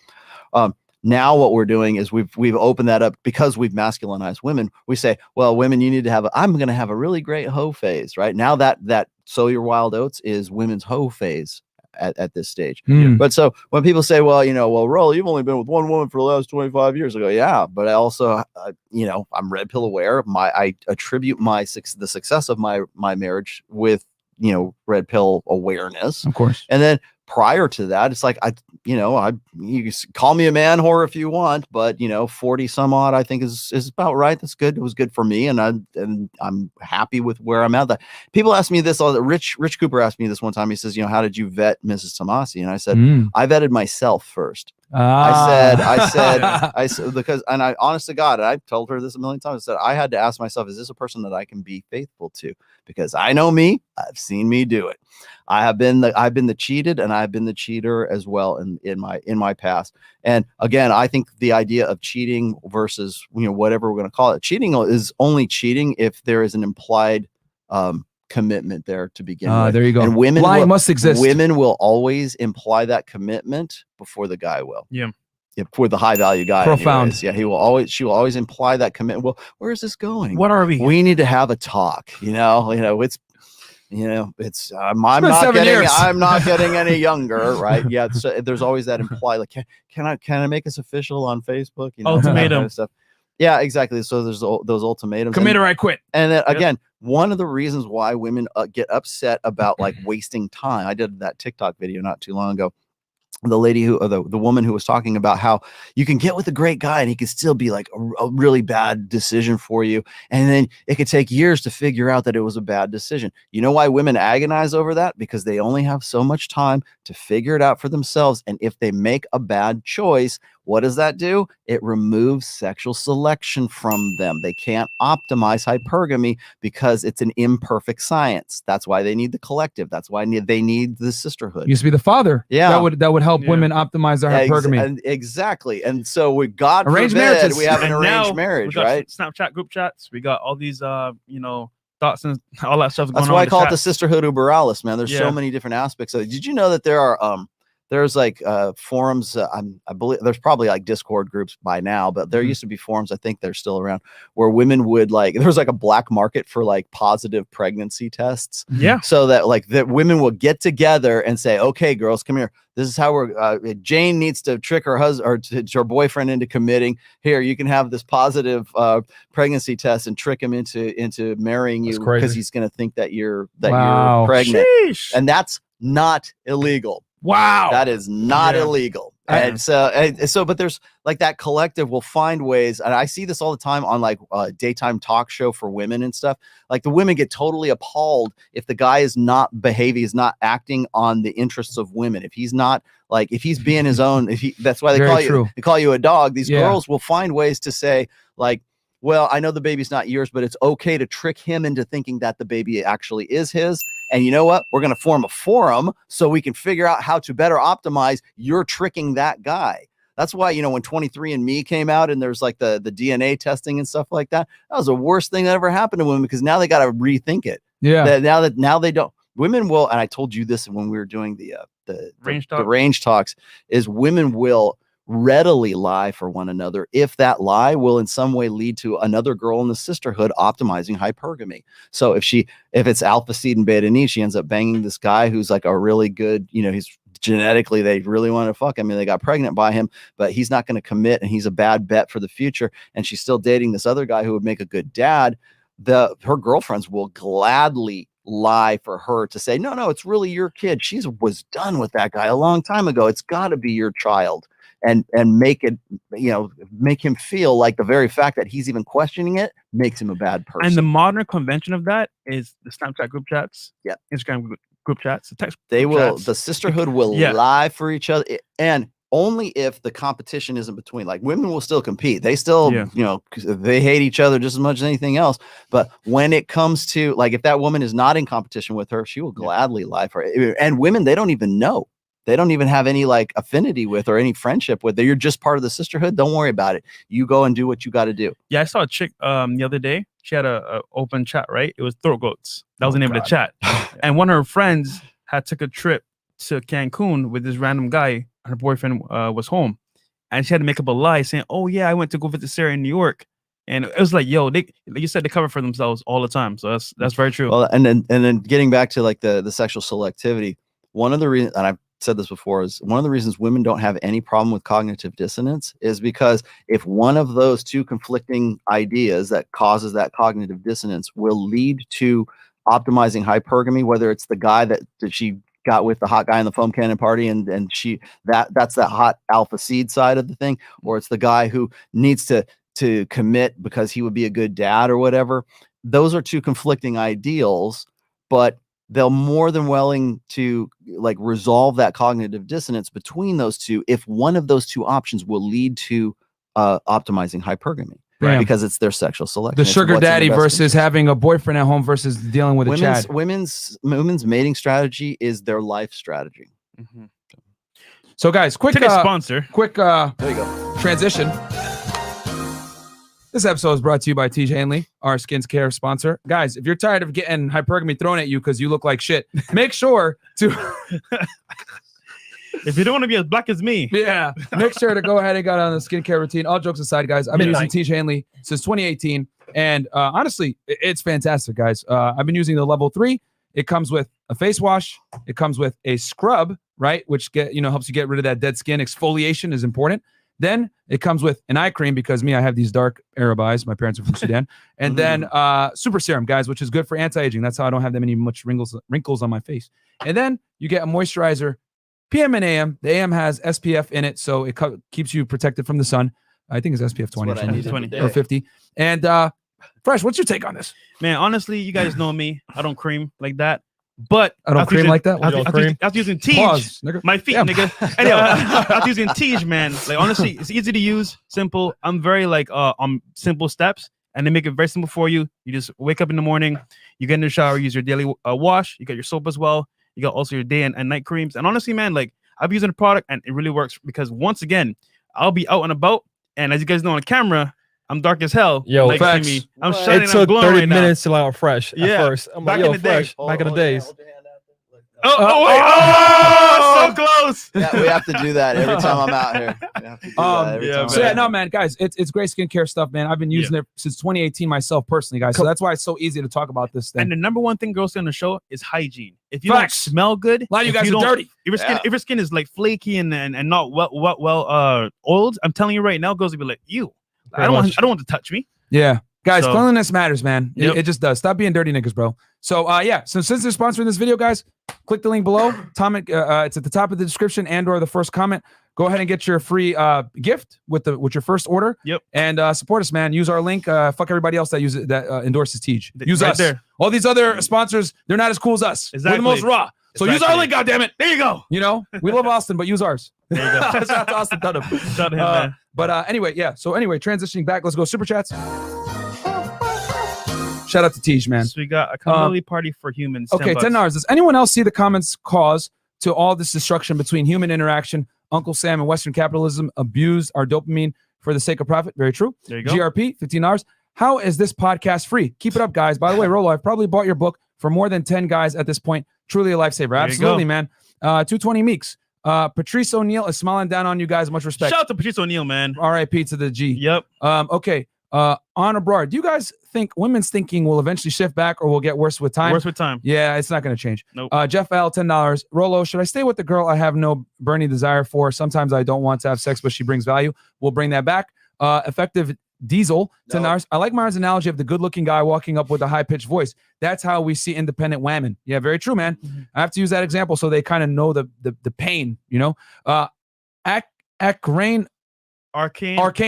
Now what we're doing is we've opened that up, because we've masculinized women. We say, well, women, you need to I'm going to have a really great hoe phase, right? Now that sow your wild oats is women's hoe phase at this stage. But so when people say, well, Rollo, you've only been with one woman for the last 25 years ago. Yeah, but I also, I'm red pill aware. I attribute the success of my marriage with, red pill awareness. Of course. And then prior to that, it's like, you can call me a man whore if you want, but 40 some odd, I think is about right. That's good. It was good for me. And I'm happy with where I'm at. People ask me this, Rich Cooper asked me this one time. He says, how did you vet Mrs. Tomassi? And I said, I vetted myself first. I said, because, and I, honest to God, I told her this a million times, I said, I had to ask myself, is this a person that I can be faithful to? Because I know me, I've seen me do it. I've been the cheated, and I've been the cheater as well in my past. And again, I think the idea of cheating versus, whatever we're going to call it, cheating is only cheating if there is an implied, commitment there to begin with. There you go. And women must exist. Women will always imply that commitment before the guy will. Yeah. For the high value guy. Profound. Anyways. Yeah. She will always imply that commitment. Well, where is this going? What are we? We need to have a talk. I'm not getting any younger, right? Yeah. So there's always that implied, like, can I make us official on Facebook? Ultimatum. Kind of stuff. Yeah, exactly. So there's those ultimatums. Commit or I quit. And then again, one of the reasons why women get upset about wasting time. I did that TikTok video not too long ago. The lady the woman who was talking about how you can get with a great guy and he can still be like a really bad decision for you. And then it could take years to figure out that it was a bad decision. You know why women agonize over that? Because they only have so much time to figure it out for themselves. And if they make a bad choice, what does that do? It removes sexual selection from them. They can't optimize hypergamy because it's an imperfect science. That's why they need the collective. That's why they need the sisterhood. Used to be the father. Yeah. That would help women optimize their hypergamy. Exactly. And so we got arranged marriages. We have an arranged marriage, right? Snapchat group chats. We got all these thoughts and all that stuff going on. That's why I call it the sisterhood uber alles, man. There's so many different aspects of it. Did you know that there are there's like forums, I believe there's probably like Discord groups by now, but there used to be forums, I think they're still around, where women would there was like a black market for like positive pregnancy tests. Yeah. So that that women will get together and say, okay, girls, come here. This is how Jane needs to trick her husband or her boyfriend into committing. Here, you can have this positive pregnancy test and trick him into marrying you because he's going to think that you're pregnant. Sheesh. And that's not illegal. Wow. That is not illegal. And so, but there's like that collective will find ways. And I see this all the time on like daytime talk show for women and stuff. Like the women get totally appalled if the guy is not behaving, is not acting on the interests of women. If he's not if he's being his own, that's why they call you a dog. These girls will find ways to say like, well, I know the baby's not yours, but it's okay to trick him into thinking that the baby actually is his. And you know what? We're going to form a forum so we can figure out how to better optimize you're tricking that guy. That's why, when 23andMe came out and there's like the DNA testing and stuff like that, that was the worst thing that ever happened to women because now they got to rethink it. Yeah. Now they don't. women will, and I told you this when we were doing the Range range talks, is women will readily lie for one another if that lie will in some way lead to another girl in the sisterhood optimizing hypergamy. So if it's alpha seed and beta need, she ends up banging this guy who's like a really good, he's genetically, they really want to fuck him and they got pregnant by him, but he's not going to commit and he's a bad bet for the future. And she's still dating this other guy who would make a good dad. Her girlfriends will gladly lie for her to say, no, it's really your kid. She was done with that guy a long time ago. It's got to be your child. And make it, make him feel like the very fact that he's even questioning it makes him a bad person. And the modern convention of that is the Snapchat group chats, yeah, Instagram group chats, the text. The sisterhood will lie for each other, and only if the competition isn't between. Like, women will still compete. They still, they hate each other just as much as anything else. But when it comes to, like, if that woman is not in competition with her, she will gladly lie for it. And women, they don't even know. They don't even have any like affinity with or any friendship with. You're just part of the sisterhood. Don't worry about it. You go and do what you got to do. Yeah, I saw a chick the other day. She had a open chat, right? It was throat goats. That was the name of the chat. And one of her friends had took a trip to Cancun with this random guy. Her boyfriend was home, and she had to make up a lie saying, "Oh yeah, I went to go visit Sarah in New York." And it was like, yo, like you said, they cover for themselves all the time. So that's very true. Well, and then getting back to like the sexual selectivity, one of the reasons, and I've said this before, is one of the reasons women don't have any problem with cognitive dissonance is because if one of those two conflicting ideas that causes that cognitive dissonance will lead to optimizing hypergamy, whether it's the guy that she got with the hot guy in the foam cannon party and that's that hot alpha seed side of the thing, or it's the guy who needs to commit because he would be a good dad or whatever. Those are two conflicting ideals, but they'll more than willing to like resolve that cognitive dissonance between those two if one of those two options will lead to optimizing hypergamy. Right. Because it's their sexual selection. The sugar daddy versus having a boyfriend at home versus dealing with a Chad. Women's mating strategy is their life strategy. Mm-hmm. So guys, quick sponsor. Quick there you go. Transition. This episode is brought to you by TJ Hanley, our skincare sponsor. Guys, if you're tired of getting hypergamy thrown at you because you look like shit, make sure to if you don't want to be as black as me, make sure to go ahead and get on the skincare routine. All jokes aside, guys, I've been using TJ Hanley since 2018, and honestly, it's fantastic, guys. I've been using the level 3. It comes with a face wash. It comes with a scrub, right, which helps you get rid of that dead skin. Exfoliation is important. Then it comes with an eye cream because I have these dark Arab eyes. My parents are from Sudan. And then super serum, guys, which is good for anti-aging. That's how I don't have that many much wrinkles on my face. And then you get a moisturizer, PM and AM. The AM has SPF in it, so it keeps you protected from the sun. I think it's SPF 20 or 50. And Fresh, what's your take on this? Man, honestly, you guys know me. I don't cream like that. But I don't cream like that. I was using Tej. My feet, nigga. Anyway, I was using Tej, man. Like, honestly, it's easy to use, simple. I'm very like on simple steps, and they make it very simple for you. You just wake up in the morning, you get in the shower, use your daily wash. You got your soap as well. You got also your day and night creams. And honestly, man, like I've been using the product, and it really works because once again, I'll be out and about, and as you guys know on camera, I'm dark as hell. Yo, like, facts. me. I'm shining. It took 30 minutes till I was fresh. Yeah. At first, I'm back like, in the fresh. day. Back in the days. So close. Yeah, we have to do that every time I'm out here. We have to do that every time. So yeah, no, man, guys, it's great skincare stuff, man. I've been using it since 2018 myself personally, guys. So that's why it's so easy to talk about this thing. And the number one thing girls say on the show is hygiene. If you don't smell good, a lot of you guys are dirty. If your skin is like flaky and not well oiled, I'm telling you right now, girls will be like, ew. I don't want to touch me. Yeah. Guys, cleanliness matters, man. It just does. Stop being dirty niggas, bro. So, So since they're sponsoring this video, guys, click the link below. It's at the top of the description and/or the first comment. Go ahead and get your free gift with your first order. Yep. And support us, man. Use our link. Fuck everybody else that endorses Tej. Use right us. There. All these other sponsors, they're not as cool as us. Exactly. We're the most raw. So use our link, goddammit. There you go. We love Austin, but use ours. There you go. That's Austin Dunham. Man. But anyway, So anyway, transitioning back, let's go super chats. Shout out to Tej, man. So we got a accountability party for humans. Okay, $10. Does anyone else see the comments cause to all this destruction between human interaction? Uncle Sam and Western capitalism abused our dopamine for the sake of profit. Very true. There you go. GRP, $15. How is this podcast free? Keep it up, guys. By the way, Rollo, I've probably bought your book for more than 10 guys at this point. Truly a lifesaver. There you Absolutely, go. man. 220 Meeks. Patrice O'Neill is smiling down on you guys. Much respect. Shout out to Patrice O'Neill, man. RIP to the G. Yep. Okay. On abroad. Do you guys think women's thinking will eventually shift back or will get worse with time? Worse with time. Yeah, it's not going to change. Nope. Jeff L, $10. Rollo, should I stay with the girl I have no burning desire for? Sometimes I don't want to have sex, but she brings value. We'll bring that back. Effective Diesel, $10. I like Myron's analogy of the good-looking guy walking up with a high-pitched voice. That's how we see independent women. Yeah, very true, man. I have to use that example so they kind of know the pain, you know? Arcane.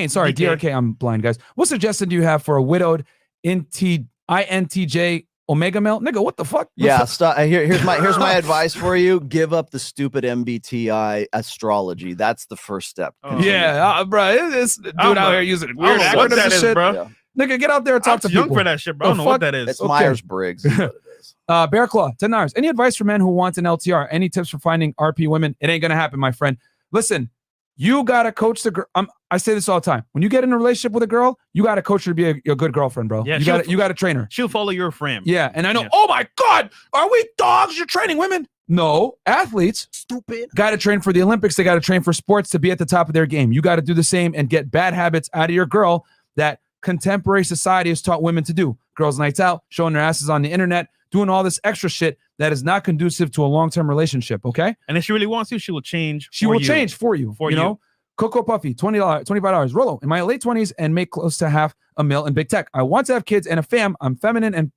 Sorry, DRK. I'm blind, guys. What suggestion do you have for a widowed INTJ Omega male? Nigga, what the fuck? Yeah, stop. Here's my advice for you. Give up the stupid MBTI astrology. That's the first step. Yeah, bro. This dude out here using it. Weird What that is, shit. bro. Yeah. Nigga, get out there and talk to young people. for that shit, bro. I don't know what that is. It's Myers-Briggs. Is what it is. Bear Claw, $10. Any advice for men who want an LTR? Any tips for finding RP women? It ain't gonna happen, my friend. Listen, you gotta coach the girl. I say this all the time. When you get in a relationship with a girl, you gotta coach her to be a good girlfriend, bro. Yeah, you gotta train her. She'll follow your frame. Yeah, and I know. Yeah. Oh my God, are we dogs? You're training women? No, athletes. Stupid. Got to train for the Olympics. They got to train for sports to be at the top of their game. You got to do the same and get bad habits out of your girl that contemporary society has taught women to do. Girls' nights out, showing their asses on the internet, doing all this extra shit that is not conducive to a long-term relationship. Okay, And if she really wants to, she will change. she will change for you. For you you. know. Coco Puffy, $20, $25. Rollo, in my late 20s and make close to half a mil in big tech. I want to have kids and a fam. I'm feminine and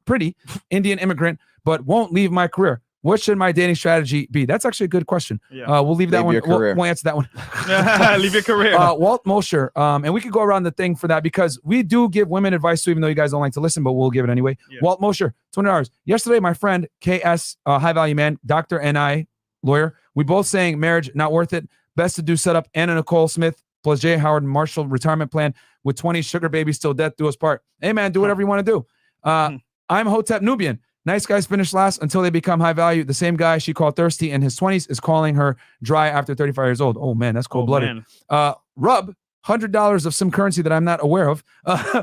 pretty, Indian immigrant, but won't leave my career. What should my dating strategy be? That's actually a good question. Yeah. We'll leave that Leave one. your career. We'll answer that one. Leave your career. Walt Mosher. And we could go around the thing for that because we do give women advice too, even though you guys don't like to listen, but we'll give it anyway. Yeah. Walt Mosher, $20. Yesterday, my friend KS, high value man, Dr. NI, lawyer, we both saying marriage not worth it. Best to do set up Anna Nicole Smith plus J. Howard Marshall retirement plan with 20 sugar babies till death do us part. Hey man, do whatever you want to do. I'm Hotep Nubian. Nice guys finish last until they become high value. The same guy she called thirsty in his 20s is calling her dry after 35 years old. Oh man, that's cold-blooded. Rub, $100 of some currency that I'm not aware of.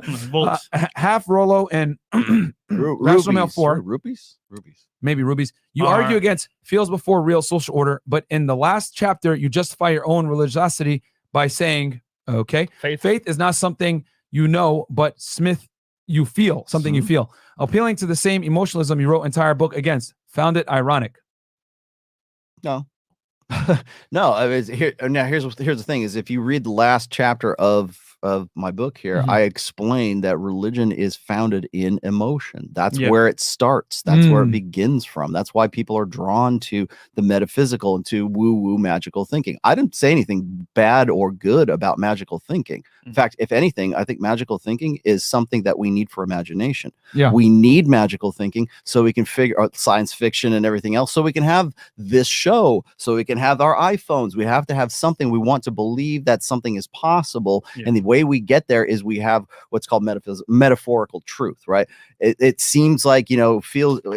Volts. Half Rollo and National Mail 4. Rupees? Maybe rubies. You argue against feels before real social order, but in the last chapter, you justify your own religiosity by saying, okay, faith is not something you know, but Smith, you feel, something you feel. Appealing to the same emotionalism you wrote entire book against. Found it ironic. No. No, I mean, here's the thing is if you read the last chapter of my book here, I explain that religion is founded in emotion. That's where it starts. That's where it begins from. That's why people are drawn to the metaphysical and to woo-woo magical thinking. I didn't say anything bad or good about magical thinking. In fact, if anything, I think magical thinking is something that we need for imagination. Yeah. We need magical thinking so we can figure out science fiction and everything else, so we can have this show, so we can have our iPhones. We have to have something. We want to believe that something is possible. And the way we get there is we have what's called metaphorical truth, right? It seems like, you know,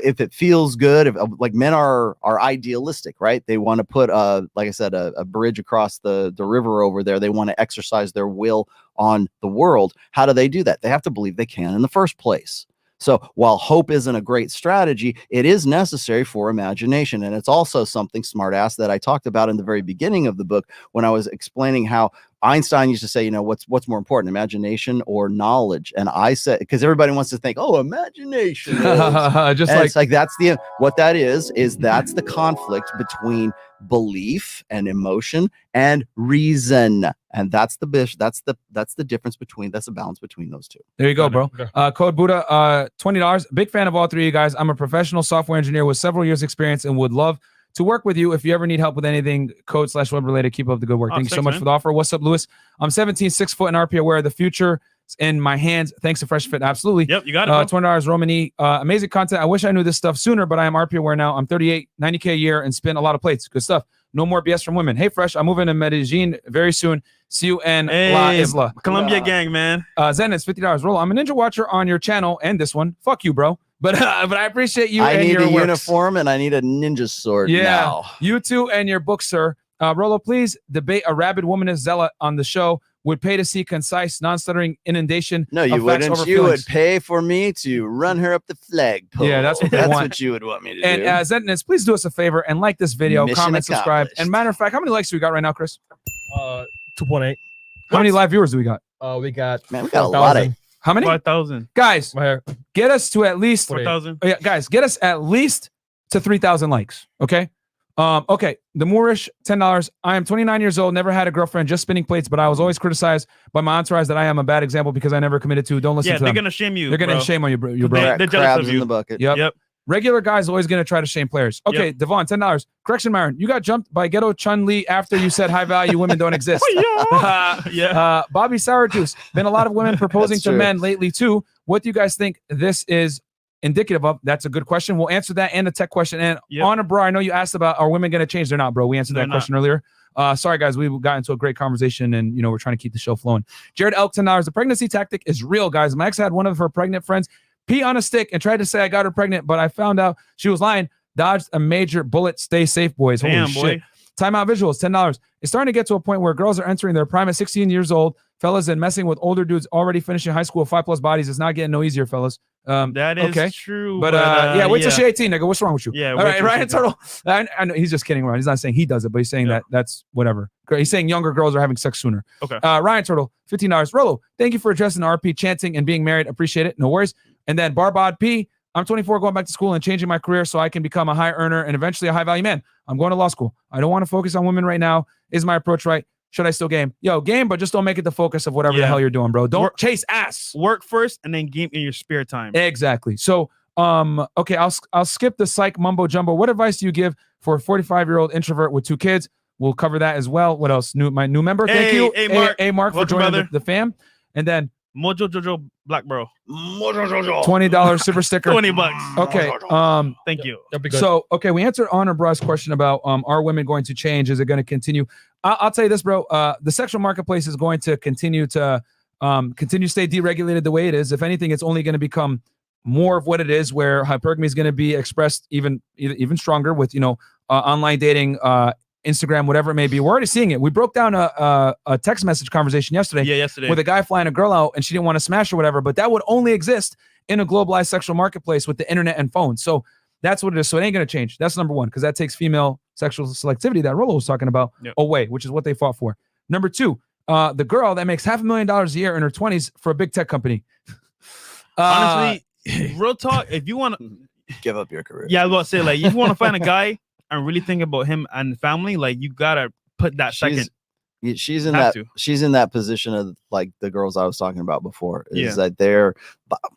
if it feels good, if, like men are idealistic, right? They want to put like I said, a bridge across the river over there. They want to exercise their will on the world. How do they do that? They have to believe they can in the first place. So while hope isn't a great strategy, it is necessary for imagination. And it's also something, smartass, that I talked about in the very beginning of the book when I was explaining how Einstein used to say, you know, what's more important, imagination or knowledge? And I said, because everybody wants to think, oh, imagination. Just and like, it's like that's what that is that's the conflict between belief and emotion and reason. And that's the difference between, that's the balance between those two. there you go, bro. Code Buddha, $20. Big fan of all three of you guys. I'm a professional software engineer with several years experience and would love to work with you. If you ever need help with anything code/web related, keep up the good work. Thank you so much for the offer. What's up, Lewis? I'm 17, 6 foot and RP aware of the future in my hands. Thanks to FreshandFit. Absolutely. Yep, you got it. $20 Romani. Amazing content. I wish I knew this stuff sooner, but I am RP aware now. I'm 38, 90K a year and spin a lot of plates. Good stuff. No more BS from women. Hey, Fresh, I'm moving to Medellin very soon. See you in La Isla. Colombia gang, man. Zen is $50. Roll. I'm a ninja watcher on your channel and this one. Fuck you, bro. But I appreciate you. I and need your a works. uniform and I need a ninja sword now. You too and your book, sir. Rollo, please debate a rabid womanist zealot on the show. would pay to see concise, non-stuttering inundation. No, you of facts wouldn't. over You feelings. would pay for me to run her up the flagpole. Yeah, that's what they that's want. what you would want me to And do. Zetness, please do us a favor and like this video, Mission comment, subscribe. accomplished. And matter of fact, how many likes do we got right now, Chris? 2.8. How many live viewers do we got? We got Man, we got a lot of. 4,000 How many? 5,000. Guys, right here. get us to at least 4,000. yeah, guys, get us at least to 3,000 likes. Okay. Okay. The Moorish, $10. I am 29 years old, never had a girlfriend, just spinning plates, but I was always criticized by my entourage that I am a bad example because I never committed to. Don't listen Yeah, to they're them. gonna shame you. They're gonna bro. shame on you, bro. Bro. They're jealous crabs of in you. the bucket. Yep. Yep. Regular guys always gonna try to shame players. Okay, Devon, $10. Correction, Myron. You got jumped by Ghetto Chun Li after you said high value women don't exist. Yeah. Bobby Sour Juice. Been a lot of women proposing That's to true. men lately too. What do you guys think this is indicative of? That's a good question. We'll answer that and the tech question. And Yep. Honor, bro, I know you asked about are women going to change? They're not, bro. We answered They're that not. question earlier. Sorry, guys. We got into a great conversation and, we're trying to keep the show flowing. Jared Elk, $10. The pregnancy tactic is real, guys. My ex had one of her pregnant friends pee on a stick and tried to say I got her pregnant, but I found out she was lying. Dodged a major bullet. Stay safe, boys. Holy Damn, shit. boy. Timeout visuals, $10. It's starting to get to a point where girls are entering their prime at 16 years old, fellas, and messing with older dudes already finishing high school, 5+ bodies. It's not getting no easier, fellas. That is okay. true. But yeah, wait till she 18, nigga. What's wrong with you? Yeah. All wait right, till Ryan she's out. Turtle. I know he's just kidding around. He's not saying he does it, but he's saying Yeah. that's whatever. He's saying younger girls are having sex sooner. Okay. Ryan Turtle, $15. Rollo, thank you for addressing the RP chanting and being married. Appreciate it. No worries. And then Barbod P, I'm 24, going back to school and changing my career so I can become a high earner and eventually a high value man. I'm going to law school. I don't want to focus on women right now. Is my approach right? Should I still game? Yo, game, but just don't make it the focus of whatever the Yeah. hell you're doing, bro. Don't Work- chase ass. Work first and then game in your spare time. Exactly. So, okay, I'll skip the psych mumbo jumbo. What advice do you give for a 45-year-old introvert with 2 kids? We'll cover that as well. What else? My new member. Thank Hey, you, hey, Mark. Mark, for Welcome, joining brother. the fam. And then Mojo Jojo Black Bro. $20 super sticker. $20. Okay. Thank you. That'd be good. So, okay, we answered Honor Bro's question about are women going to change? Is it going to continue? I'll tell you this, bro. The sexual marketplace is going to continue to stay deregulated the way it is. If anything, it's only going to become more of what it is, where hypergamy is going to be expressed even stronger with online dating, Instagram, whatever it may be. We're already seeing it. We broke down a text message conversation yesterday. Yeah, yesterday. With a guy flying a girl out and she didn't want to smash or whatever, but that would only exist in a globalized sexual marketplace with the internet and phones. So that's what it is. So it ain't going to change. That's number one, because that takes female sexual selectivity that Rollo was talking about away, which is what they fought for. Number two, the girl that makes $500,000 a year in her 20s for a big tech company. Honestly, real talk, if you want to Give up your career. Yeah, I was about to say, like, if you want to find a guy and really think about him and family, like, you gotta put that second. She's in Have that to. she's in that position of like the girls I was talking about before. Is Yeah. that they're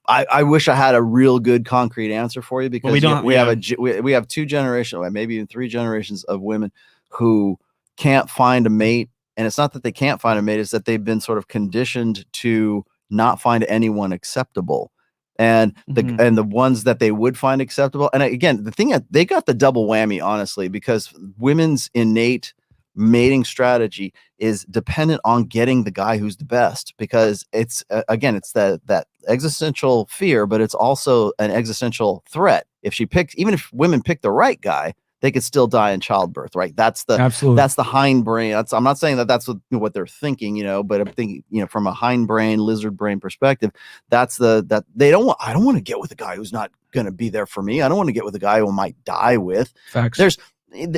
I wish I had a real good concrete answer for you, because we don't- we yeah. have we have 2 generations, maybe even 3 generations of women who can't find a mate. And it's not that they can't find a mate, it's that they've been sort of conditioned to not find anyone acceptable. And the ones that they would find acceptable. And again, the thing that they got the double whammy, honestly, because women's innate mating strategy is dependent on getting the guy who's the best, because it's again, it's that existential fear, but it's also an existential threat. Even if women pick the right guy, they could still die in childbirth, right? That's the hindbrain. I'm not saying that that's what they're thinking, but I'm thinking, from a hindbrain, lizard brain perspective, I don't want to get with a guy who's not going to be there for me. I don't want to get with a guy who I might die with. Facts.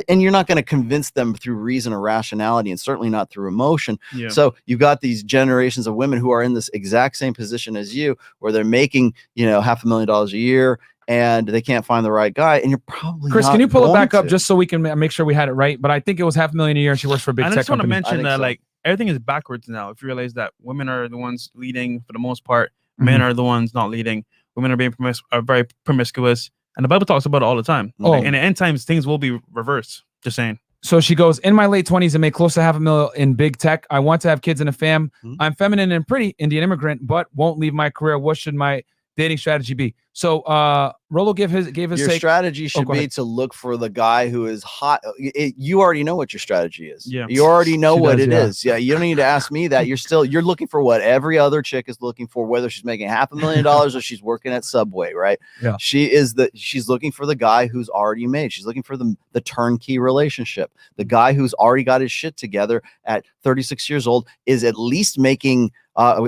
And you're not going to convince them through reason or rationality, and certainly not through emotion. Yeah. So you've got these generations of women who are in this exact same position as you, where they're making, $500,000 a year, and they can't find the right guy. And you're probably Chris, not can you pull it going back up to. just so we can make sure we had it right? But I think it was $500,000 a year, and she works for a big And I tech just want to company. mention think that, so. like, everything is backwards now. If you realize that women are the ones leading for the most part, men are the ones not leading. Women are being very promiscuous, and the Bible talks about it all the time. Oh. In the end times, things will be reversed. Just saying. So she goes, in my late 20s and make close to $500,000 in big tech. I want to have kids and a fam. I'm feminine and pretty, Indian immigrant, but won't leave my career. What should my dating strategy be? So Rollo gave his your strategy should be to look for the guy who is hot. You already know what your strategy is. Yeah. You already know She what does, it is. Yeah. You don't need to ask me that. You're looking for what every other chick is looking for, whether she's making $500,000 or she's working at Subway, right? Yeah. She's looking for the guy who's already made. She's looking for the turnkey relationship. The guy who's already got his shit together at 36 years old is at least making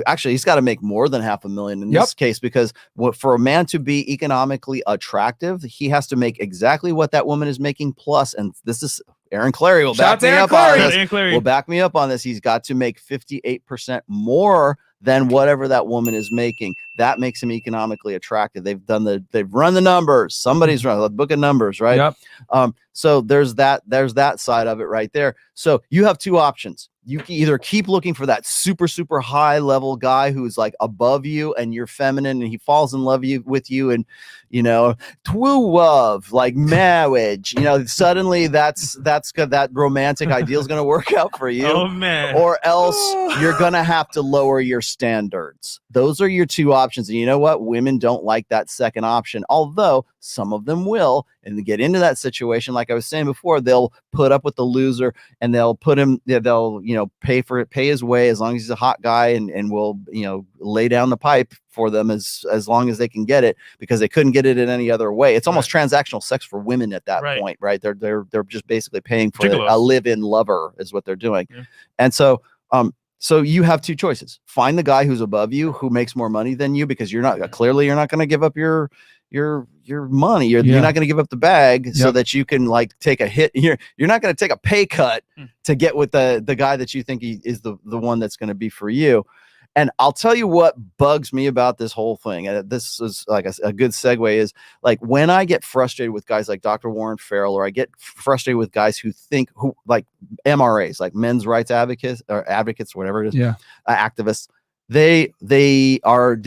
actually, he's got to make more than $500,000 in this case, because for a man to be economically attractive, he has to make exactly what that woman is making plus. And this is Aaron Clary will back me up on this. Will back me up on this. He's got to make 58% more than whatever that woman is making. That makes him economically attractive. They've run the numbers. Somebody's run the book of numbers, right? Yep. So there's that side of it right there. So you have two options. You can either keep looking for that super, super high level guy who's like above you and you're feminine and he falls in love with you and, you know, twoo love, like marriage, you know, suddenly that's good. That romantic ideal is going to work out for you. Oh, man. Or else you're going to have to lower your standards. Those are your two options. And you know what? Women don't like that second option, although some of them will. And to get into that situation, like I was saying before, they'll put up with the loser and they'll put him, they'll, you know, pay his way as long as he's a hot guy and will, you know, lay down the pipe for them as long as they can get it, because they couldn't get it in any other way. It's almost transactional sex for women at that point, right? They're just basically paying for a live-in lover is what they're doing. Yeah. And so you have two choices. Find the guy who's above you, who makes more money than you, because you're not going to give up your money. You're not going to give up the bag so that you can like take a hit. You're not going to take a pay cut to get with the guy that you think is the one that's going to be for you. And I'll tell you what bugs me about this whole thing. And this is like a good segue is like when I get frustrated with guys like Dr. Warren Farrell, or I get frustrated with guys who like MRAs, like men's rights advocates, whatever it is, activists. They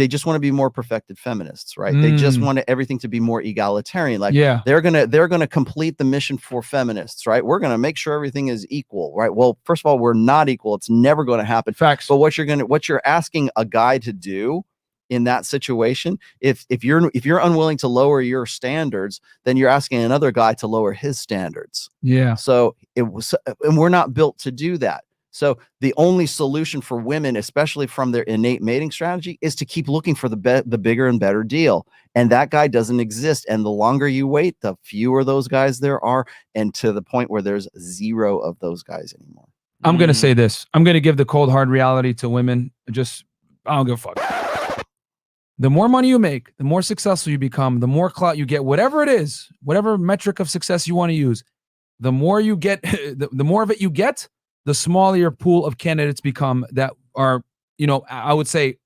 just want to be more perfected feminists, right? They just want everything to be more egalitarian. Like they're gonna complete the mission for feminists, right? We're gonna make sure everything is equal, right? Well, first of all, we're not equal. It's never going to happen. Facts. But what you're asking a guy to do in that situation, if you're unwilling to lower your standards, then you're asking another guy to lower his standards. Yeah. So and we're not built to do that. So the only solution for women, especially from their innate mating strategy, is to keep looking for the bigger and better deal. And that guy doesn't exist. And the longer you wait, the fewer those guys there are, and to the point where there's zero of those guys anymore. I'm going to say this. I'm going to give the cold, hard reality to women. I don't give a fuck. The more money you make, the more successful you become, the more clout you get, whatever it is, whatever metric of success you want to use, the more you get, the more of it you get, the smaller your pool of candidates become that are, you know, I would say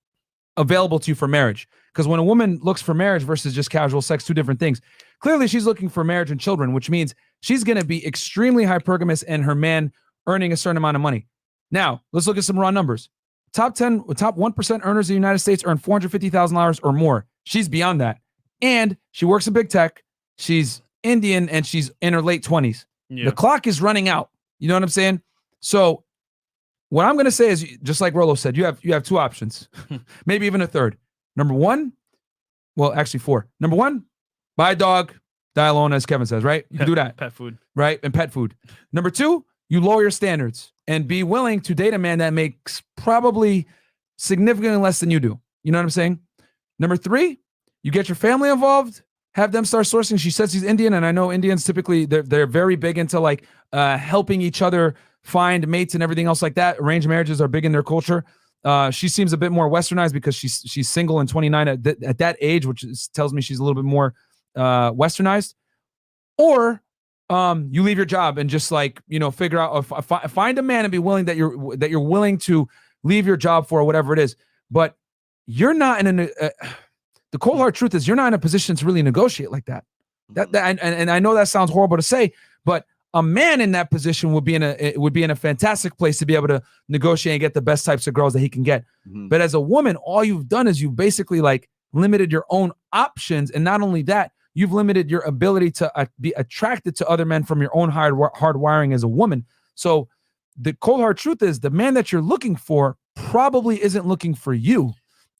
available to you for marriage. Because when a woman looks for marriage versus just casual sex, two different things. Clearly, she's looking for marriage and children, which means she's going to be extremely hypergamous and her man earning a certain amount of money. Now, let's look at some raw numbers. Top 1% earners in the United States earn $450,000 or more. She's beyond that. And she works in big tech. She's Indian and she's in her late 20s. Yeah. The clock is running out. You know what I'm saying? So what I'm going to say is, just like Rollo said, you have two options, maybe even a third. Number one, well, actually four. Number one, buy a dog, die alone, as Kevin says, right? You can do that. Pet food. Right? And pet food. Number two, you lower your standards and be willing to date a man that makes probably significantly less than you do. You know what I'm saying? Number three, you get your family involved, have them start sourcing. She says she's Indian, and I know Indians typically, they're very big into like helping each other find mates and everything else like that. Arranged marriages are big in their culture. She seems a bit more westernized because she's single and 29 at that age, which tells me she's a little bit more westernized. Or you leave your job and just like, you know, figure out, find a man and be willing that you're willing to leave your job for whatever it is. But you're not in the cold hard truth is you're not in a position to really negotiate like that. And I know that sounds horrible to say, but a man in that position would be in a fantastic place to be able to negotiate and get the best types of girls that he can get. Mm-hmm. But as a woman, all you've done is you've basically like limited your own options. And not only that, you've limited your ability to be attracted to other men from your own hard wiring as a woman. So the cold hard truth is the man that you're looking for probably isn't looking for you.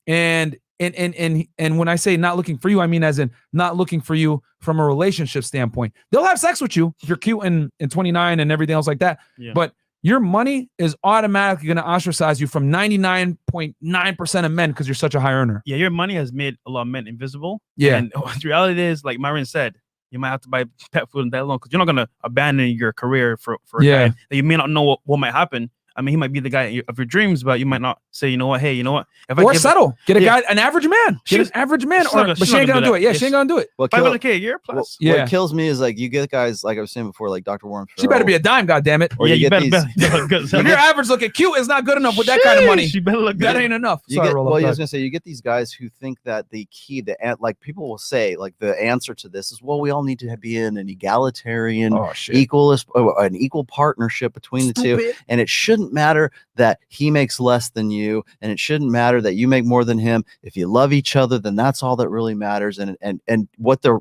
And And when I say not looking for you, I mean as in not looking for you from a relationship standpoint. They'll have sex with you if you're cute and 29 and everything else like that. Yeah. But your money is automatically going to ostracize you from 99.9% of men because you're such a high earner. Yeah, your money has made a lot of men invisible. Yeah. And the reality is, like Myron said, you might have to buy pet food and that alone because you're not going to abandon your career for a guy that you may not know what might happen. I mean, he might be the guy of your dreams, but you might not say, you know what, hey, you know what? Or settle. Get a guy, an average man. Get an average man. But she ain't going to do it. Yeah, she ain't going to do it. $500K a year plus. What kills me is like you get guys, like I was saying before, like Dr. Warren. She better be a dime, goddammit. Or you better if your average looking cute is not good enough with that kind of money, she better look good. That ain't enough. Sorry, Rollo. Well, I was going to say, you get these guys who think that the key, like people will say, like the answer to this is, well, we all need to be in an egalitarian, an equal partnership between the two. And it shouldn't matter that he makes less than you, and it shouldn't matter that you make more than him. If you love each other, then that's all that really matters. And what they're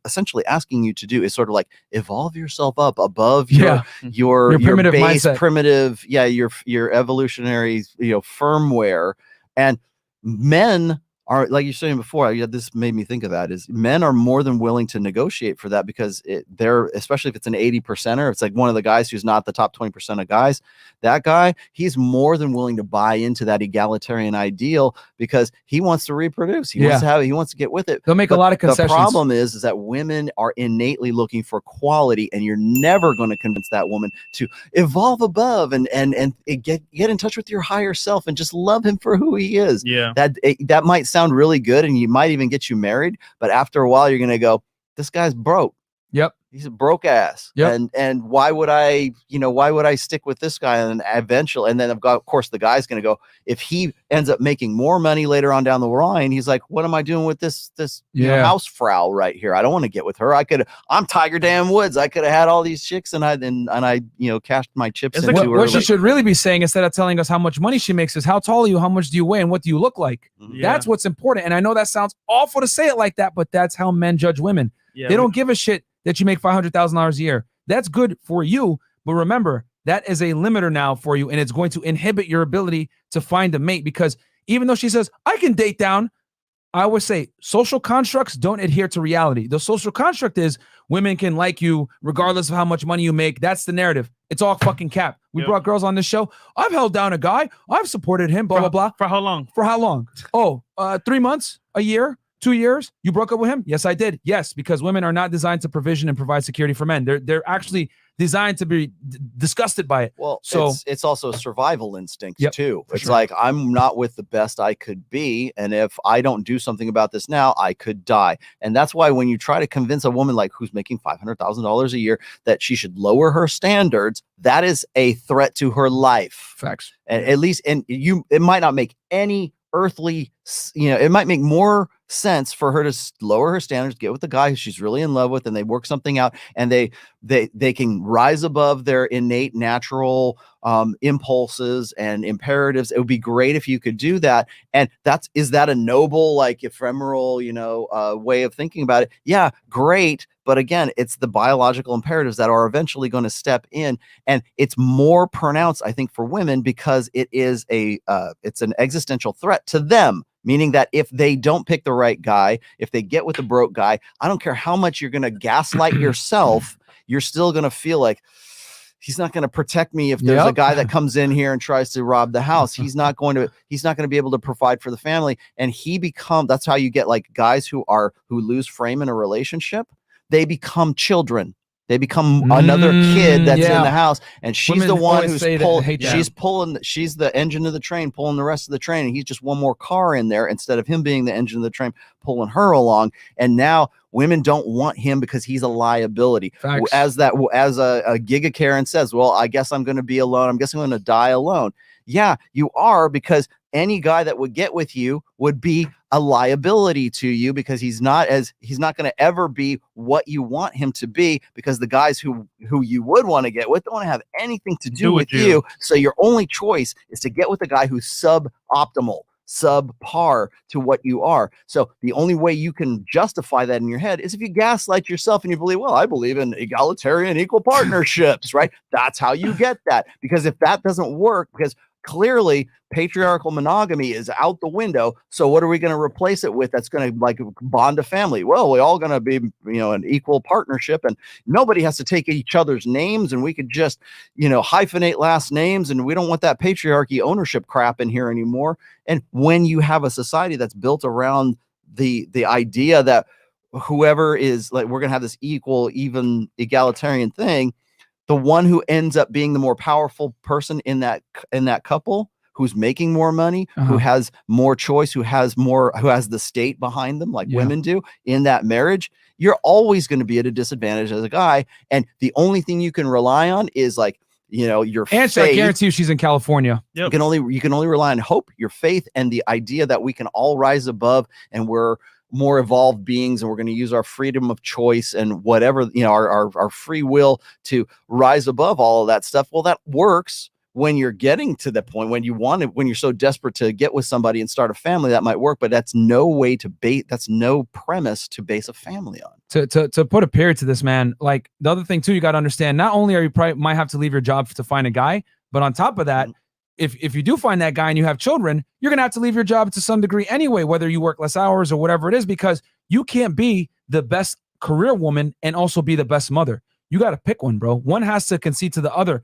essentially asking you to do is sort of like evolve yourself up above your primitive base, mindset. primitive, your evolutionary, firmware. And men are, like you're saying before, this made me think of that, is men are more than willing to negotiate for that because they're, especially if it's an 80%er, it's like one of the guys who's not the top 20% of guys, that guy, he's more than willing to buy into that egalitarian ideal because he wants to reproduce. He wants to get with it. They'll make a lot of concessions. The problem is that women are innately looking for quality, and you're never going to convince that woman to evolve above and get in touch with your higher self and just love him for who he is. Yeah. That might sound really good, and you might even get you married, but after a while you're going to go, this guy's broke. Yep. He's a broke ass. Yep. And why would I stick with this guy? And eventually, and then of course the guy's going to go, if he ends up making more money later on down the line, he's like, what am I doing with this house frau right here? I don't want to get with her. I'm Tiger Dan Woods. I could have had all these chicks and I cashed my chips into her. What she should really be saying, instead of telling us how much money she makes, is how tall are you, how much do you weigh, and what do you look like? That's what's important. And I know that sounds awful to say it like that, but that's how men judge women. They don't give a shit that you make $500,000 a year. That's good for you, but remember, that is a limiter now for you, and it's going to inhibit your ability to find a mate, because even though she says, I can date down, I would say social constructs don't adhere to reality. The social construct is women can like you regardless of how much money you make. That's the narrative. It's all fucking cap. We brought girls on this show. I've held down a guy. I've supported him, blah, blah, blah. For how long? For how long? Oh, 3 months, a year, 2 years. You broke up with him? Yes, I did. Yes, because women are not designed to provision and provide security for men. They're actually designed to be disgusted by it. Well, so it's also a survival instinct too. It's sure. like, I'm not with the best I could be, and if I don't do something about this now, I could die. And that's why when you try to convince a woman like who's making $500,000 a year that she should lower her standards, that is a threat to her life. Facts. And at least, it might not make any earthly, it might make more sense for her to lower her standards, get with the guy who she's really in love with, and they work something out, and they can rise above their innate natural impulses and imperatives. It would be great if you could do that. And is that a noble, like ephemeral, way of thinking about it? Yeah, great. But again, it's the biological imperatives that are eventually going to step in, and it's more pronounced, I think, for women because it is it's an existential threat to them. Meaning that if they don't pick the right guy, if they get with the broke guy, I don't care how much you're going to gaslight yourself, you're still going to feel like he's not going to protect me if there's a guy that comes in here and tries to rob the house. He's not going to be able to provide for the family. And that's how you get like guys who lose frame in a relationship. They become children. They become another kid that's in the house, and she's Women the one always who's she's the engine of the train, pulling the rest of the train, and he's just one more car in there instead of him being the engine of the train pulling her along. And now women don't want him because he's a liability. Facts. As a Giga Karen says, well, I guess I'm going to be alone. I'm guessing I'm going to die alone. Yeah, you are, because any guy that would get with you would be a liability to you, because he's not going to ever be what you want him to be, because the guys who you would want to get with don't want to have anything to do with you. So your only choice is to get with a guy who's suboptimal, subpar to what you are. So the only way you can justify that in your head is if you gaslight yourself and you believe, well, I believe in egalitarian equal partnerships, right? That's how you get that. Because if that doesn't work, because clearly patriarchal monogamy is out the window. So what are we going to replace it with that's going to like bond a family? Well, we're all going to be, an equal partnership, and nobody has to take each other's names, and we could just, hyphenate last names, and we don't want that patriarchy ownership crap in here anymore. And when you have a society that's built around the idea that whoever is like, we're going to have this equal, even egalitarian thing, the one who ends up being the more powerful person in that couple, who's making more money, who has more choice, who has the state behind them, like women do in that marriage, you're always going to be at a disadvantage as a guy. And the only thing you can rely on is like, your faith. I guarantee you she's in California. Yep. You can only rely on hope, your faith, and the idea that we can all rise above, and we're more evolved beings, and we're going to use our freedom of choice and whatever, our free will to rise above all of that stuff. Well, that works when you're getting to the point when you're so desperate to get with somebody and start a family. That might work, but that's no premise to base a family on. To put a period to this, man, like the other thing too, you got to understand, not only are you probably might have to leave your job to find a guy, but on top of that, if you do find that guy and you have children, you're going to have to leave your job to some degree anyway, whether you work less hours or whatever it is, because you can't be the best career woman and also be the best mother. You got to pick one, bro. One has to concede to the other.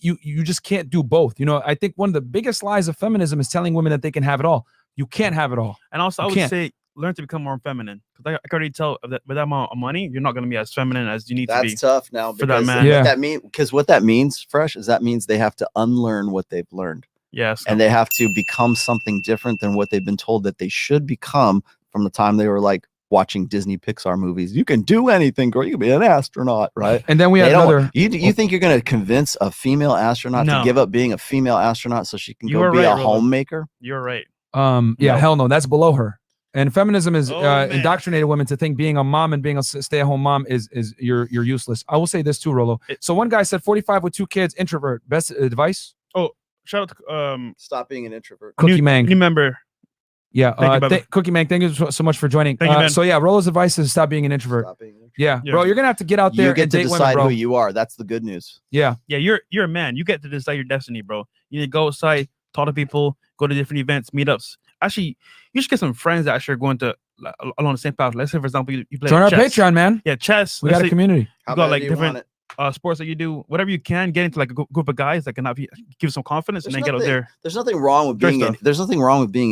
You just can't do both. I think one of the biggest lies of feminism is telling women that they can have it all. You can't have it all. And also, I would say learn to become more feminine, because I can already tell that with that amount of money, you're not going to be as feminine as you need to be. That's tough now for that man. What that means, Fresh, is that means they have to unlearn what they've learned. Yes, and they have to become something different than what they've been told that they should become from the time they were like watching Disney Pixar movies. You can do anything, girl. You can be an astronaut, right? And then we have another. You think you're going to convince a female astronaut to give up being a female astronaut so she can go be a homemaker? You're right. Hell no, that's below her. And feminism is indoctrinated women to think being a mom and being a stay-at-home mom is you're useless. I will say this too, Rollo. So one guy said 45 with 2 kids, introvert. Best advice? Oh, shout out to stop being an introvert. Cookie Mang. New member. Yeah, Cookie Mang, thank you so much for joining. So yeah, Rollo's advice is stop being an introvert. Yeah, bro, you're gonna have to get out there. You get and to date decide women, who you are. That's the good news. Yeah, you're a man. You get to decide your destiny, bro. You need to go outside, talk to people, go to different events, meetups. Actually, you should get some friends that actually are going to along the same path. Let's say, for example, you play join our chess. Patreon, man. Yeah, chess. We got a community. You got like different sports that you do, whatever you can, get into like a group of guys that can give some confidence and then get out there. There's nothing wrong with being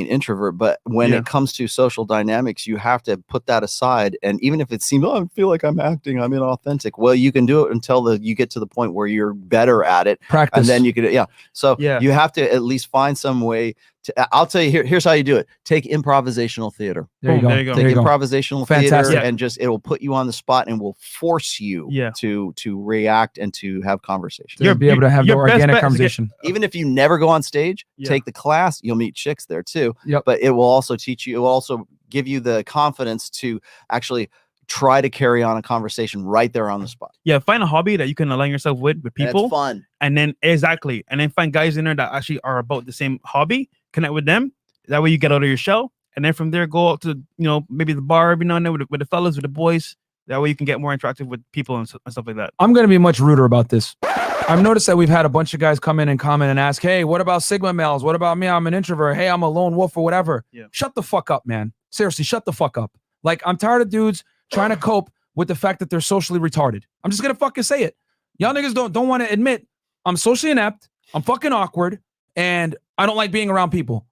an introvert, but when it comes to social dynamics, you have to put that aside. And even if it seems, I feel like I'm acting, I'm inauthentic. Well, you can do it until you get to the point where you're better at it. Practice. And then you can, So you have to at least find some way to, I'll tell you here's how you do it. Take improvisational theater. There you go. Take improvisational theater and it will put you on the spot and will force you to react and to have conversation. You'll be able to have the organic conversation. Even if you never go on stage, take the class, you'll meet chicks there too. But it will also teach you, it will also give you the confidence to actually try to carry on a conversation right there on the spot. Yeah, find a hobby that you can align yourself with people. And it's fun. And then find guys in there that actually are about the same hobby. Connect with them. That way you get out of your shell. And then from there, go out to, maybe the bar every now and then with the fellas, with the boys. That way you can get more interactive with people and stuff like that. I'm going to be much ruder about this. I've noticed that we've had a bunch of guys come in and comment and ask, hey, what about Sigma males? What about me? I'm an introvert. Hey, I'm a lone wolf or whatever. Yeah. Shut the fuck up, man. Seriously, shut the fuck up. Like, I'm tired of dudes trying to cope with the fact that they're socially retarded. I'm just going to fucking say it. Y'all niggas don't want to admit I'm socially inept. I'm fucking awkward. And I don't like being around people.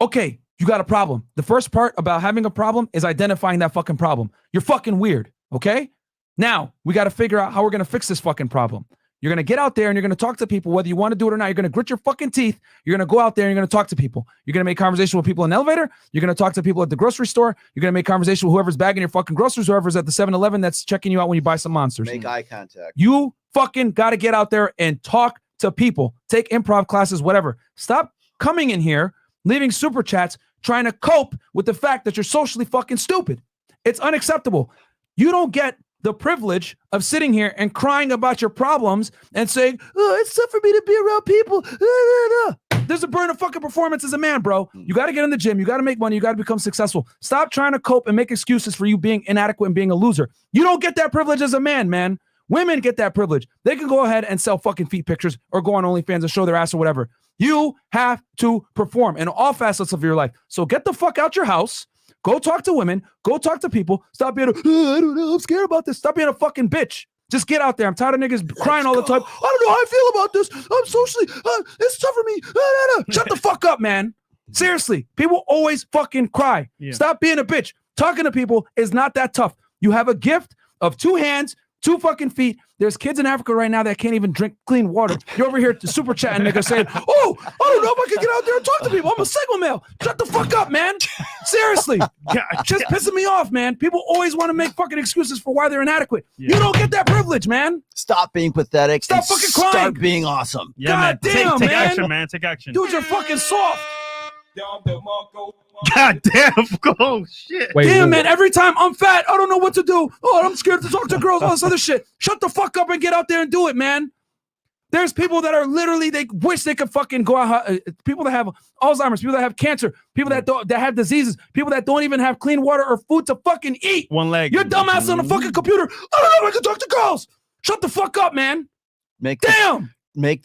Okay, you got a problem. The first part about having a problem is identifying that fucking problem. You're fucking weird, okay? Now, we got to figure out how we're going to fix this fucking problem. You're going to get out there and you're going to talk to people, whether you want to do it or not. You're going to grit your fucking teeth. You're going to go out there and you're going to talk to people. You're going to make conversation with people in the elevator. You're going to talk to people at the grocery store. You're going to make conversation with whoever's bagging your fucking groceries, whoever's at the 7-Eleven that's checking you out when you buy some monsters. Make eye contact. You fucking got to get out there and talk to people. Take improv classes, whatever. Stop coming in here, leaving super chats, trying to cope with the fact that you're socially fucking stupid. It's unacceptable. You don't get the privilege of sitting here and crying about your problems and saying, oh, it's tough for me to be around people. There's a burn of fucking performance as a man, bro. You got to get in the gym. You got to make money. You got to become successful. Stop trying to cope and make excuses for you being inadequate and being a loser. You don't get that privilege as a man, man. Women get that privilege. They can go ahead and sell fucking feet pictures or go on OnlyFans and show their ass or whatever. You have to perform in all facets of your life. So get the fuck out your house. Go talk to women. Go talk to people. Stop being I don't know, I'm scared about this. Stop being a fucking bitch. Just get out there. I'm tired of niggas crying all the time. I don't know how I feel about this. I'm socially, it's tough for me. Shut the fuck up, man. Seriously. People always fucking cry. Yeah. Stop being a bitch. Talking to people is not that tough. You have a gift of 2 hands, 2 fucking feet. There's kids in Africa right now that can't even drink clean water. You're over here super chatting, nigga, saying, oh, I don't know if I can get out there and talk to people. I'm a single male. Shut the fuck up, man. Seriously. Just pissing me off, man. People always want to make fucking excuses for why they're inadequate. Yeah. You don't get that privilege, man. Stop being pathetic. Stop fucking crying. Start being awesome. Yeah, God damn, take man. action, man. Take action. Dudes are fucking soft. God damn. Oh, shit. Damn, man. Every time I'm fat, I don't know what to do. Oh, I'm scared to talk to girls, all this other shit. Shut the fuck up and get out there and do it, man. There's people that are literally, they wish they could fucking go out. People that have Alzheimer's, people that have cancer, people that have diseases, people that don't even have clean water or food to fucking eat. One leg. Your dumb ass on the fucking computer. I don't know if I can talk to girls. Shut the fuck up, man. Make the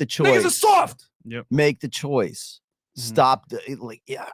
choice. Niggas are soft. Yep. Make the choice. Stop.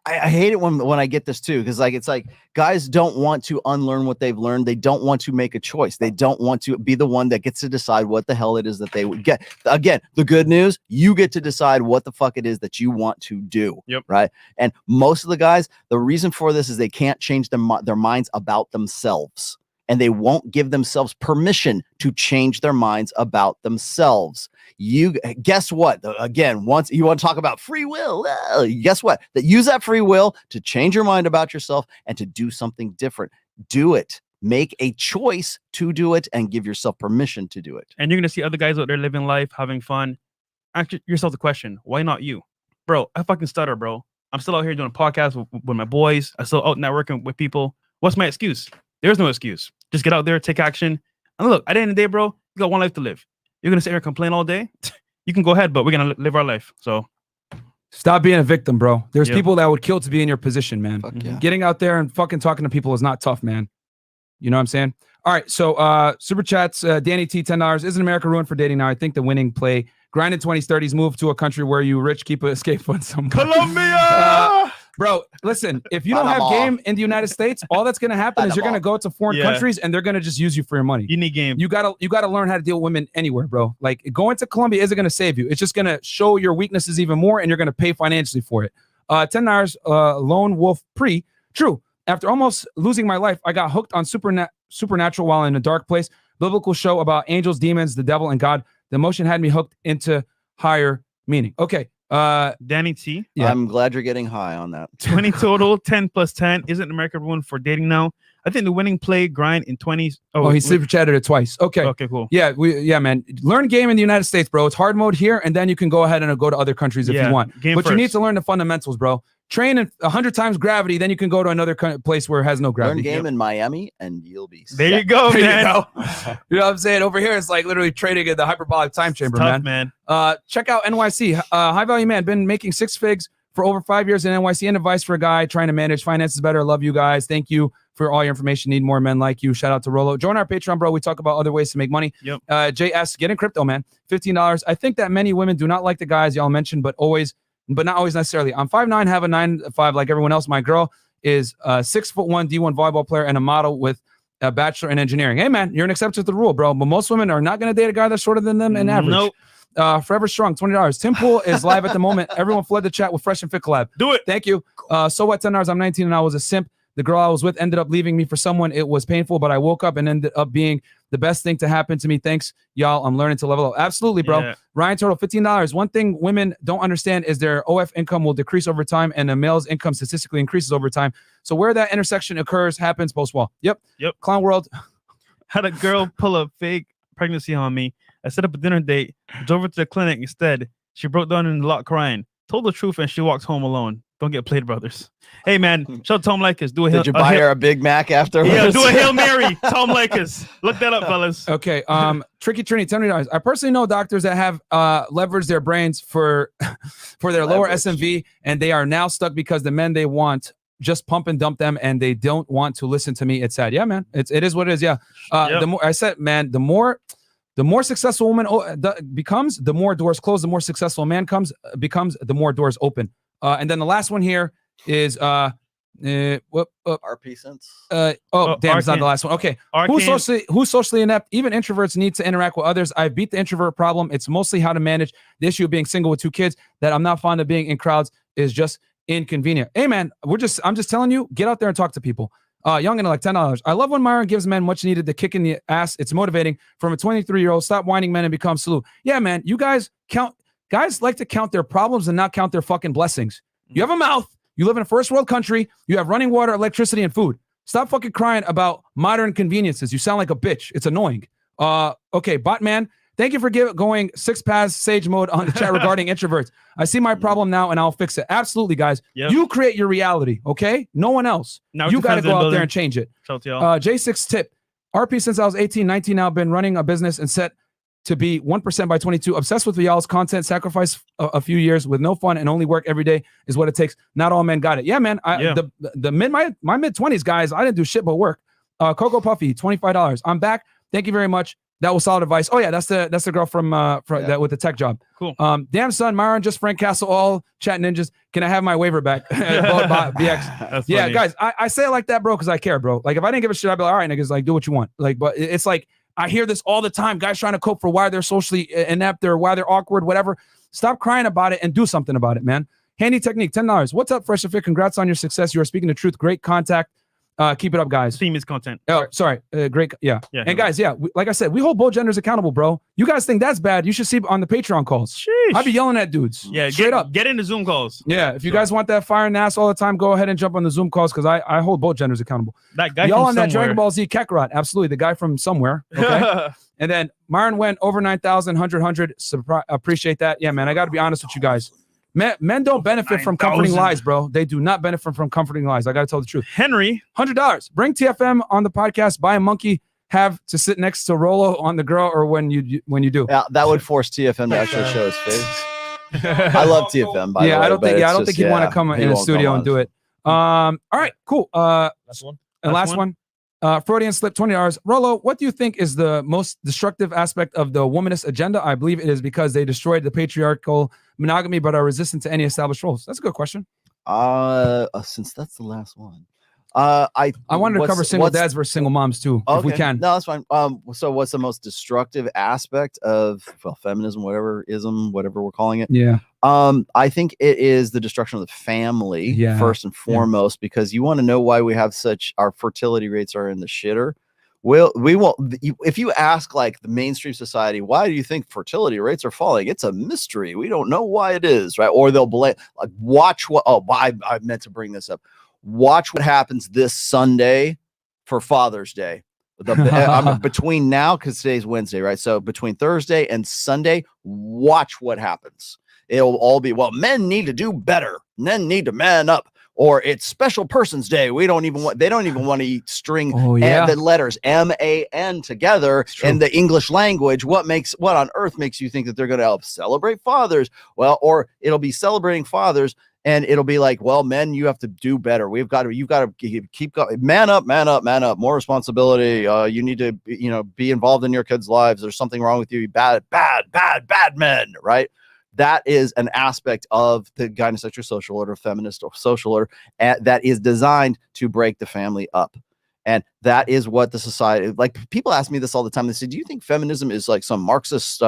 I hate it when I get this too, because it's like guys don't want to unlearn what they've learned. They don't want to make a choice. They don't want to be the one that gets to decide what the hell it is that they would get. Again, the good news, you get to decide what the fuck it is that you want to do. Yep. Right. And most of the guys, the reason for this is they can't change their minds about themselves, and they won't give themselves permission to change their minds about themselves. You guess what? Again, once you want to talk about free will, guess what? That use that free will to change your mind about yourself and to do something different. Do it. Make a choice to do it and give yourself permission to do it. And you're gonna see other guys out there living life, having fun. Ask yourself the question: why not you, bro? I fucking stutter, bro. I'm still out here doing a podcast with my boys. I'm still out networking with people. What's my excuse? There's no excuse. Just get out there, take action. And look, at the end of the day, bro, you got one life to live. You're going to sit here and complain all day? You can go ahead, but we're going to live our life. So stop being a victim, bro. There's people that would kill to be in your position, man. Yeah. Getting out there and fucking talking to people is not tough, man. You know what I'm saying? All right. So super chats, Danny T, $10. Isn't America ruined for dating now? I think the winning play, grind in 20s, 30s, move to a country where you rich, keep an escape fund somewhere. Colombia! Bro, listen, if you don't have game in the United States, all that's going to happen is you're going to go to foreign countries and they're going to just use you for your money. You need game. You got to learn how to deal with women anywhere, bro. Like going to Colombia isn't going to save you. It's just going to show your weaknesses even more and you're going to pay financially for it. $10, Lone Wolf Pre. True. After almost losing my life, I got hooked on Supernatural while in a dark place. Biblical show about angels, demons, the devil, and God. The emotion had me hooked into higher meaning. Okay. Danny T. Yeah. I'm glad you're getting high on that. 20 total, 10 plus 10. Isn't America ruined for dating now? I think the winning play grind in 20s. Oh, he super chatted it twice. Okay. Okay, cool. Yeah, man. Learn game in the United States, bro. It's hard mode here, and then you can go ahead and go to other countries if you want. But first. You need to learn the fundamentals, bro. Train in 100 times gravity, then you can go to another place where it has no gravity. Learn game in Miami, and you'll be set. There you go, man. You know what I'm saying? Over here, it's like literally trading in the hyperbolic time chamber, tough, man. Check out NYC. High value man, been making 6 figs for over 5 years in NYC. And advice for a guy trying to manage finances better. Love you guys. Thank you for all your information. Need more men like you. Shout out to Rollo. Join our Patreon, bro. We talk about other ways to make money. Yep. JS, get in crypto, man. $15. I think that many women do not like the guys y'all mentioned, but not always necessarily. I'm 5'9", have a 9'5" like everyone else. My girl is 6'1" D1 volleyball player and a model with a bachelor in engineering. Hey, man, you're an exception to the rule, bro. But most women are not going to date a guy that's shorter than them in average. Nope. Forever Strong, $20. Tim Pool is live at the moment. Everyone flood the chat with Fresh and Fit collab. Do it. Thank you. So what, $10. I'm 19 and I was a simp. The girl I was with ended up leaving me for someone. It was painful, but I woke up and ended up being the best thing to happen to me. Thanks, y'all. I'm learning to level up. Absolutely, bro. Yeah. Ryan Turtle, $15. One thing women don't understand is their OF income will decrease over time and a male's income statistically increases over time. So where that intersection occurs happens post-wall. Yep. Clown World. Had a girl pull a fake pregnancy on me. I set up a dinner date, drove her to the clinic instead. She broke down in the lot crying. Told the truth and she walked home alone. Don't get played, brothers. Hey, man, shout out Tom Likas. Did you buy her a Big Mac afterwards? Yeah, do a Hail Mary. Tom Likas. Look that up, fellas. Okay. Tricky Trini, $70. I personally know doctors that have leveraged their brains for their lower SMV, and they are now stuck because the men they want just pump and dump them, and they don't want to listen to me. It's sad. Yeah, man. It is what it is. Yeah. The more I said, man, the more The more successful woman becomes, the more doors close. The more successful a man becomes, the more doors open. And then the last one here is RP sense. Damn, it's not the last one. Okay. Who's socially inept? Even introverts need to interact with others. I beat the introvert problem. It's mostly how to manage the issue of being single with 2 kids. That I'm not fond of being in crowds is just inconvenient. Hey man, I'm just telling you, get out there and talk to people. Young and like $10. I love when Myron gives men much needed the kick in the ass. It's motivating from a 23-year-old. Stop whining men and become salute. Yeah, man. You guys like to count their problems and not count their fucking blessings. You have a mouth. You live in a first world country. You have running water, electricity, and food. Stop fucking crying about modern conveniences. You sound like a bitch. It's annoying. Okay, Botman, thank you for going 6 paths sage mode on the chat regarding introverts. I see my problem now and I'll fix it. Absolutely, guys. Yep. You create your reality, okay? No one else. Now you got to go out there and change it. J6 tip. RP since I was 18, 19 now, been running a business and set to be 1% by 22. Obsessed with y'all's content, sacrifice a few years with no fun and only work every day is what it takes. Not all men got it. Yeah, man. My mid-20s guys, I didn't do shit but work. Coco Puffy, $25. I'm back. Thank you very much. That was solid advice. Oh yeah, that's the girl from that with the tech job. Cool. Damn son, Myron, just Frank Castle, all chat ninjas. Can I have my waiver back? BX. Yeah, guys, I say it like that, bro, because I care, bro. Like if I didn't give a shit, I'd be like, all right, niggas, like do what you want. Like, but it's like I hear this all the time. Guys trying to cope for why they're socially inept or why they're awkward, whatever. Stop crying about it and do something about it, man. Handy technique, $10. What's up, FreshandFit? Congrats on your success. You are speaking the truth. Great contact. Keep it up, guys. Theme is content. Oh, sorry. Great. Yeah. And guys, like I said, we hold both genders accountable, bro. You guys think that's bad? You should see on the Patreon calls. Sheesh. I be yelling at dudes. Yeah. Straight up. Get into Zoom calls. Yeah. If you guys want that fire and ass all the time, go ahead and jump on the Zoom calls because I hold both genders accountable. That guy y'all from on that Dragon Ball Z Kakarot. Absolutely. The guy from somewhere. Okay. And then Myron went over 9,000, 100. Appreciate that. Yeah, man. I got to be honest with you guys. Men don't benefit from comforting lies, bro. They do not benefit from comforting lies. I got to tell the truth. Henry, $100. Bring TFM on the podcast. Buy a monkey. Have to sit next to Rollo on the girl, or when you do. Yeah, that would force TFM to actually show his face. I love TFM. By the way, I don't think he'd want to come in the studio and do it. All right, cool. Last one. And last one. Freudian slip, $20. Rollo, what do you think is the most destructive aspect of the womanist agenda? I believe it is because they destroyed the patriarchal monogamy but are resistant to any established roles. That's a good question. Since that's the last one. I wanted to cover single dads versus single moms too, if we can. No, that's fine. So what's the most destructive aspect of feminism, whatever we're calling it? Yeah. I think it is the destruction of the family first and foremost, because you want to know why we have our fertility rates are in the shitter. We won't. If you ask like the mainstream society, why do you think fertility rates are falling? It's a mystery. We don't know why it is, right? Or they'll blame. Like, watch what. Oh, I meant to bring this up. Watch what happens this Sunday for Father's Day. Between now, because today's Wednesday, right? So between Thursday and Sunday, watch what happens. It'll all be, well, men need to do better. Men need to man up. Or it's Special Persons Day. They don't even want to string the letters MAN together in the English language. What on earth makes you think that they're going to help celebrate fathers? Well, or it'll be celebrating fathers, and it'll be like, well, men, you have to do better. You've got to keep going. Man up, more responsibility. You need to, be involved in your kids' lives. There's something wrong with you. Bad men, right? That is an aspect of the gynosexual social order, feminist social order, that is designed to break the family up. And that is what the society, like, people ask me this all the time. They say, do you think feminism is like some Marxist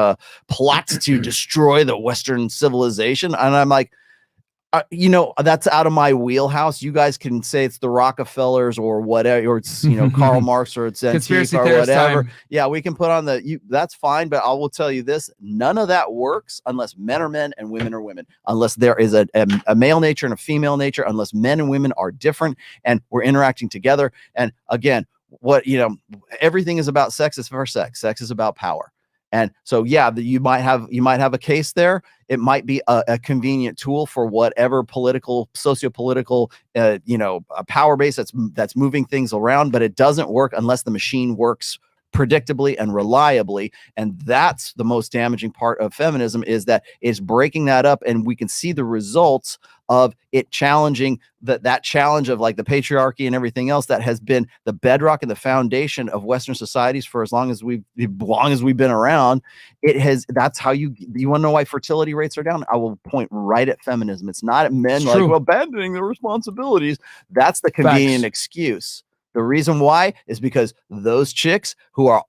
plot to destroy the Western civilization? And I'm like, that's out of my wheelhouse. You guys can say it's the Rockefellers or whatever, or it's, Karl Marx, or it's Antifa or whatever. Time. Yeah, we can put on that's fine. But I will tell you this, none of that works unless men are men and women are women, unless there is a male nature and a female nature, unless men and women are different and we're interacting together. And again, everything is about sex is for sex. Sex is about power. And so, you might have a case there. It might be a convenient tool for whatever socio-political, power base that's moving things around, but it doesn't work unless the machine works predictably and reliably. And that's the most damaging part of feminism, is that it's breaking that up, and we can see the results of it challenging that challenge of like the patriarchy and everything else that has been the bedrock and the foundation of Western societies for as long as we've been around. That's how you want to know why fertility rates are down? I will point right at feminism. It's not at men like, well, abandoning their responsibilities. That's the convenient excuse. The reason why is because those chicks who are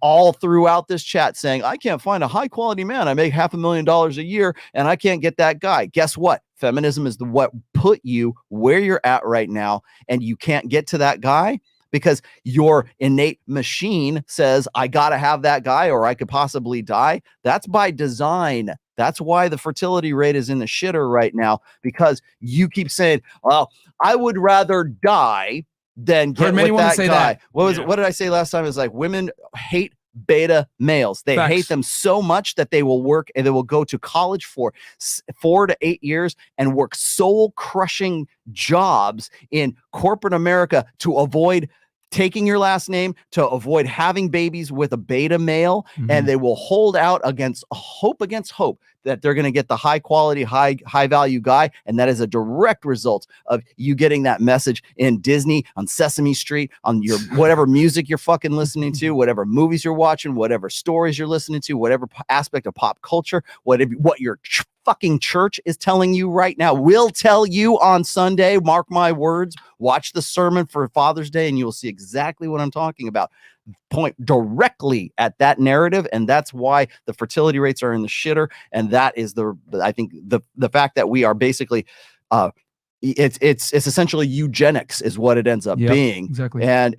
all throughout this chat saying, I can't find a high quality man. I make $500,000 a year and I can't get that guy. Guess what? Feminism is what put you where you're at right now. And you can't get to that guy because your innate machine says, I got to have that guy or I could possibly die. That's by design. That's why the fertility rate is in the shitter right now, because you keep saying, well, I would rather die than get with that guy. What did I say last time? It's like women hate beta males. They hate them so much that they will work and they will go to college for 4 to 8 years and work soul crushing jobs in corporate America to avoid taking your last name, to avoid having babies with a beta male. And they will hold out against hope that they're going to get the high quality, high value guy. And that is a direct result of you getting that message in Disney, on Sesame Street, on your whatever music you're fucking listening to, whatever movies you're watching, whatever stories you're listening to, whatever aspect of pop culture, what your fucking church is telling you right now, will tell you on Sunday. Mark my words, watch the sermon for Father's Day and you will see exactly what I'm talking about. Point directly at that narrative, and that's why the fertility rates are in the shitter. And that is I think the fact that we are basically it's essentially eugenics is what it ends up being. Exactly. And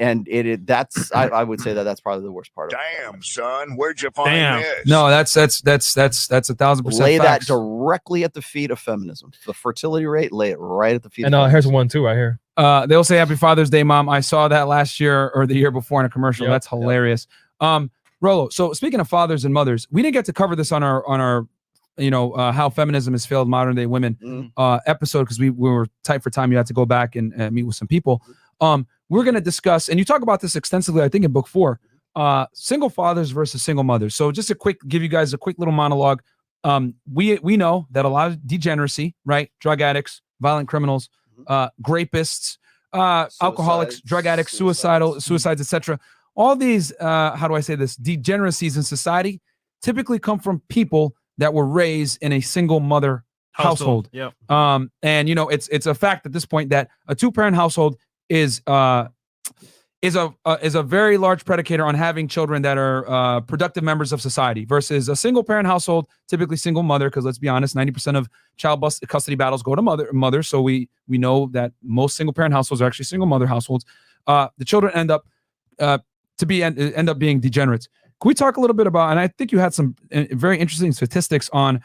that's I would say that's probably the worst part of it. Damn, son, where'd you find this? No, that's 1,000% lay facts. that directly at the feet of feminism. The fertility rate, lay it right at the feet. And here's one too right here. They'll say Happy Father's Day, Mom. I saw that last year or the year before in a commercial. That's hilarious. Rollo, so speaking of fathers and mothers, we didn't get to cover this on our how feminism has failed modern day women episode because we were tight for time. You had to go back and meet with some people. We're going to discuss, and you talk about this extensively, I think in book 4, single fathers versus single mothers. So just give you guys a quick little monologue. We know that a lot of degeneracy, right? Drug addicts, violent criminals, rapists, alcoholics, drug addicts, suicides, etc. All these, how do I say this? Degeneracies in society typically come from people that were raised in a single mother household. Yeah. And it's a fact at this point that a 2-parent household is a very large predicator on having children that are productive members of society versus a single parent household, typically single mother, because let's be honest, 90% of child custody battles go to mother. So we know that most single parent households are actually single mother households. The children end up being degenerates. Can we talk a little bit about, and I think you had some very interesting statistics on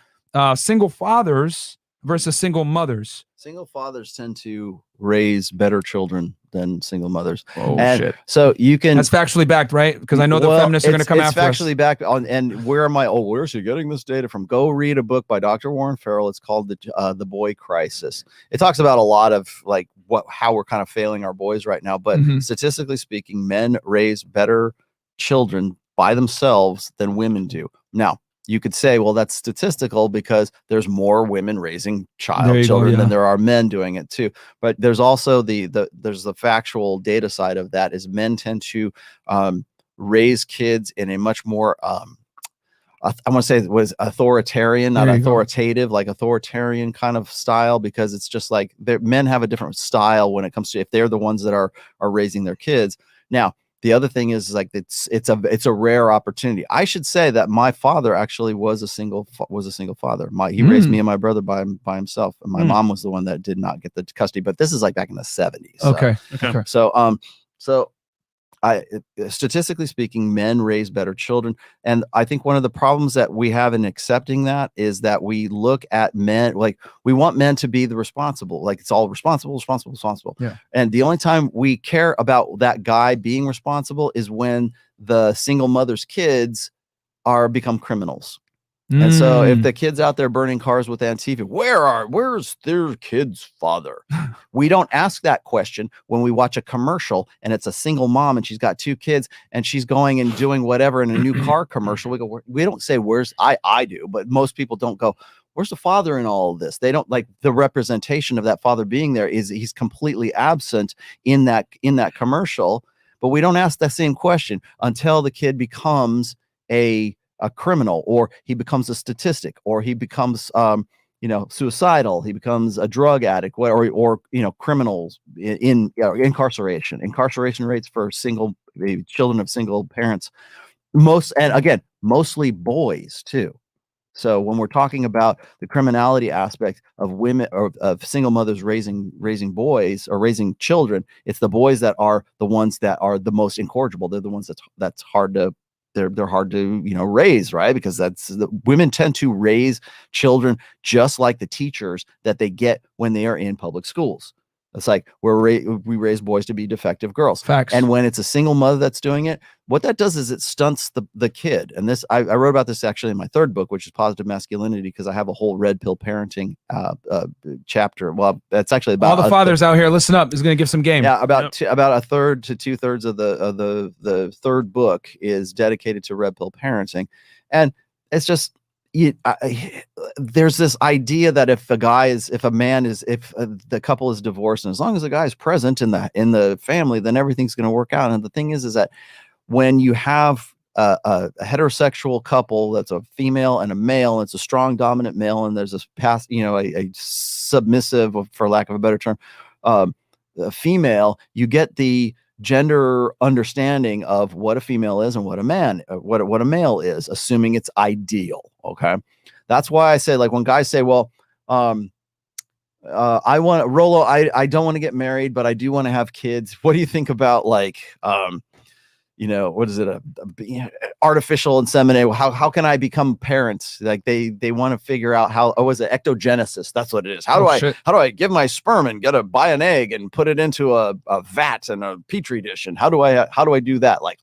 single fathers versus single mothers. Single fathers tend to raise better children than single mothers. Oh, shit. So you can... That's factually backed, right? Because I know the feminists are going to come after us. It's factually backed on, and where's she getting this data from? Go read a book by Dr. Warren Farrell. It's called The Boy Crisis. It talks about a lot of like how we're kind of failing our boys right now. But statistically speaking, men raise better children by themselves than women do. Now, you could say, well, that's statistical because there's more women raising children than there are men doing it too. But there's also there's the factual data side of that is men tend to raise kids in a much more I want to say it was authoritarian, not authoritative, like authoritarian kind of style, because it's just like men have a different style when it comes to if they're the ones that are raising their kids. Now, the other thing is like it's a rare opportunity. I should say that my father actually was a single father. He raised me and my brother by himself, and my mom was the one that did not get the custody. But this is like back in the 70s. Okay. So statistically speaking, men raise better children. And I think one of the problems that we have in accepting that is that we look at men, like we want men to be the responsible, like it's all responsible. Yeah. And the only time we care about that guy being responsible is when the single mother's kids become criminals. And so if the kid's out there burning cars with Antifa, where's their kid's father? We don't ask that question when we watch a commercial and it's a single mom and she's got 2 kids and she's going and doing whatever in a new car commercial. We don't say I do, but most people don't go, where's the father in all of this? They don't like the representation of that father being there. He's completely absent in that commercial. But we don't ask that same question until the kid becomes a criminal, or he becomes a statistic, or he becomes suicidal, he becomes a drug addict, or criminals in incarceration rates for children of single parents, mostly boys too. So when we're talking about the criminality aspect of women or of single mothers raising boys or raising children, it's the boys that are the ones that are the most incorrigible. They're the ones that's hard to they're hard to raise, right? Because women tend to raise children just like the teachers that they get when they are in public schools. It's like we raise boys to be defective girls. Facts. And when it's a single mother that's doing it, what that does is it stunts the kid. And this, I wrote about this actually in my 3rd book, which is Positive Masculinity, because I have a whole red pill parenting chapter. Well, that's actually about all the fathers out here. Listen up, is going to give some game. Yeah, about 1/3 to 2/3 of the 3rd book is dedicated to red pill parenting, and it's just. There's this idea that if the couple is divorced, and as long as the guy is present in the family, then everything's going to work out. And the thing is that when you have a heterosexual couple that's a female and a male, and it's a strong dominant male, and there's a submissive, for lack of a better term, a female, you get the gender understanding of what a female is and what a male is, assuming it's ideal. Okay, that's why I say, like, when guys say, well, I don't want to get married, but I do want to have kids. What do you think about, like, what is it? Artificial insemination. How can I become parents? Like they want to figure out how. Oh, is it ectogenesis? That's what it is. How do I give my sperm and buy an egg and put it into a vat and a petri dish? And how do I do that? Like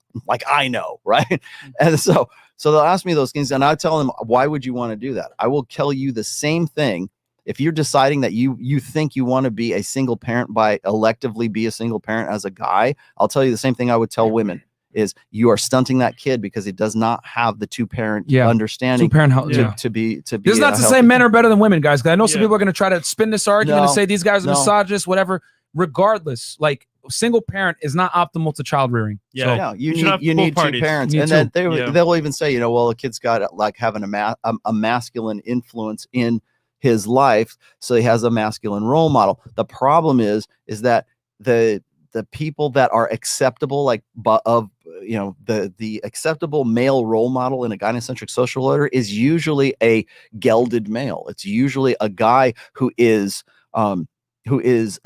I know, right? And so they'll ask me those things, and I tell them, why would you want to do that? I will tell you the same thing. If you're deciding that you think you want to be a single parent by electively be a single parent as a guy, I'll tell you the same thing I would tell women. Is you are stunting that kid because it does not have the two-parent understanding to be. This is not to say men are better than women, guys. Because I know some people are going to try to spin this argument and say these guys are misogynist, whatever. Regardless, like, single parent is not optimal to child rearing. You need 2 parents, and then they'll even say, well, a kid's got like having a masculine influence in his life, so he has a masculine role model. The problem is that the people that are acceptable, the acceptable male role model in a gynocentric social order is usually a gelded male. It's usually a guy who is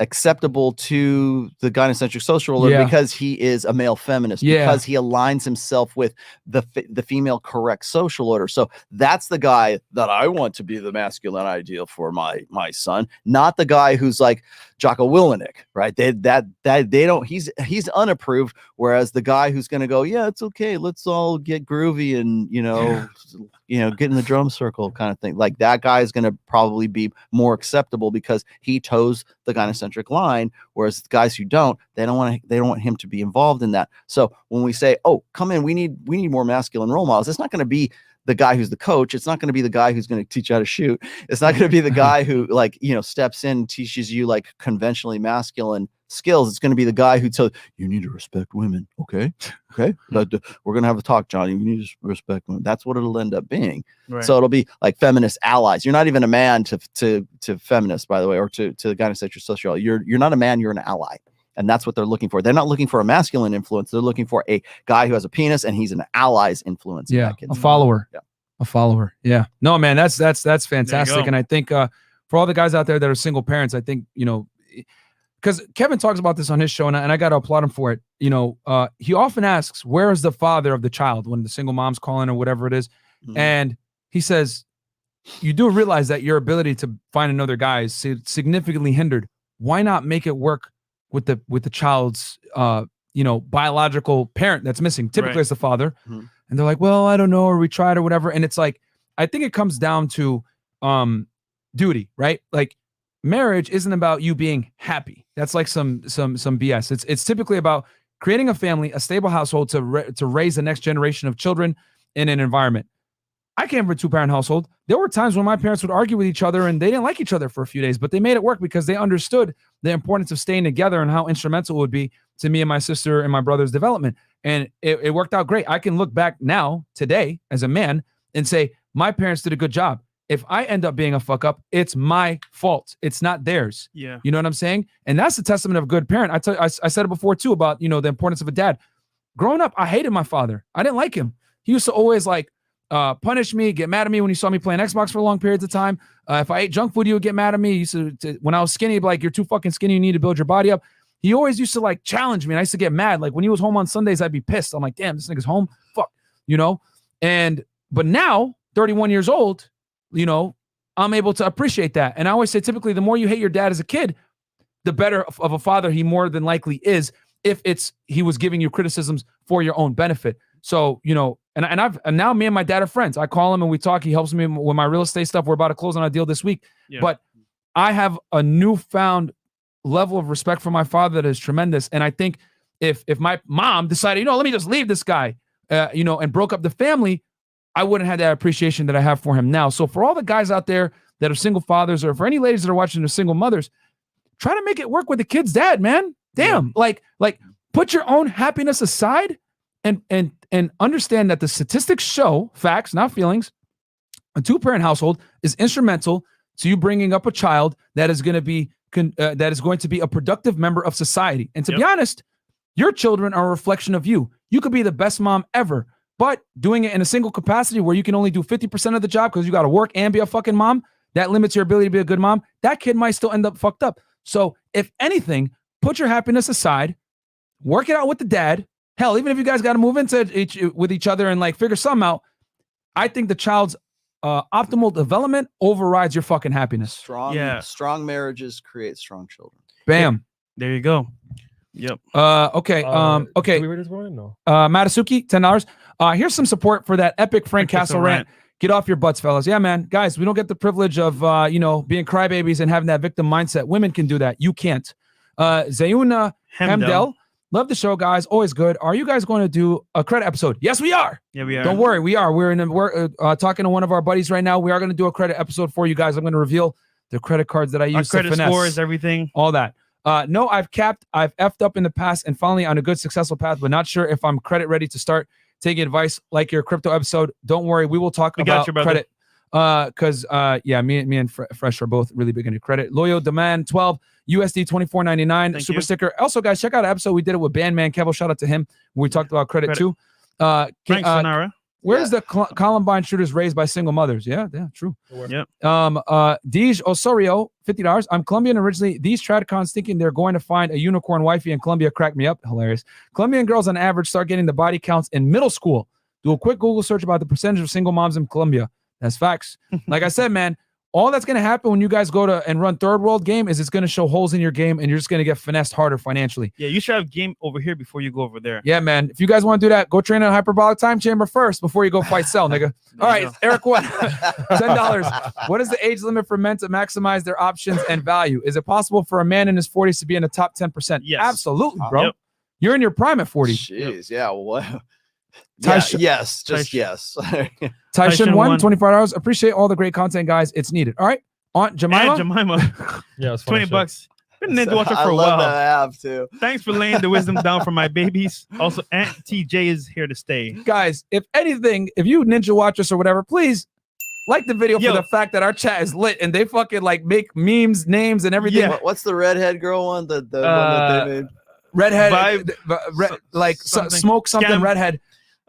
acceptable to the gynocentric social order because he is a male feminist, because he aligns himself with the female correct social order. So that's the guy that I want to be the masculine ideal for my son, not the guy who's like Jocko Willenick, right? They don't. He's unapproved. Whereas the guy who's going to go, yeah, it's okay, let's all get groovy and get in the drum circle kind of thing. Like, that guy is going to probably be more acceptable because he toes the gynocentric line. Whereas the guys who don't, they don't want him to be involved in that. So when we say, oh, come in, we need more masculine role models, it's not going to be the guy who's the coach. It's not going to be the guy who's going to teach you how to shoot. It's not going to be the guy who steps in and teaches you like conventionally masculine skills. It's going to be the guy who tells you need to respect women. Okay. We're going to have a talk, Johnny. You need to respect women. That's what it'll end up being. Right. So it'll be like feminist allies. You're not even a man to feminists, by the way, or to the gynocentric social. You're not a man. You're an ally. And that's what they're looking for. They're not looking for a masculine influence. They're looking for a guy who has a penis and he's an ally's influence. Yeah, a follower. Yeah, a follower. Yeah. No, man, that's fantastic. And I think for all the guys out there that are single parents, I think, because Kevin talks about this on his show, and I got to applaud him for it. He often asks, where is the father of the child when the single mom's calling or whatever it is? Mm-hmm. And he says, you do realize that your ability to find another guy is significantly hindered. Why not make it work with the child's biological parent that's missing? Typically it's the father. Mm-hmm. And they're like, well, I don't know, or we tried or whatever. And it's like, I think it comes down to duty, right? Like marriage isn't about you being happy. That's like some BS. It's typically about creating a family, a stable household to raise the next generation of children in an environment. I came from a 2-parent household. There were times when my parents would argue with each other and they didn't like each other for a few days, but they made it work because they understood the importance of staying together and how instrumental it would be to me and my sister and my brother's development. And it worked out great. I can look back now, today, as a man and say, my parents did a good job. If I end up being a fuck up, it's my fault. It's not theirs. Yeah. You know what I'm saying? And that's the testament of a good parent. I said it before too about, the importance of a dad. Growing up, I hated my father. I didn't like him. He used to always punish me, get mad at me when he saw me playing Xbox for long periods of time. If I ate junk food, he would get mad at me. He used to when I was skinny, he'd be like, you're too fucking skinny. You need to build your body up. He always used to challenge me. And I used to get mad. Like when he was home on Sundays, I'd be pissed. I'm like, damn, this nigga's home. Fuck, but now 31 years old, I'm able to appreciate that. And I always say, typically, the more you hate your dad as a kid, the better of a father he more than likely is if he was giving you criticisms for your own benefit. So, and now me and my dad are friends. I call him and we talk. He helps me with my real estate stuff. We're about to close on a deal this week. Yeah. But I have a newfound level of respect for my father that is tremendous. And I think if my mom decided, let me just leave this guy, and broke up the family, I wouldn't have that appreciation that I have for him now. So for all the guys out there that are single fathers, or for any ladies that are watching that are single mothers, try to make it work with the kid's dad, man. Damn. Yeah. Like put your own happiness aside and understand that the statistics show, facts, not feelings, a 2-parent household is instrumental to you bringing up a child that is going to be a productive member of society. And to be honest, your children are a reflection of you. You could be the best mom ever, but doing it in a single capacity where you can only do 50% of the job because you got to work and be a fucking mom, that limits your ability to be a good mom. That kid might still end up fucked up. So if anything, put your happiness aside, work it out with the dad. Hell, even if you guys got to move into with each other and figure something out, I think the child's optimal development overrides your fucking happiness. Strong marriages create strong children. Bam. There you go. Yep. Okay. Okay. Did we read this one? No. Matasuki, $10. Here's some support for that epic Frank Castle rant. Get off your butts, fellas. Yeah, man. Guys, we don't get the privilege of being crybabies and having that victim mindset. Women can do that. You can't. Zayuna Hemdel. Love the show, guys. Always good. Are you guys going to do a credit episode? Yes, we are. Yeah, we are. Don't worry, we are. We're talking to one of our buddies right now. We are going to do a credit episode for you guys. I'm going to reveal the credit cards that I use to finesse. Credit scores, everything. All that. No, I've effed up in the past and finally on a good, successful path, but not sure if I'm credit ready to start taking advice like your crypto episode. Don't worry, we will talk about credit. Because me and Fresh are both really big into credit. Loyal Demand 12 USD 24.99 super sticker. Also, guys, check out an episode we did it with Bandman Kevo. Shout out to him. We talked about credit too. Frank Sonara. Where's the Columbine shooters raised by single mothers? Yeah, true. Yep. Dij Osorio, $50. I'm Colombian originally. These Tradcons thinking they're going to find a unicorn wifey in Colombia crack me up. Hilarious. Colombian girls on average start getting the body counts in middle school. Do a quick Google search about the percentage of single moms in Colombia. That's facts. Like I said, man, all that's going to happen when you guys go to and run third world game is it's going to show holes in your game and you're just going to get finessed harder financially. Yeah, you should have game over here before you go over there. Yeah, man. If you guys want to do that, go train in a hyperbolic time chamber first before you go fight Cell, nigga. All right, Eric, what? $10. What is the age limit for men to maximize their options and value? Is it possible for a man in his 40s to be in the top 10%? Yes. Absolutely, bro. Yep. You're in your prime at 40. Jeez, yeah. What? Yes. Tyson 1, $25. Appreciate all the great content, guys. It's needed. All right. Aunt Jemima. Yeah, it's $20. Been Ninja Watcher for a while. I have too. Thanks for laying the wisdom down for my babies. Also, Aunt TJ is here to stay. Guys, if anything, if you Ninja Watch us or whatever, please like the video for the fact that our chat is lit and they fucking make memes, names, and everything. Yeah. What's the redhead girl one? The one that they made? Redhead, smoke something Scam. redhead.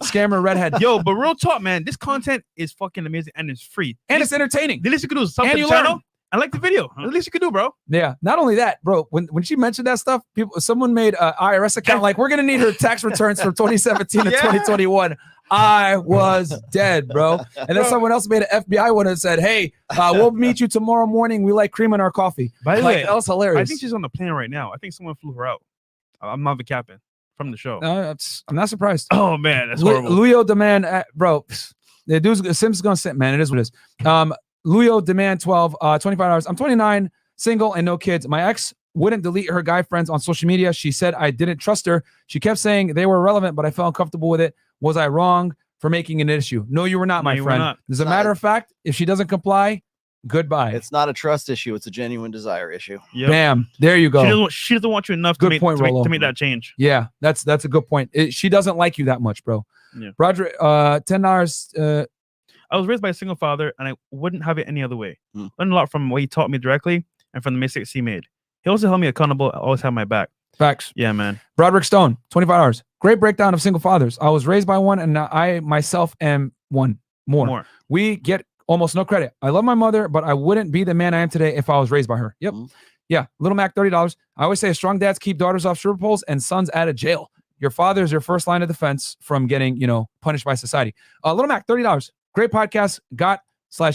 Scammer redhead. Yo, but real talk, man, this content is fucking amazing and it's free. And it's entertaining. The least you could do is sub to the channel. I like the video. The least you could do, bro. Yeah. Not only that, bro, when she mentioned that stuff, someone made an IRS account like, we're going to need her tax returns from 2017 to 2021. I was dead, bro. And then someone else made an FBI one and said, hey, we'll meet you tomorrow morning. We like cream in our coffee. By the way, that was hilarious. I think she's on the plane right now. I think someone flew her out. I'm not the captain from the show. I'm not surprised. Oh, man. That's horrible. Luyo Demand, bro. The dude's Sim's gonna sit, man. It is what it is. Luyo demand 12, $25. I'm 29, single, and no kids. My ex wouldn't delete her guy friends on social media. She said I didn't trust her. She kept saying they were irrelevant, but I felt uncomfortable with it. Was I wrong for making an issue? No, you were not, my friend. As a matter of fact, if she doesn't comply, goodbye. It's not a trust issue. It's a genuine desire issue. Yep. Bam. There you go. She doesn't want you enough Good to, point, to make that change. Yeah, that's a good point. She doesn't like you that much, bro. Yeah. Roger, $10. I was raised by a single father, and I wouldn't have it any other way. Learned a lot from what he taught me directly and from the mistakes he made. He also held me accountable. I always had my back. Facts. Yeah, man. Broderick Stone, $25. Great breakdown of single fathers. I was raised by one, and I myself am one more. We get almost no credit. I love my mother, but I wouldn't be the man I am today if I was raised by her. Yep. Yeah. Little Mac, $30. I always say strong dads keep daughters off stripper poles and sons out of jail. Your father is your first line of defense from getting, punished by society. Little Mac, $30. Great podcast.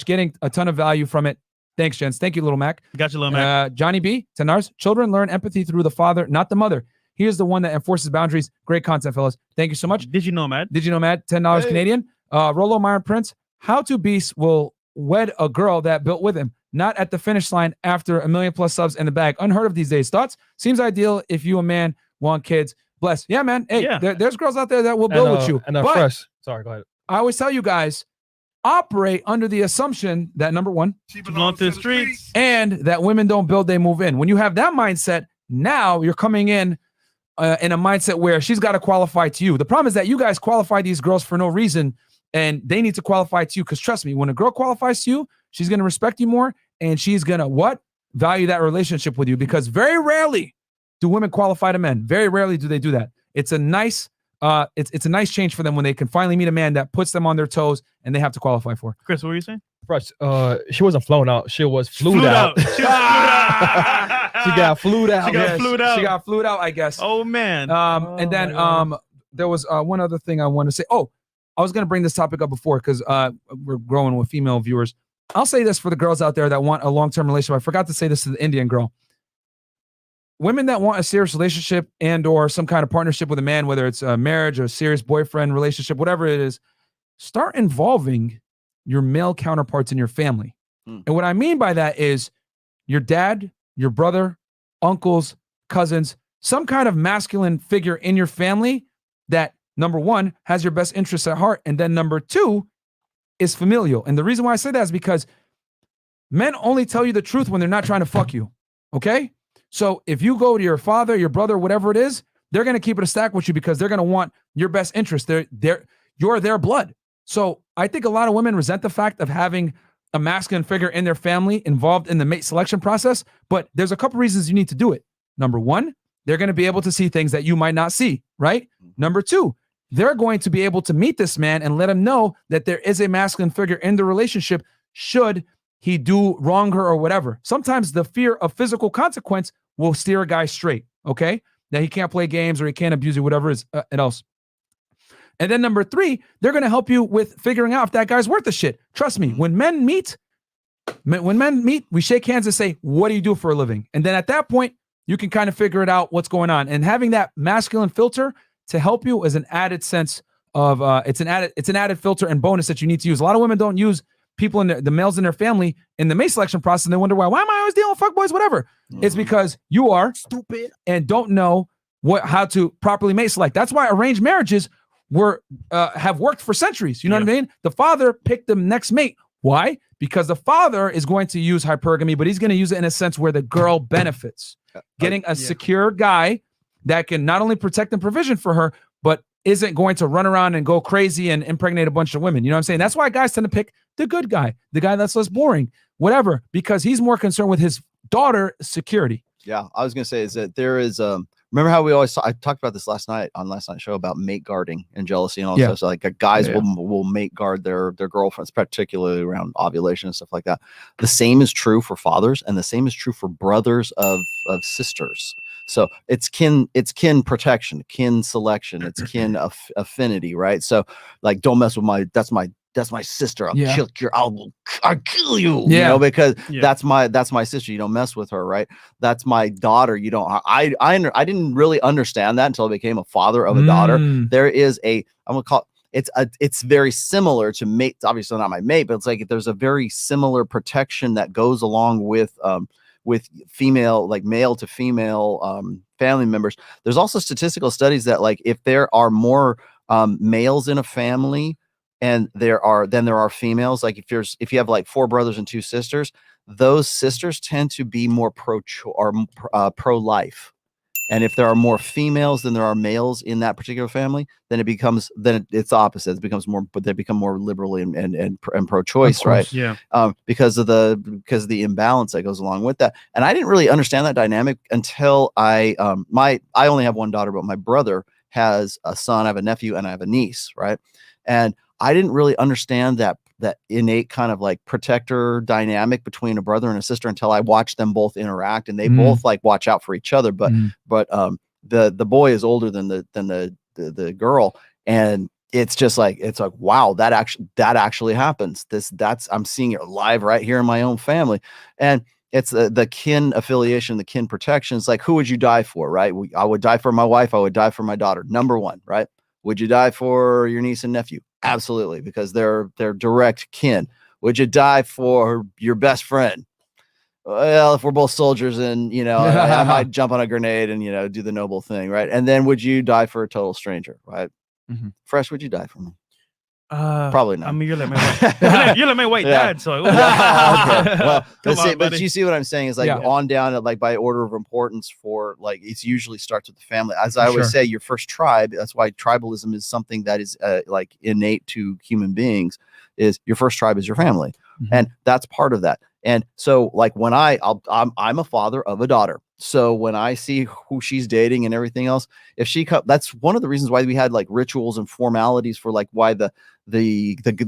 Getting a ton of value from it. Thanks, gents. Thank you, Little Mac. Got you, Little Mac. Johnny B, $10. Children learn empathy through the father, not the mother. He is the one that enforces boundaries. Great content, fellas. Thank you so much. Did you know, Matt? $10 Canadian. Rollo Myron Prince. How to Beast will wed a girl that built with him, not at the finish line after 1 million+ subs in the bag. Unheard of these days. Thoughts? Seems ideal if you, a man, want kids. Bless. Yeah, man. Hey, there's girls out there that will build with you. And fresh. Sorry, go ahead. I always tell you guys, operate under the assumption that number one, she belongs to the streets, and that women don't build, they move in. When you have that mindset, now you're coming in a mindset where she's got to qualify to you. The problem is that you guys qualify these girls for no reason, and they need to qualify to you. Because trust me, when a girl qualifies to you, she's going to respect you more, and she's going to value that relationship with you. Because very rarely do women qualify to men. Very rarely do they do that. It's a nice it's a nice change for them when they can finally meet a man that puts them on their toes and they have to qualify for. Chris, what were you saying? Fresh. She wasn't flown out. She was flued out. She got flued out. She got flued out. She got flued out, I guess. Oh man. And then there was one other thing I want to say. Oh, I was going to bring this topic up before because we're growing with female viewers. I'll say this for the girls out there that want a long-term relationship. I forgot to say this to the Indian girl. Women that want a serious relationship and or some kind of partnership with a man, whether it's a marriage or a serious boyfriend relationship, whatever it is, start involving your male counterparts in your family. And what I mean by that is your dad, your brother, uncles, cousins, some kind of masculine figure in your family that, number one, has your best interests at heart. And then number two is familial. And the reason why I say that is because men only tell you the truth when they're not trying to fuck you. Okay? So if you go to your father, your brother, whatever it is, they're going to keep it a stack with you because they're going to want your best interest. You're their blood. So I think a lot of women resent the fact of having a masculine figure in their family involved in the mate selection process, but there's a couple reasons you need to do it. Number one, they're going to be able to see things that you might not see, right? Number two, they're going to be able to meet this man and let him know that there is a masculine figure in the relationship should he do wrong her or whatever. Sometimes the fear of physical consequence will steer a guy straight, okay? That he can't play games or he can't abuse you, whatever is else. And then number three, they're going to help you with figuring out if that guy's worth the shit. Trust me, when men meet, we shake hands and say, what do you do for a living? And then at that point, you can kind of figure it out what's going on. And having that masculine filter to help you is an added sense of, it's an added filter and bonus that you need to use. A lot of women don't use people in the males in their family in the mate selection process, and they wonder why am I always dealing with fuckboys, whatever. It's because you are stupid and don't know how to properly mate select. That's why arranged marriages have worked for centuries. You know what I mean? The father picked the next mate. Why? Because the father is going to use hypergamy, but he's going to use it in a sense where the girl benefits. Getting a secure guy that can not only protect and provision for her, but isn't going to run around and go crazy and impregnate a bunch of women. You know what I'm saying? That's why guys tend to pick the good guy, the guy that's less boring, whatever, because he's more concerned with his daughter's security. Yeah, I was going to say is that there is, remember how I talked about this last night on last night's show about mate guarding and jealousy and all stuff. So like guys will mate guard their girlfriends, particularly around ovulation and stuff like that. The same is true for fathers, and the same is true for brothers of sisters. So it's kin protection, kin selection, it's kin affinity, right? So like, don't mess with that's my sister. I'll kill you, you know, because that's my sister. You don't mess with her, right? That's my daughter. You don't. I didn't really understand that until I became a father of a daughter. There is I'm gonna call it's very similar to mate. It's obviously not my mate, but it's like there's a very similar protection that goes along with female, like male to female family members. There's also statistical studies that like if there are more males in a family and there are females, like if you have like 4 brothers and 2 sisters, those sisters tend to be more pro-life. And if there are more females than there are males in that particular family, then it's opposite. It becomes more, but they become more liberal and pro-choice, right? Yeah. Because of the imbalance that goes along with that. And I didn't really understand that dynamic until I only have one daughter, but my brother has a son. I have a nephew and I have a niece, right? And I didn't really understand that innate kind of like protector dynamic between a brother and a sister until I watched them both interact, and they both like watch out for each other. But the boy is older than the girl, and it's like wow, that actually happens. I'm seeing it live right here in my own family. And it's the kin affiliation, the kin protection. It's like, who would you die for, right? I would die for my wife. I would die for my daughter. Number one, right? Would you die for your niece and nephew? Absolutely, because they're direct kin. Would you die for your best friend? Well, if we're both soldiers and, I might jump on a grenade and, do the noble thing, right? And then would you die for a total stranger, right? Fresh, would you die for me? Probably not. I mean, you're like my white dad, so okay. Well, but you see what I'm saying is like on down at like by order of importance for like it usually starts with the family. As I always say, your first tribe. That's why tribalism is something that is like innate to human beings. Is your first tribe is your family, and that's part of that. And so like when I'm a father of a daughter. So when I see who she's dating and everything else, if she that's one of the reasons why we had like rituals and formalities for like why the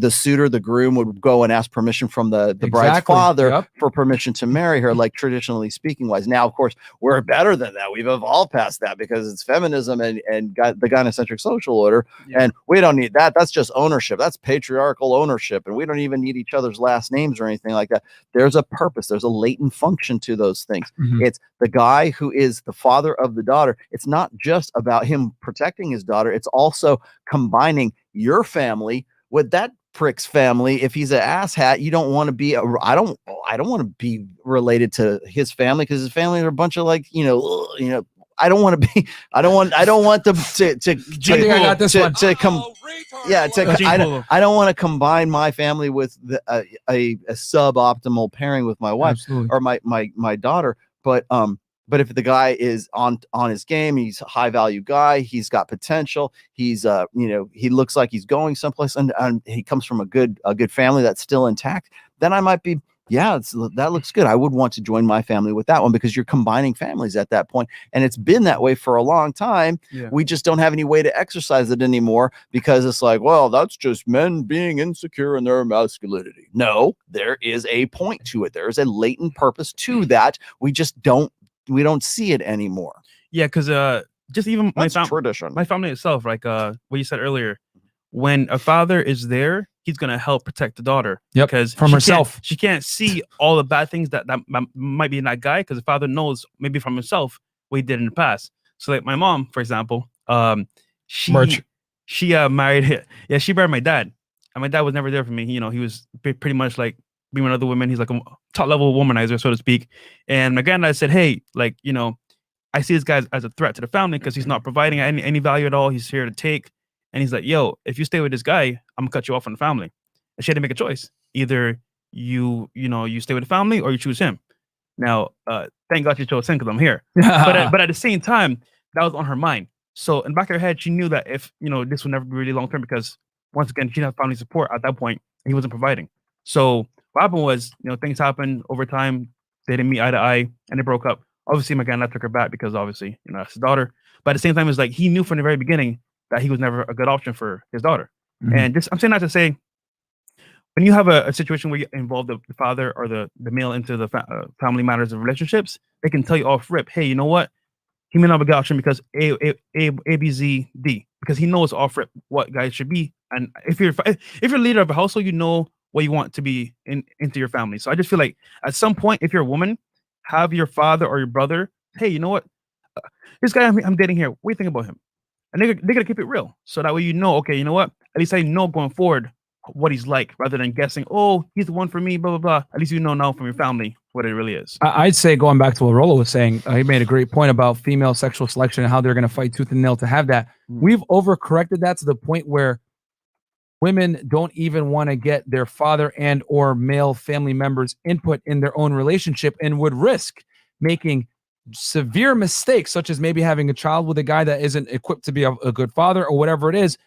suitor, the groom would go and ask permission from the bride's father for permission to marry her, like traditionally speaking wise. Now, of course, we're better than that. We've evolved past that because it's feminism and got the gynocentric social order. And we don't need that. That's just ownership. That's patriarchal ownership. And we don't even need each other's last names or anything like that. There's a purpose. There's a latent function to those things. It's the guy who is the father of the daughter. It's not just about him protecting his daughter. It's also combining your family with that prick's family. If he's an asshat, you don't want to be I don't want to be related to his family because his family are a bunch of like, I don't want to be, I don't want them I don't want to combine my family with a suboptimal pairing with my wife or my daughter. But if the guy is on his game, he's a high value guy, he's got potential, he's he looks like he's going someplace and he comes from a good family that's still intact, then I might be, that looks good. I would want to join my family with that one because you're combining families at that point. And it's been that way for a long time. We just don't have any way to exercise it anymore because it's like, well, that's just men being insecure in their masculinity. No, there is a point to it. There is a latent purpose to that. We don't see it anymore. Yeah, because just even my family itself, like what you said earlier, when a father is there, he's gonna help protect the daughter. Because from herself, she can't see all the bad things that might be in that guy because the father knows maybe from himself what he did in the past. So like my mom, for example, she married she married my dad, and my dad was never there for me. He was pretty much like being with other women. He's like a top level womanizer, so to speak. And my granddad said, hey, like, I see this guy as a threat to the family because he's not providing any value at all. He's here to take. And he's like, yo, if you stay with this guy, I'm gonna cut you off from the family. And she had to make a choice. Either you stay with the family or you choose him. Now, thank God she chose him because I'm here. but at the same time, that was on her mind. So in the back of her head, she knew that if, this would never be really long term because once again, she didn't have family support at that point and he wasn't providing. So what happened was, things happened over time. They didn't meet eye to eye and they broke up. Obviously, my granddad took her back because obviously, that's his daughter. But at the same time, it's like he knew from the very beginning that he was never a good option for his daughter. And I'm saying that to say, when you have a situation where you involve the father or the male into the family matters of relationships, they can tell you off rip, hey, you know what? He may not be a good option because A, B, Z, D, because he knows off rip what guys should be. And if you're leader of a household, you know what you want to be into your family. So I just feel like at some point, if you're a woman, have your father or your brother, hey, you know what? This guy I'm dating here, what do you think about him? and they're gonna keep it real. So that way you know, okay, you know what? At least I know going forward what he's like, rather than guessing, oh, he's the one for me, blah blah blah. At least you know now from your family what it really is. I'd say, going back to what Rollo was saying, he made a great point about female sexual selection and how they're going to fight tooth and nail to have that. We've overcorrected that to the point where women don't even want to get their father and or male family members' input in their own relationship, and would risk making severe mistakes, such as maybe having a child with a guy that isn't equipped to be a good father or whatever it is,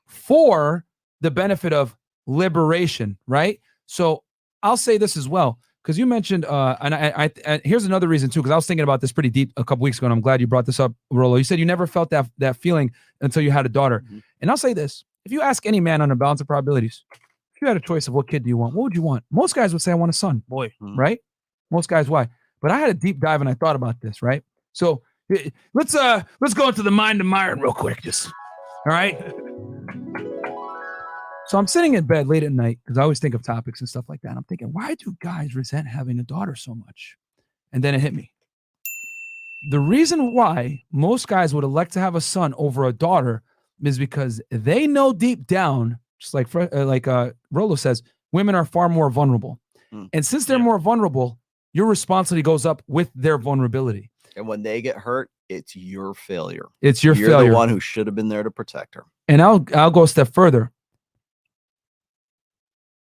for the benefit of liberation, right? So I'll say this as well, because you mentioned, and I here's another reason too, because I was thinking about this pretty deep a couple weeks ago, and I'm glad you brought this up, Rollo. You said you never felt that feeling until you had a daughter. And I'll say this: if you ask any man on a balance of probabilities, if you had a choice of what kid do you want, what would you want? Most guys would say, I want a son. Boy. Right? Most guys, why? But I had a deep dive and I thought about this, right? So let's go into the mind of Myron real quick, just all right. So I'm sitting in bed late at night, because I always think of topics and stuff like that. I'm thinking, why do guys resent having a daughter so much? And then it hit me. The reason why most guys would elect to have a son over a daughter is because they know deep down, just like Rollo says, women are far more vulnerable. And since they're more vulnerable, your responsibility goes up with their vulnerability. And when they get hurt, it's your failure. It's your You're failure. the one who should have been there to protect her. And I'll go a step further.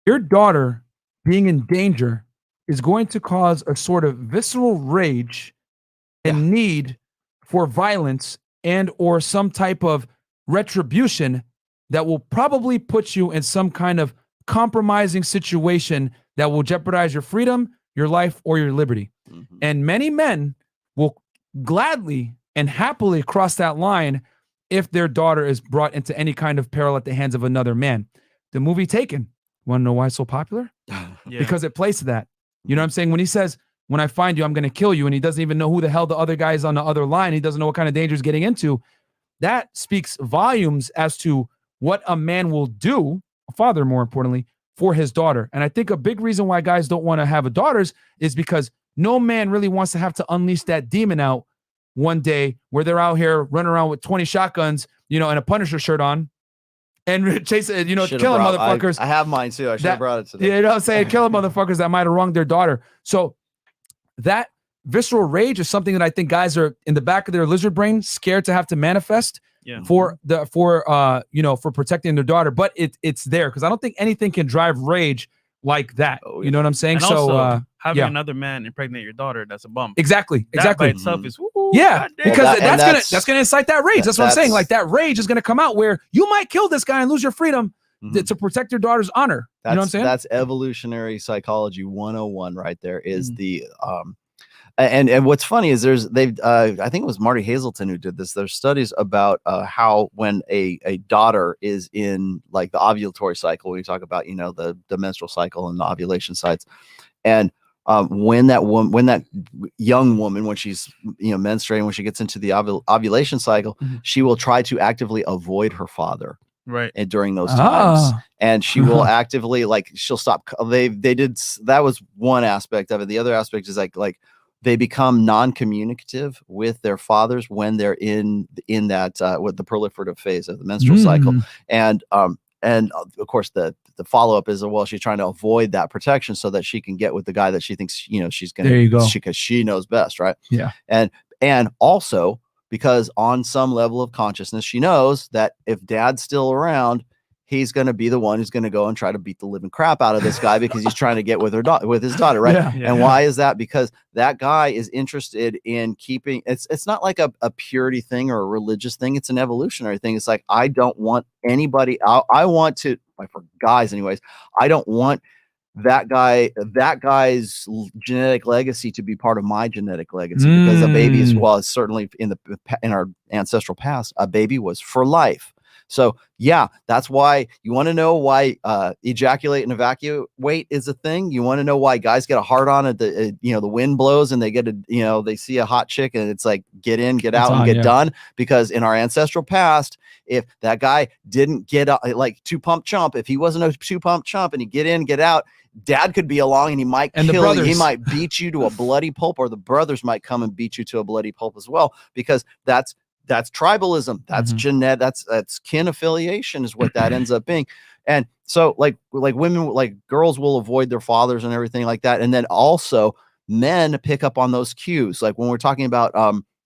Your daughter being in danger is going to cause a sort of visceral rage and need for violence and or some type of retribution that will probably put you in some kind of compromising situation that will jeopardize your freedom, your life, or your liberty. And many men will gladly and happily cross that line if their daughter is brought into any kind of peril at the hands of another man. The movie Taken, want to know why it's so popular? Because it plays to that. You know what I'm saying? When he says, when I find you, I'm going to kill you, and he doesn't even know who the hell the other guy is on the other line, he doesn't know what kind of danger he's getting into, that speaks volumes as to what a man will do, a father more importantly, for his daughter. And I think a big reason why guys don't want to have daughters is because no man really wants to have to unleash that demon out one day where they're out here running around with 20 shotguns, and a Punisher shirt on, and chasing, killing motherfuckers. I have mine too. I should have brought it today. You know what I'm saying? Killing motherfuckers that might have wronged their daughter. So that visceral rage is something that I think guys are in the back of their lizard brain scared to have to manifest for protecting their daughter. But it's there, because I don't think anything can drive rage like that. You know what I'm saying? And so also, having another man impregnate your daughter, that's a bump. Exactly. That by itself is because that's gonna incite that rage. That's what I'm saying. Like, that rage is gonna come out where you might kill this guy and lose your freedom to protect your daughter's honor. You know what I'm saying? That's evolutionary psychology 101 right there. Is the and what's funny is I think it was Marty Hazelton who did this. There's studies about how when a daughter is in like the ovulatory cycle, when you talk about the menstrual cycle and the ovulation sites, and when that young woman, when she's menstruating, when she gets into the ovulation cycle, she will try to actively avoid her father. Right. And during those times, and she will actively, she'll stop. That was one aspect of it. The other aspect is like they become non-communicative with their fathers when they're in that with the proliferative phase of the menstrual cycle. And of course the follow-up is, well, she's trying to avoid that protection so that she can get with the guy that she thinks she's gonna. There you go. Because she knows best, right? Yeah. And also because on some level of consciousness, she knows that if dad's still around, he's going to be the one who's going to go and try to beat the living crap out of this guy because he's trying to get with his daughter, right? And why is that? Because that guy is interested in keeping. It's not like a purity thing or a religious thing. It's an evolutionary thing. It's like, I don't want anybody. I want to, like, for guys, anyways. I don't want that guy's genetic legacy to be part of my genetic legacy, because a baby is, well, certainly in our ancestral past, a baby was for life. So yeah, that's why you want to know why ejaculate and evacuate is a thing. You want to know why guys get a hard on at the wind blows and they get they see a hot chick and it's like, get in, get out, and get done. Because in our ancestral past, if that guy didn't get like two pump chump, if he wasn't a two pump chump and he get in, get out, dad could be along and he might kill you. He might beat you to a bloody pulp, or the brothers might come and beat you to a bloody pulp as well, because that's that's tribalism. That's genetic. That's kin affiliation is what that ends up being. And so like women, like girls will avoid their fathers and everything like that. And then also men pick up on those cues. Like when we're talking about,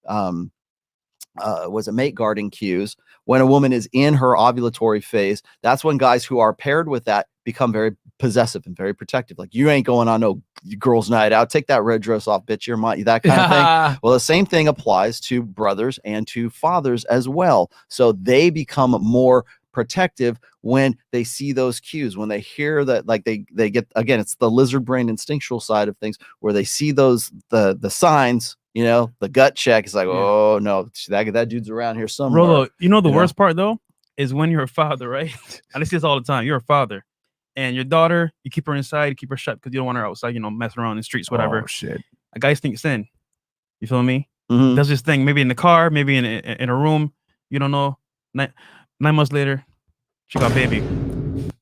was it mate guarding cues? When a woman is in her ovulatory phase, that's when guys who are paired with that become very possessive and very protective. Like, you ain't going on no girls' night out. Take that red dress off, bitch. You're mine. That kind of thing. Well, the same thing applies to brothers and to fathers as well. So they become more protective when they see those cues, when they hear that, like they get, again, it's the lizard brain instinctual side of things, where they see those, the signs, you know, the gut check is like, oh no, that dude's around here somewhere. Rollo, you know the worst part though is when you're a father, right? And I see this all the time. You're a father, and your daughter, you keep her inside, you keep her shut because you don't want her outside, you know, messing around in the streets, whatever. Oh shit. A guy sneaks in. You feel me? Does this thing, maybe in the car, maybe in a room. You don't know. 9 months later, she got a baby.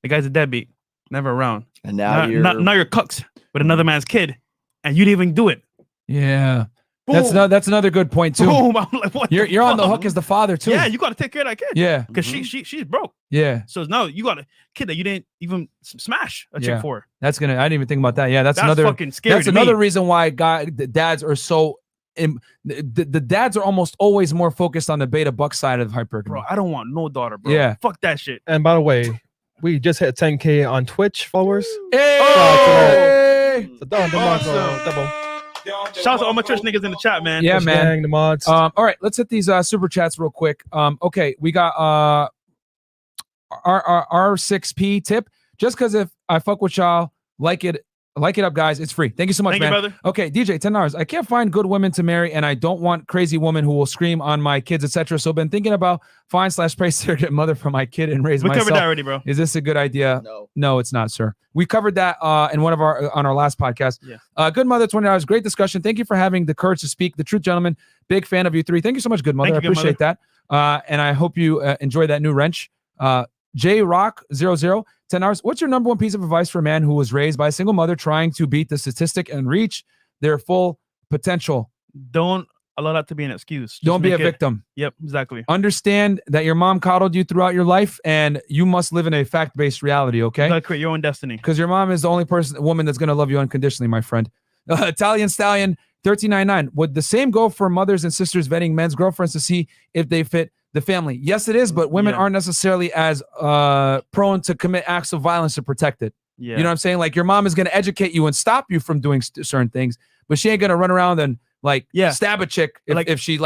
The guy's a deadbeat, never around. And now you're cooked with another man's kid, and you didn't even do it. Yeah. Boom. That's another good point too. Boom. I'm like, what you're on the hook as the father too. Yeah, you got to take care of that kid. Yeah, because she's broke. Yeah. So now you got a kid that you didn't even smash a chick for. That's I didn't even think about that. Yeah, that's another fucking scary. That's another reason why the dads are so. The dads are almost always more focused on the beta buck side of hypergamy. Bro, I don't want no daughter, bro. Yeah, fuck that shit. And by the way, we just hit 10K on Twitch followers. Hey! So double. Shout out to all my church niggas in the chat, man. Yeah, man. Gang, the mods. All right, let's hit these super chats real quick. Okay, we got our R6P tip. Just because if I fuck with y'all, like it up, guys. It's free. Thank you so much, Thank man. you, brother. Okay, DJ, $10. I can't find good women to marry, and I don't want crazy women who will scream on my kids, etc. So, been thinking about find/pray surrogate mother for my kid and raise myself. We covered that already, bro. Is this a good idea? No, it's not, sir. We covered that in on our last podcast. Yeah. Good mother, $20. Great discussion. Thank you for having the courage to speak. The truth, gentlemen. Big fan of you three. Thank you so much, good mother. I appreciate that. And I hope you enjoy that new wrench. J Rock 00, $10. What's your number one piece of advice for a man who was raised by a single mother trying to beat the statistic and reach their full potential? Don't allow that to be an excuse. Don't be a victim. Yep, exactly. Understand that your mom coddled you throughout your life, and you must live in a fact-based reality. Okay. You gotta create your own destiny. Because your mom is the only woman that's gonna love you unconditionally, my friend. Italian Stallion 1399. Would the same go for mothers and sisters vetting men's girlfriends to see if they fit the family? Yes, it is, but women aren't necessarily as prone to commit acts of violence to protect it. Yeah. You know what I'm saying? Like, your mom is going to educate you and stop you from doing certain things, but she ain't going to run around and stab a chick if she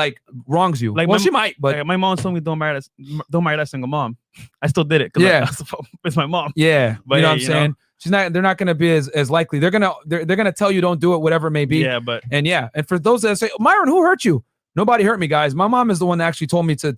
wrongs you. Like, well, she might, but my mom told me don't marry that single mom. I still did it. Yeah, it's my mom. Yeah, but you know what I'm saying? They're not going to be as likely. They're going to tell you don't do it, whatever it may be. Yeah, but and for those that say, Myron, who hurt you? Nobody hurt me, guys. My mom is the one that actually told me to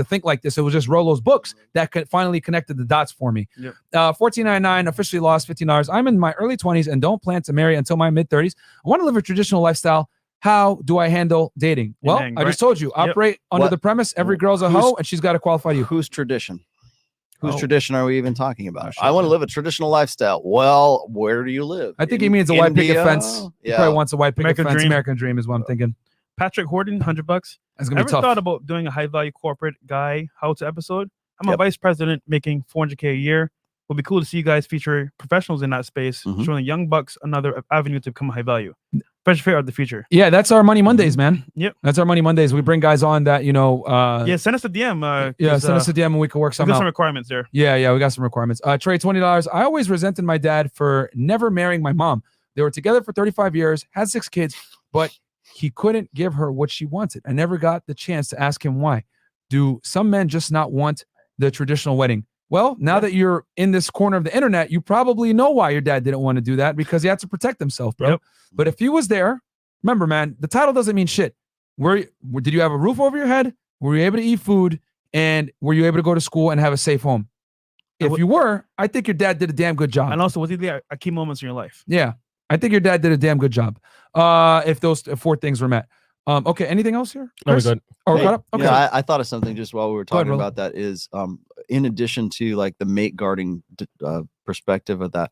think like this. It was just Rollo's books that finally connected the dots for me. Yep. 1499, officially lost $15. I'm in my early 20s and don't plan to marry until my mid 30s. I want to live a traditional lifestyle. How do I handle dating? Well, I just told you, operate under the premise every girl's a hoe and she's got to qualify you. Whose tradition? Whose tradition are we even talking about? I want to live a traditional lifestyle. Well, where do you live? I think he means a white picket fence. He probably wants a white picket fence. American dream is what I'm thinking. Patrick Horton, $100. That's gonna be tough. Thought about doing a high value corporate guy how-to episode? I'm a vice president making $400K a year. Would be cool to see you guys feature professionals in that space, showing young bucks another avenue to become high value. FreshandFit are the future. Yeah, that's our Money Mondays, man. Yep, that's our Money Mondays. We bring guys on that send us a DM. Send us a DM and we can work something out. Some requirements there. Yeah, we got some requirements. Trey, $20. I always resented my dad for never marrying my mom. They were together for 35 years, had 6 kids, but he couldn't give her what she wanted. I never got the chance to ask him why. Do some men just not want the traditional wedding? Well, now that you're in this corner of the internet, you probably know why your dad didn't want to do that, because he had to protect himself, bro. Yep. But if he was there, remember, man, the title doesn't mean shit. Did you have a roof over your head? Were you able to eat food? And were you able to go to school and have a safe home? If you were, I think your dad did a damn good job. And also, was he there at key moments in your life? Yeah. I think your dad did a damn good job. If those 4 things were met. Okay, anything else here? No, we're good. Oh, we're caught up? Okay. Yeah, I thought of something just while we were talking ahead, about that is in addition to like the mate guarding perspective of that.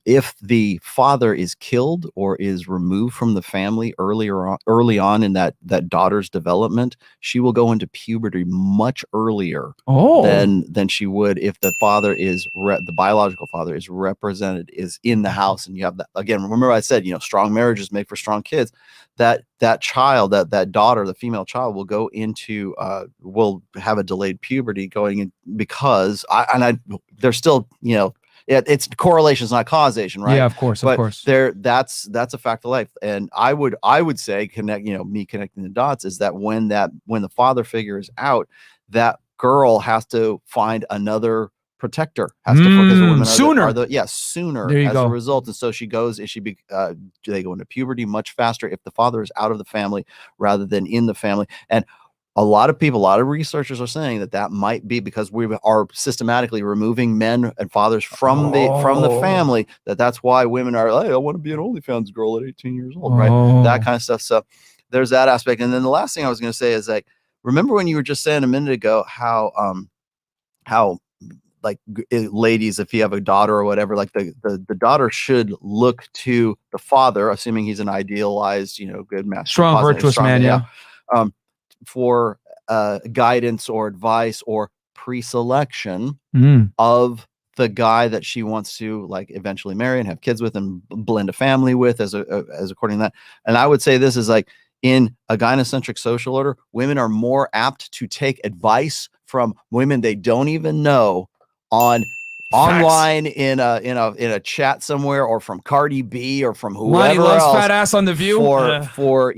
If the father is killed or is removed from the family early on in that daughter's development, she will go into puberty much earlier than she would if the father is the biological father is represented, is in the house. And you have that again. Remember, I said, strong marriages make for strong kids. That child, that daughter, the female child, will go into will have a delayed puberty going in, because they're still, it's correlation is not causation, right? Yeah, of course. That's a fact of life. And I would say me connecting the dots is that when the father figure is out, that girl has to find another protector, has to, because women sooner there you as go. a result. And so she goes, they go into puberty much faster if the father is out of the family rather than in the family. And a lot of researchers are saying that might be because we are systematically removing men and fathers from the family. That's why women are, hey, I want to be an OnlyFans girl at 18 years old, right? That kind of stuff. So there's that aspect. And then the last thing I was going to say is, like, remember when you were just saying a minute ago how like ladies, if you have a daughter or whatever, like the daughter should look to the father, assuming he's an idealized, good master, strong, virtuous man, for guidance or advice or pre-selection of the guy that she wants to, like, eventually marry and have kids with and blend a family with, as according to that. And I would say this is like, in a gynocentric social order, women are more apt to take advice from women they don't even know online in a chat somewhere, or from Cardi B, or from whoever Lonnie loves else, fat ass on The View for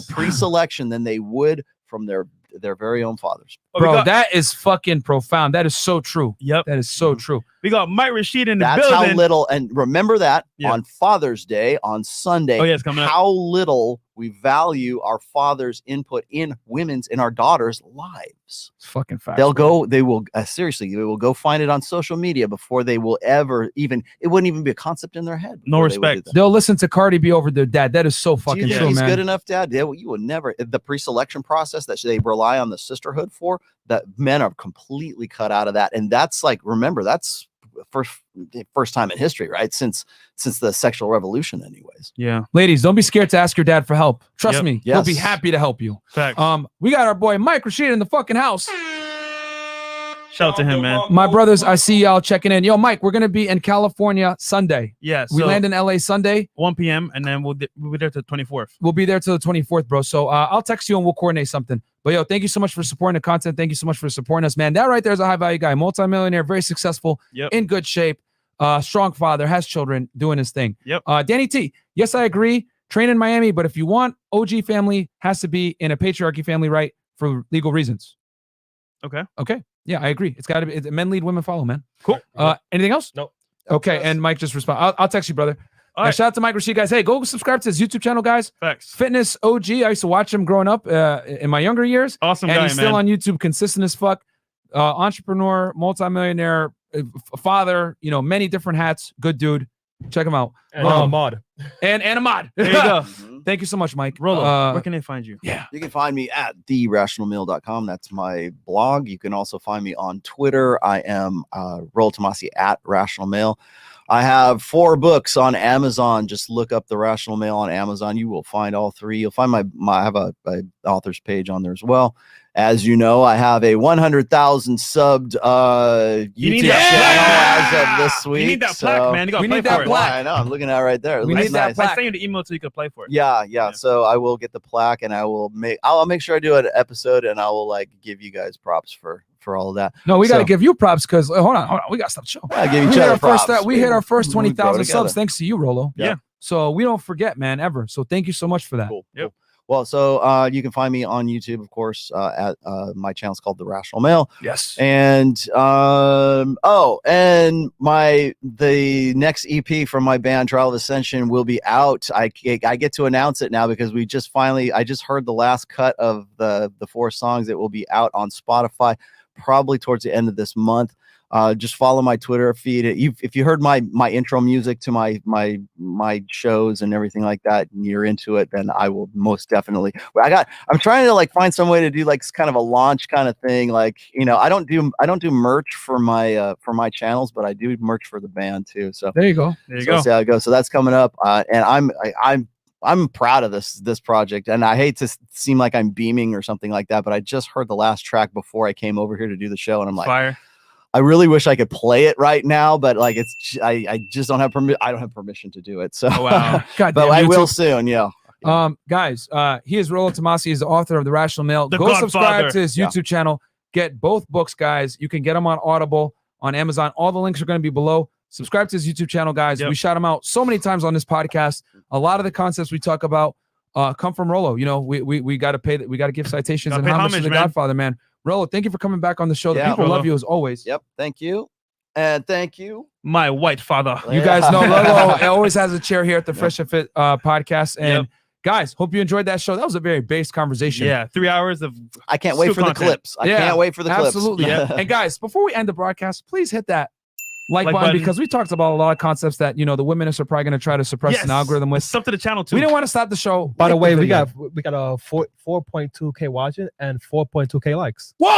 pre-selection than they would from their very own fathers. Bro, that is fucking profound. That is so true. Yep. That is so true. We got Mike Rashid in the That's building. how little, and remember that on Father's Day, on Sunday, it's coming up. How little we value our father's input in our daughters' lives. It's fucking fact. They will go find it on social media before they will ever it wouldn't even be a concept in their head. No respect. They'll listen to Cardi B over their dad. That is so fucking true, he's man. good enough, Dad? You would never. The pre-selection process that they rely on the sisterhood for, that men are completely cut out of that. And that's like, remember, that's first time in history, right? Since the sexual revolution, anyways. Yeah. Ladies, don't be scared to ask your dad for help. Trust me, he'll Yes. be happy to help you. Facts. We got our boy Mike Rashid in the fucking house. Shout out to him, man. My brothers, I see y'all checking in. Yo, Mike, we're gonna be in California Sunday. Yeah. We land in LA Sunday, 1 p.m. and then we'll be there till the 24th. We'll be there till the 24th, bro. So I'll text you and we'll coordinate something. But yo, thank you so much for supporting the content. Thank you so much for supporting us, man. That right there is a high value guy, multimillionaire, very successful, in good shape, strong father, has children, doing his thing. Yep. Danny T, yes, I agree. Train in Miami, but if you want, OG family has to be in a patriarchy family, right? For legal reasons. Okay. Yeah, I agree. It's got to be men lead, women follow, man. Cool. Anything else? Nope. Okay. And Mike just respond. I'll text you, brother. All right. Shout out to Mike Rashid, guys. Hey, go subscribe to his YouTube channel, guys. Facts. Fitness OG. I used to watch him growing up in my younger years. Awesome and guy, he's still man. on YouTube, consistent as fuck. Entrepreneur, multimillionaire, father. Many different hats. Good dude. Check him out. And a mod. And a mod. There you go. Thank you so much, Mike. Rollo, where can they find you? Yeah. You can find me at therationalmeal.com. That's my blog. You can also find me on Twitter. I am Rollo Tomassi at Rational Mail. I have 4 books on Amazon. Just look up The Rational Mail on Amazon. You will find all 3. You'll find I have a author's page on there as well. As you know, I have a 100,000 subbed YouTube channel as of this week. You need that plaque, man. You gotta play for it. I know. I'm looking at it right there. We need that plaque. I sent you the email so you can apply for it. Yeah. So I will get the plaque, and I'll make sure I do an episode, and I will give you guys props for all of that. No, we got to give you props because hold on. We got to stop the show. I give each other props. We hit our first 20,000 together. subs thanks to you, Rollo. Yeah. So we don't forget, man, ever. So thank you so much for that. Cool. Yep. Well, so you can find me on YouTube, of course, at my channel's called The Rational Mail. Yes. And the next EP from my band Trial of Ascension will be out. I get to announce it now because I just heard the last cut of the 4 songs. It will be out on Spotify probably towards the end of this month. Just follow my Twitter feed. If you heard my intro music to my shows and everything like that, and you're into it, then I will most definitely. I'm trying to like find some way to do like kind of a launch kind of thing. Like, you know, I don't do merch for my channels, but I do merch for the band too. So there you go. See how it goes. So that's coming up, and I'm proud of this project, and I hate to seem like I'm beaming or something like that, but I just heard the last track before I came over here to do the show, and I'm like, fire. I really wish I could play it right now, but like I just don't have I don't have permission to do it. So wow. God but damn, I will YouTube. soon. Yeah. Guys, he is Rollo Tomassi. He's the author of The Rational Male. Go subscribe to his YouTube channel. Get both books, guys. You can get them on Audible, on Amazon. All the links are going to be below. Subscribe to his YouTube channel, guys. We shout him out so many times on this podcast. A lot of the concepts we talk about come from Rollo. You know, we got to pay that. We got to give citations and homage to the Godfather, man. Rollo, thank you for coming back on the show. The people love you as always. Yep. Thank you. And thank you, my white father. You guys know Rollo always has a chair here at the Fresh and Fit podcast. And guys, hope you enjoyed that show. That was a very based conversation. Yeah, 3 hours of. I can't wait for the clips. I can't wait for the clips. Absolutely. And guys, before we end the broadcast, please hit that like button, because we talked about a lot of concepts that, you know, the women are probably going to try to suppress an algorithm with. It's up to the channel too. We didn't want to stop the show. By the way, we got a 4.2K watching and 4.2K likes. Whoa!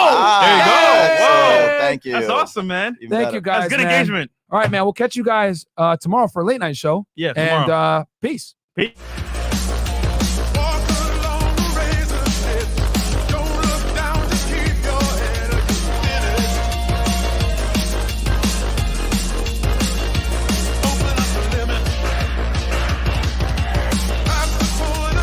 There you go. Whoa! Thank you. That's awesome, man. Thank you, guys. That's good engagement. All right, man. We'll catch you guys tomorrow for a late night show. Yeah, tomorrow. And peace. Peace.